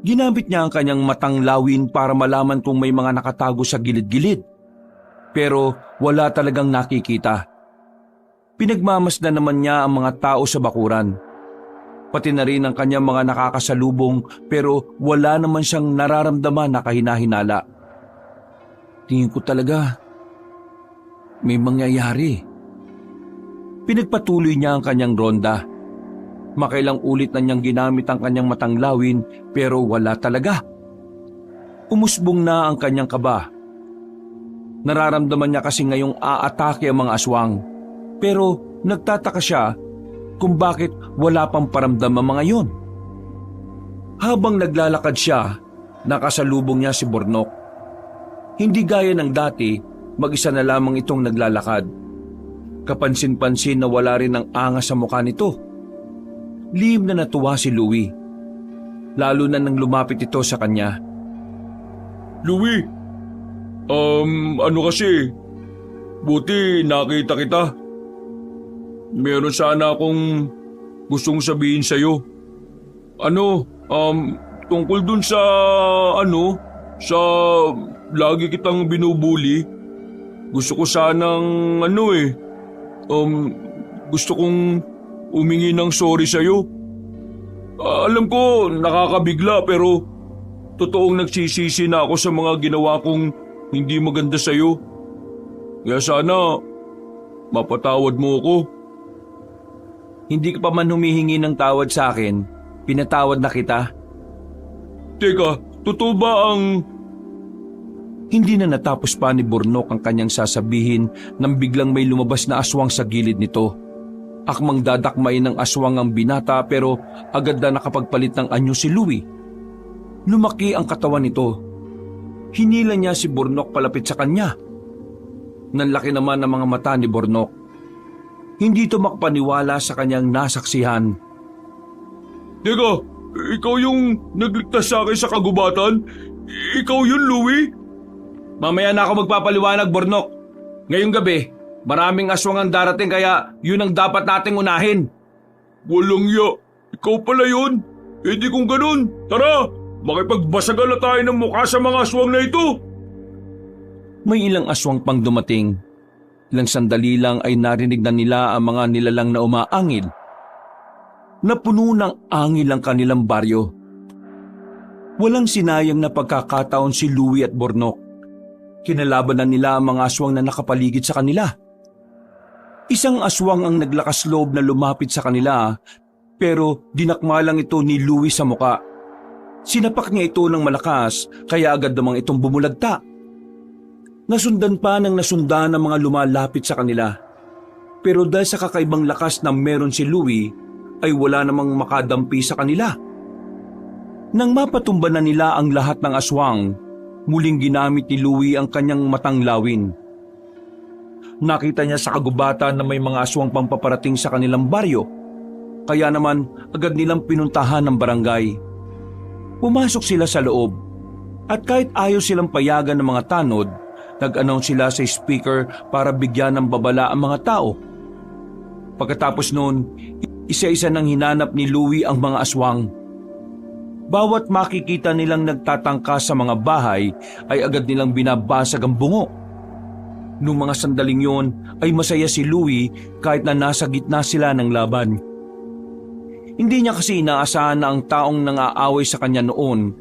Ginamit niya ang kanyang matang lawin para malaman kung may mga nakatago sa gilid-gilid. Pero wala talagang nakikita. Pinagmamasdan naman niya ang mga tao sa bakuran. Pati na rin ang kanyang mga nakakasalubong pero wala naman siyang nararamdaman na kahina-hinala. Tingin ko talaga, may mangyayari. Pinagpatuloy niya ang kanyang ronda. Makailang ulit na niyang ginamit ang kanyang matang lawin pero wala talaga. Umusbong na ang kanyang kaba. Nararamdaman niya kasi ngayong aatake ang mga aswang. Pero nagtataka siya kung bakit wala pang paramdam ang mga yon. Habang naglalakad siya, nakasalubong niya si Bornok. Hindi gaya ng dati, mag-isa na lamang itong naglalakad. Kapansin-pansin na wala rin ang angas sa mukha nito. Lihim na natuwa si Louie. Lalo na nang lumapit ito sa kanya. Louie, ano kasi, buti nakita kita. Meron sana akong gustong sabihin sa'yo. Tungkol dun sa lagi kitang binubuli. Gusto ko sanang gusto kong umingi ng sorry sa'yo. Alam ko, nakakabigla pero totoong nagsisisi na ako sa mga ginawa kong hindi maganda sa'yo. Kaya sana, mapatawad mo ako. Hindi ka pa man humihingi ng tawad sa akin, pinatawad na kita. Teka, totoo ba ang... Hindi na natapos pa ni Bornok ang kanyang sasabihin nang biglang may lumabas na aswang sa gilid nito. Akmang dadakmay ng aswang ang binata pero agad na nakapagpalit ng anyo si Louie. Lumaki ang katawan nito. Hinila niya si Bornok palapit sa kanya. Nanlaki naman ang mga mata ni Bornok. Hindi ito makapaniwala sa kanyang nasaksihan. Teka, ikaw yung nagligtas sa akin sa kagubatan? Ikaw yun, Louie? Mamaya na ako magpapaliwanag, Bornok. Ngayong gabi, maraming aswang ang darating kaya yun ang dapat nating unahin. Walang ya, ikaw pala yun. E di kung ganun, tara, makipagbasagal na tayo ng mukha sa mga aswang na ito. May ilang aswang pang dumating. Ilang sandali lang ay narinig na nila ang mga nilalang na umaangil. Napuno ng angil ang kanilang baryo. Walang sinayang na pagkakataon si Louie at Bornok. Kinalaban na nila ang mga aswang na nakapaligid sa kanila. Isang aswang ang naglakas loob na lumapit sa kanila pero dinakma lang ito ni Louie sa muka. Sinapak niya ito ng malakas kaya agad namang itong bumulagta. Nasundan pa ng nasundan ng mga lumalapit sa kanila. Pero dahil sa kakaibang lakas na meron si Louie, ay wala namang makadampi sa kanila. Nang mapatumba na nila ang lahat ng aswang, muling ginamit ni Louie ang kanyang matang lawin. Nakita niya sa kagubatan na may mga aswang pang paparating sa kanilang baryo, kaya naman agad nilang pinuntahan ng barangay. Pumasok sila sa loob, at kahit ayaw silang payagan ng mga tanod, nag-announce sila sa speaker para bigyan ng babala ang mga tao. Pagkatapos noon, isa-isa nang hinanap ni Louie ang mga aswang. Bawat makikita nilang nagtatangka sa mga bahay ay agad nilang binabasag ang bungo. Noong mga sandaling yon ay masaya si Louie kahit na nasa gitna sila ng laban. Hindi niya kasi inaasahan na ang taong nang-aaway sa kanya noon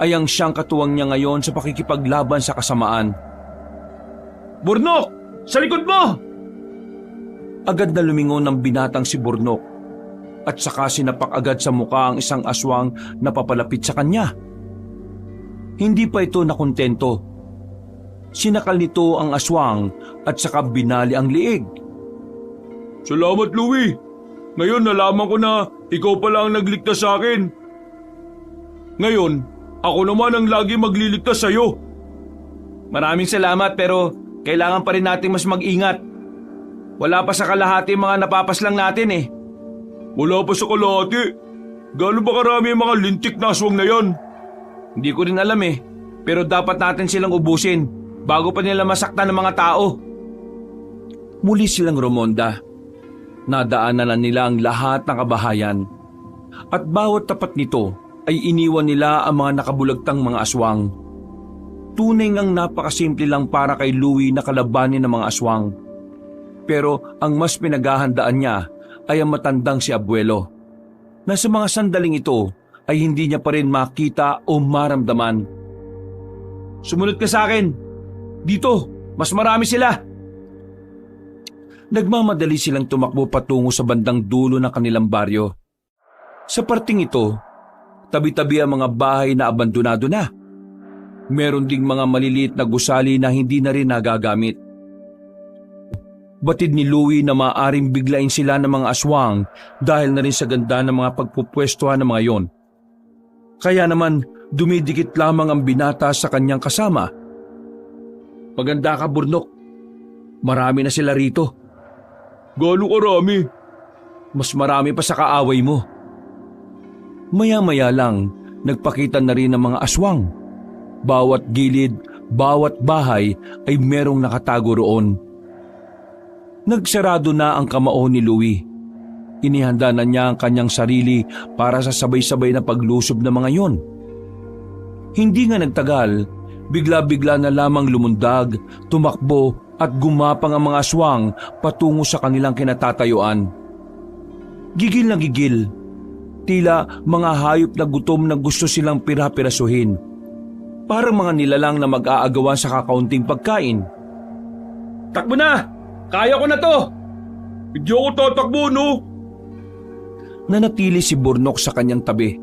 ay ang siyang katuwang niya ngayon sa pakikipaglaban sa kasamaan. Bornok! Sa likod mo! Agad na lumingon ng binatang si Bornok. at saka sinapak agad sa mukha ang isang aswang na papalapit sa kanya. Hindi pa ito nakontento. Sinakal nito ang aswang at saka binali ang liig. Salamat, Louie. Ngayon nalaman ko na ikaw pala ang nagligtas sa akin. Ngayon, ako naman ang lagi magliligtas sa'yo. Maraming salamat pero kailangan pa rin natin mas mag-ingat. Wala pa sa kalahati mga napapaslang natin eh. Wala pa sa kalahati. Gaano ba karami ang mga lintik na aswang na yan? Hindi ko rin alam eh. Pero dapat natin silang ubusin bago pa nila masaktan ng mga tao. Muli silang rumonda. Nadaanan na nila ang lahat ng kabahayan. At bawat tapat nito ay iniwan nila ang mga nakabulagtang mga aswang. Tunay ngang napakasimple lang para kay Louie na kalabanin ng mga aswang. Pero ang mas pinaghahandaan niya ay ang matandang si Abuelo, na sa mga sandaling ito ay hindi niya pa rin makita o maramdaman. Sumunod ka sa akin. Dito, mas marami sila. Nagmamadali silang tumakbo patungo sa bandang dulo ng kanilang baryo. Sa parting ito, tabi-tabi ang mga bahay na abandonado na. Meron ding mga maliliit na gusali na hindi na rin nagagamit. Batid ni Louie na maaaring biglain sila ng mga aswang dahil na rin sa ganda ng mga pagpupwestuhan ng mga yon. Kaya naman dumidikit lamang ang binata sa kanyang kasama. Maganda ka, Burnok. Marami na sila rito. Gaano karami? Mas marami pa sa kaaway mo. Maya-maya lang, nagpakita na rin ang mga aswang. Bawat gilid, bawat bahay ay merong nakatago roon. Nagsarado na ang kamao ni Louie. Inihanda na niya ang kanyang sarili para sa sabay-sabay na paglusob ng mga yon. Hindi nga nagtagal, bigla-bigla na lamang lumundag, tumakbo at gumapang ang mga aswang patungo sa kanilang kinatatayuan. Gigil na gigil. Tila mga hayop na gutom na gusto silang pirapirasuhin. Parang mga nilalang na mag-aagawan sa kakaunting pagkain. Takbo na! Kaya ko na to! Hindi ako tatakbo, no? Nanatili si Burnok sa kanyang tabi.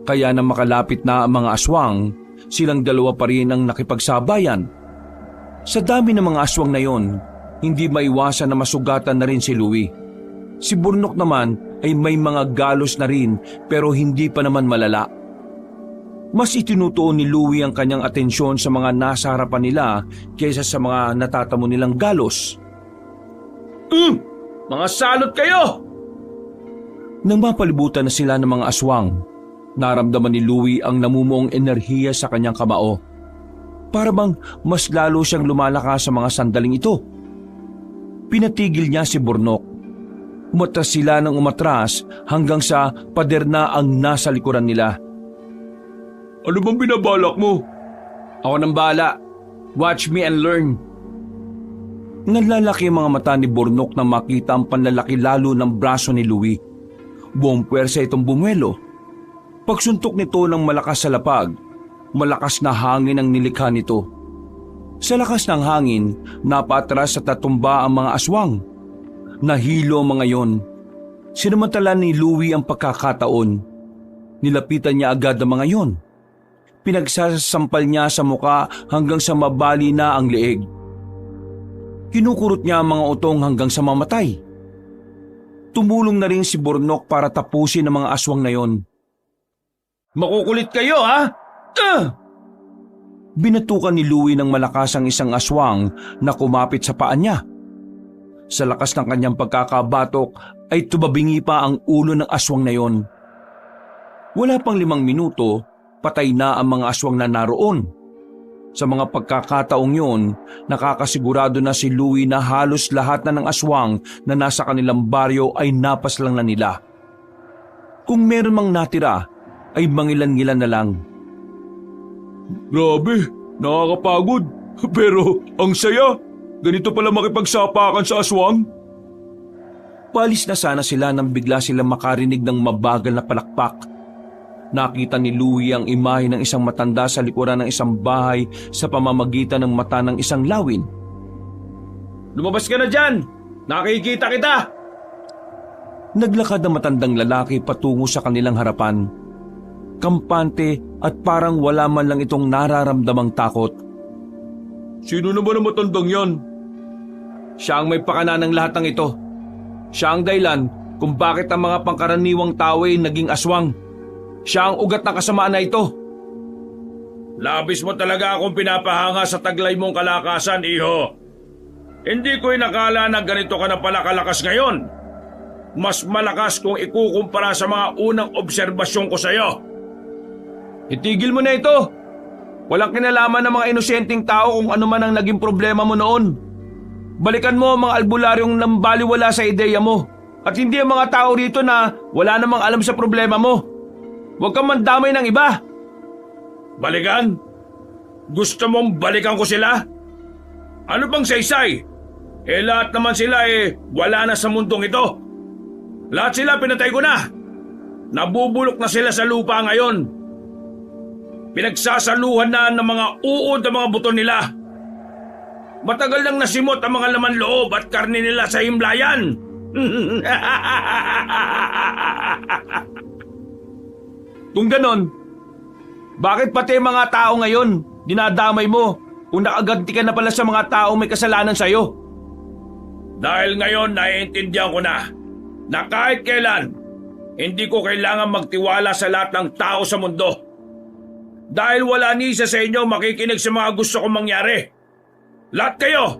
Kaya na makalapit na ang mga aswang, silang dalawa pa rin ang nakipagsabayan. Sa dami ng mga aswang na yon, hindi maiwasan na masugatan na rin si Louie. Si Burnok naman ay may mga galos na rin pero hindi pa naman malala. Mas itinutuon ni Louie ang kanyang atensyon sa mga nasa harapan nila kaysa sa mga natatamo nilang galos. Mga salot kayo! Nang mapalibutan na sila ng mga aswang, naramdaman ni Louie ang namumuong enerhiya sa kanyang kamao. Para bang mas lalo siyang lumalakas sa mga sandaling ito. Pinatigil niya si Burnok. Umatras sila ng umatras hanggang sa pader na ang nasa likuran nila. Ano bang binabalak mo? Ako nang bahala. Watch me and learn. Nalalaki ang mga mata ni Burnok nang makita ang panlalaki lalo ng braso ni Louie. Buong puwersa itong bumuelo. Pagsuntok nito ng malakas sa lapag, malakas na hangin ang nilikha nito. Sa lakas ng hangin, napatras at tatumba ang mga aswang. Nahilo ang mga yon. Sinamantala ni Louie ang pagkakataon. Nilapitan niya agad ang mga yon. Pinagsasampal niya sa muka hanggang sa mabali na ang leeg. Kinukurot niya ang mga utong hanggang sa mamatay. Tumulong na rin si Burnok para tapusin ang mga aswang na yon. Makukulit kayo, ha? Binatukan ni Louie ng malakas ang isang aswang na kumapit sa paa niya. Sa lakas ng kanyang pagkakabatok ay tumabingi pa ang ulo ng aswang na yon. Wala pang 5 minuto, patay na ang mga aswang na naroon. Sa mga pagkakataong yun, nakakasigurado na si Louie na halos lahat na ng aswang na nasa kanilang baryo ay napaslang na nila. Kung meron mang natira, ay mangilan-ngilan na lang. Grabe, nakakapagod. Pero ang saya, ganito pala makipagsapakan sa aswang. Palis na sana sila nang bigla silang makarinig ng mabagal na palakpak. Nakita ni Louie ang imahe ng isang matanda sa likuran ng isang bahay sa pamamagitan ng mata ng isang lawin. Lumabas ka na dyan! Nakikita kita! Naglakad ang matandang lalaki patungo sa kanilang harapan. Kampante at parang wala man lang itong nararamdamang takot. Sino naman ang matandang yan? Siya ang may pakana ng lahat ng ito. Siya ang dahilan kung bakit ang mga pangkaraniwang tao ay naging aswang. Siya ang ugat ng kasamaan na ito. Labis mo talaga akong pinapahanga sa taglay mong kalakasan, iho. Hindi ko inakala na ganito ka na pala kalakas ngayon. Mas malakas kung ikukumpara sa mga unang obserbasyon ko sa'yo. Itigil mo na ito. Walang kinalaman ng mga inosenteng tao kung ano man ang naging problema mo noon. Balikan mo ang mga albularyong nambaliwala sa ideya mo. At hindi ang mga tao rito na wala namang alam sa problema mo. Huwag kang mandamay ng iba. Balikan? Gusto mong balikan ko sila? Ano bang saysay? Lahat naman sila wala na sa mundong ito. Lahat sila pinatay ko na. Nabubulok na sila sa lupa ngayon. Pinagsasaluhan na ng mga uod ang mga buto nila. Matagal nang nasimot ang mga laman loob at karne nila sa himlayan. Kung ganon, bakit pati mga tao ngayon dinadamay mo kung nakaganti ka na pala sa mga tao may kasalanan sa'yo? Dahil ngayon naiintindihan ko na kahit kailan, hindi ko kailangan magtiwala sa lahat ng tao sa mundo. Dahil wala ni isa sa inyo makikinig sa mga gusto kong mangyari. Lahat kayo,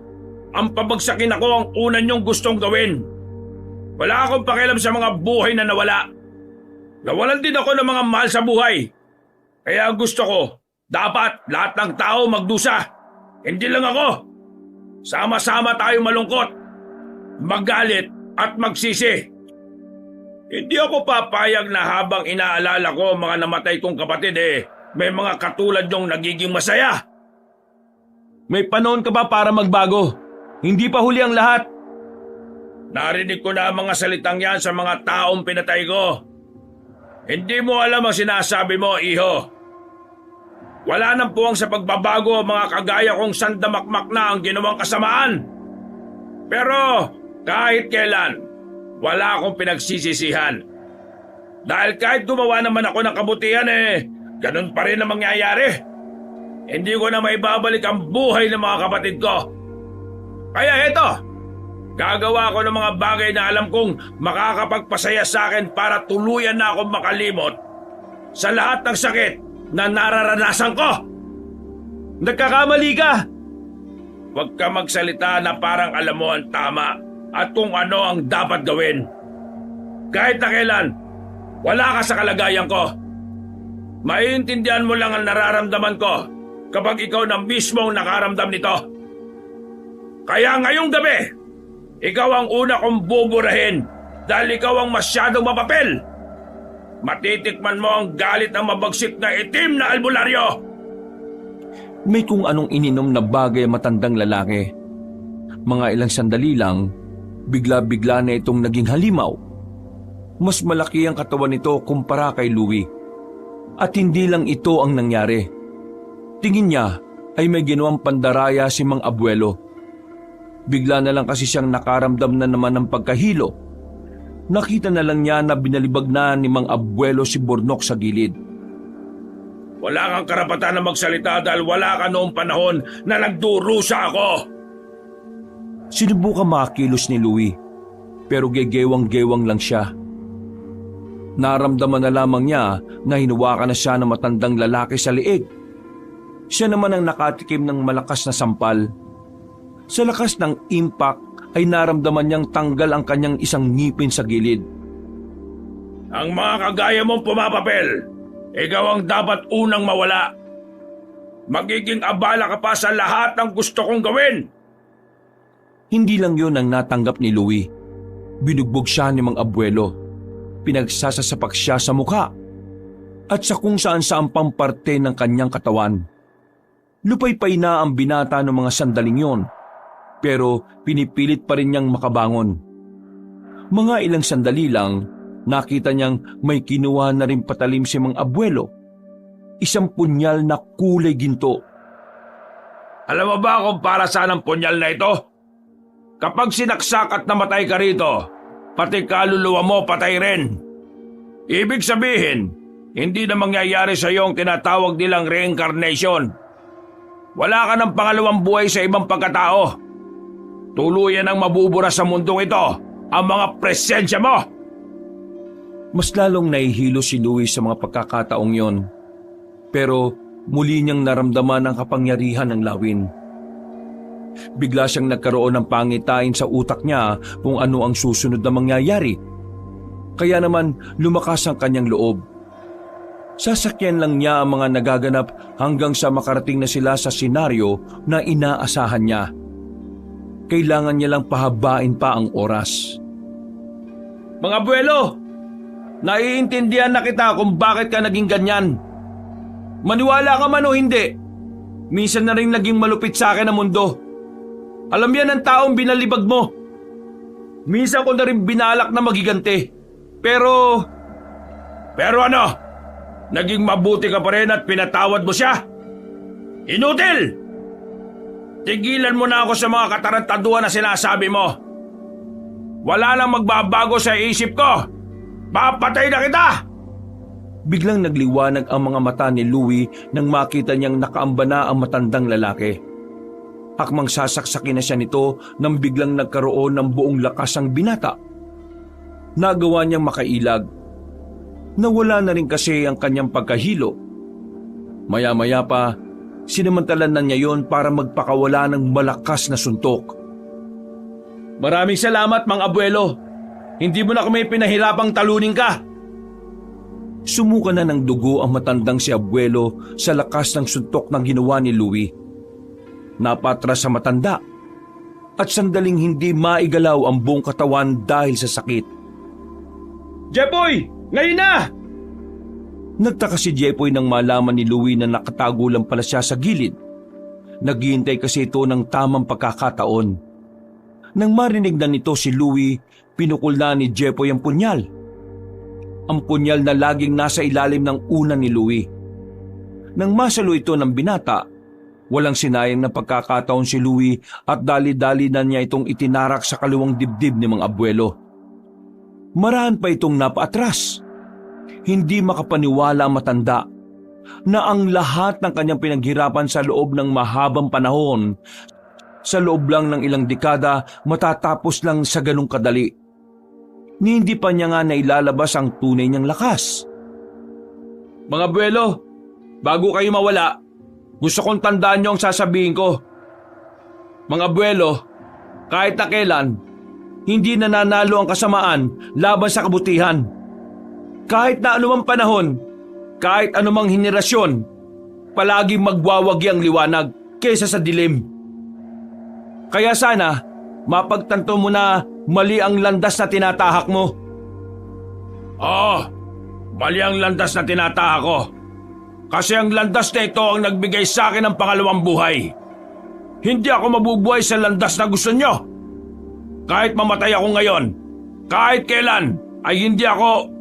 ang pabagsakin ako ang una niyong gustong gawin. Wala akong pakialam sa mga buhay na nawala. Nawalan din ako ng mga mahal sa buhay. Kaya gusto ko, dapat lahat ng tao magdusa. Hindi lang ako. Sama-sama tayo malungkot, magalit at magsisi. Hindi ako papayag na habang inaalala ko ang mga namatay kong kapatid may mga katulad yung nagiging masaya. May panahon ka ba para magbago? Hindi pa huli ang lahat. Narinig ko na ang mga salitang yan sa mga taong pinatay ko. Hindi mo alam ang sinasabi mo, iho. Wala nang puwang sa pagbabago ang mga kagaya kong sandamakmak na ang ginawang kasamaan. Pero kahit kailan, wala akong pinagsisisihan. Dahil kahit gumawa naman ako ng kabutihan ganun pa rin ang mangyayari. Hindi ko na maibabalik ang buhay ng mga kapatid ko. Kaya eto, gagawa ko ng mga bagay na alam kong makakapagpasaya sa akin para tuluyan na akong makalimot sa lahat ng sakit na nararanasan ko. Nagkakamali ka! Huwag ka magsalita na parang alam mo ang tama at kung ano ang dapat gawin. Kahit na kailan, wala ka sa kalagayan ko. Maiintindihan mo lang ang nararamdaman ko kapag ikaw na mismo ang nakaramdam nito. Kaya ngayong gabi, ikaw ang una kong buburahin dahil ikaw ang masyadong mapapel. Matitikman mo ang galit ng mabagsik na itim na albularyo. May kung anong ininom na bagay ang matandang lalaki. Mga ilang sandali lang, bigla-bigla na itong naging halimaw. Mas malaki ang katawan nito kumpara kay Louie. At hindi lang ito ang nangyari. Tingin niya ay may ginawang pandaraya si Mang Abuelo. Bigla na lang kasi siyang nakaramdam na naman ng pagkahilo. Nakita na lang niya na binalibag na ni Mang Abuelo si Bornok sa gilid. Wala kang karapatan na magsalita dahil wala ka noong panahon na nagdurusa ako. Sinubukan makakilos ni Louie, pero gegewang-gewang lang siya. Naramdaman na lamang niya na hinuwakan na siya ng matandang lalaki sa liig. Siya naman ang nakatikim ng malakas na sampal. Sa lakas ng impact ay naramdaman niyang tanggal ang kanyang isang ngipin sa gilid. Ang mga kagaya mong pumapapel, ikaw ang dapat unang mawala. Magiging abala ka pa sa lahat ng gusto kong gawin. Hindi lang yun ang natanggap ni Louie. Binugbog siya ni Mang Abuelo. Pinagsasasapak siya sa mukha at sa kung saan-saan pang parte ng kanyang katawan. Lupay-pay na ang binata ng mga sandaling yon, pero pinipilit pa rin niyang makabangon. Mga ilang sandali lang, nakita niyang may kinuha na rin patalim si Mang Abuelo. Isang punyal na kulay ginto. Alam mo ba kung para saan ang punyal na ito? Kapag sinaksak at namatay ka rito, pati kaluluwa mo patay rin. Ibig sabihin, hindi na mangyayari sa iyo ang tinatawag nilang reincarnation. Wala ka ng pangalawang buhay sa ibang pagkatao. Tuluyan ang mabubura sa mundong ito ang mga presensya mo. Mas lalong nahihilo si Louie sa mga pagkakataong yon. Pero muli niyang naramdaman ang kapangyarihan ng lawin. Bigla siyang nagkaroon ng pangitain sa utak niya kung ano ang susunod na mangyayari. Kaya naman lumakas ang kanyang loob. Sasakyan lang niya ang mga nagaganap hanggang sa makarating na sila sa senaryo na inaasahan niya. Kailangan niya lang pahabain pa ang oras. Mga abuelo, naiintindihan na kita kung bakit ka naging ganyan. Maniwala ka man o hindi, minsan na rin naging malupit sa akin ang mundo. Alam yan ang taong binalibag mo. Minsan ko na rin binalak na magiganti. Pero ano? Naging mabuti ka pa rin at pinatawad mo siya? Inutil! Tigilan mo na ako sa mga katarantaduhan na sinasabi mo. Wala nang magbabago sa isip ko. Papatay na kita! Biglang nagliwanag ang mga mata ni Louie nang makita niyang nakaamba na ang matandang lalaki. Akmang sasaksakin na siya nito nang biglang nagkaroon ng buong lakas ang binata. Nagawa niyang makailag. Nawala na rin kasi ang kanyang pagkahilo. Maya-maya pa, sinamantalan na niya yon para magpakawala ng malakas na suntok. Maraming salamat, mga abuelo. Hindi mo na kami pinahirapang talunin ka. Sumuka na ng dugo ang matandang si abuelo sa lakas ng suntok ng ginawa ni Louie. Napatras sa matanda at sandaling hindi maigalaw ang buong katawan dahil sa sakit. Jepoy! Ngayon na! Nagtaka si Jepoy nang malaman ni Louie na nakatago lang pala siya sa gilid. Naghihintay kasi ito ng tamang pagkakataon. Nang marinig na nito si Louie, pinukul na ni Jepoy ang punyal. Ang punyal na laging nasa ilalim ng unan ni Louie. Nang masalo ito ng binata, walang sinayang na pagkakataon si Louie at dali-dali na niya itong itinarak sa kaliwang dibdib ni mga abuelo. Marahan pa itong napaatras. Hindi makapaniwala ang matanda na ang lahat ng kanyang pinaghirapan sa loob ng mahabang panahon, sa loob lang ng ilang dekada, matatapos lang sa ganong kadali. Ni hindi pa niya nga nailalabas ang tunay niyang lakas. Mga abuelo, bago kayo mawala, gusto kong tandaan niyo ang sasabihin ko. Mga abuelo, kahit na kailan, hindi nananalo ang kasamaan laban sa kabutihan. Kahit na anumang panahon, kahit anumang henerasyon, palaging magwawagi ang liwanag kaysa sa dilim. Kaya sana, mapagtanto mo na mali ang landas na tinatahak mo. Oo, mali ang landas na tinatahak ko. Kasi ang landas na ito ang nagbigay sa akin ng pangalawang buhay. Hindi ako mabubuhay sa landas na gusto nyo. Kahit mamatay ako ngayon, kahit kailan, ay hindi ako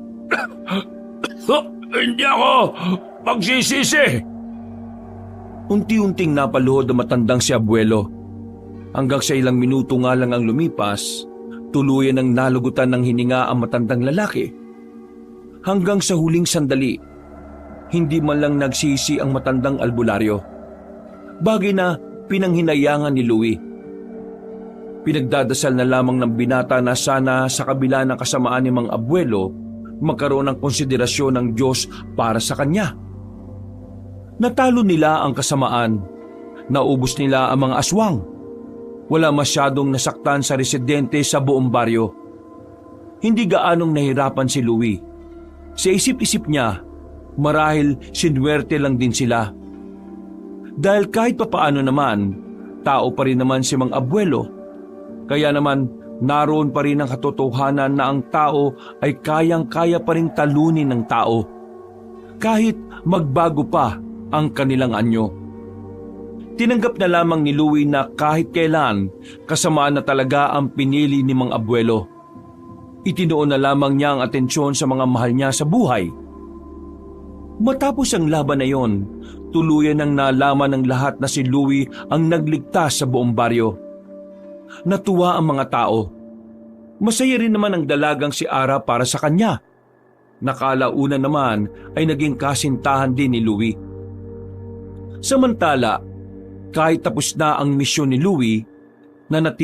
magsisisi. Unti-unting napaluhod ang matandang si abuelo. Hanggang sa ilang minuto nga lang ang lumipas, tuluyan ang nalugutan ng hininga ang matandang lalaki. Hanggang sa huling sandali, hindi man lang nagsisi ang matandang albularyo. Bagay na pinanghinayangan ni Louie. Pinagdadasal na lamang ng binata na sana sa kabila ng kasamaan ni mga abuelo, magkaroon ng konsiderasyon ng Diyos para sa kanya. Natalo nila ang kasamaan, naubos nila ang mga aswang. Wala masyadong nasaktan sa residente sa buong baryo. Hindi gaanong nahirapan si Louie. Sa isip-isip niya, marahil sinwerte lang din sila. Dahil kahit papaano naman, tao pa rin naman si mga abuelo. Kaya naman, naroon pa rin ang katotohanan na ang tao ay kayang-kaya pa rin talunin ng tao. Kahit magbago pa ang kanilang anyo. Tinanggap na lamang ni Louie na kahit kailan, kasamaan na talaga ang pinili ni mga abuelo. Itinuon na lamang niya ang atensyon sa mga mahal niya sa buhay. Matapos ang laban na yon, tuluyan ang nalaman ng lahat na si Louie ang nagligtas sa buong baryo. Natuwa ang mga tao. Masaya rin naman ang dalagang si Ara para sa kanya. Nakalauna naman ay naging kasintahan din ni Louie. Samantala, kahit tapos na ang misyon ni Louie, nanatili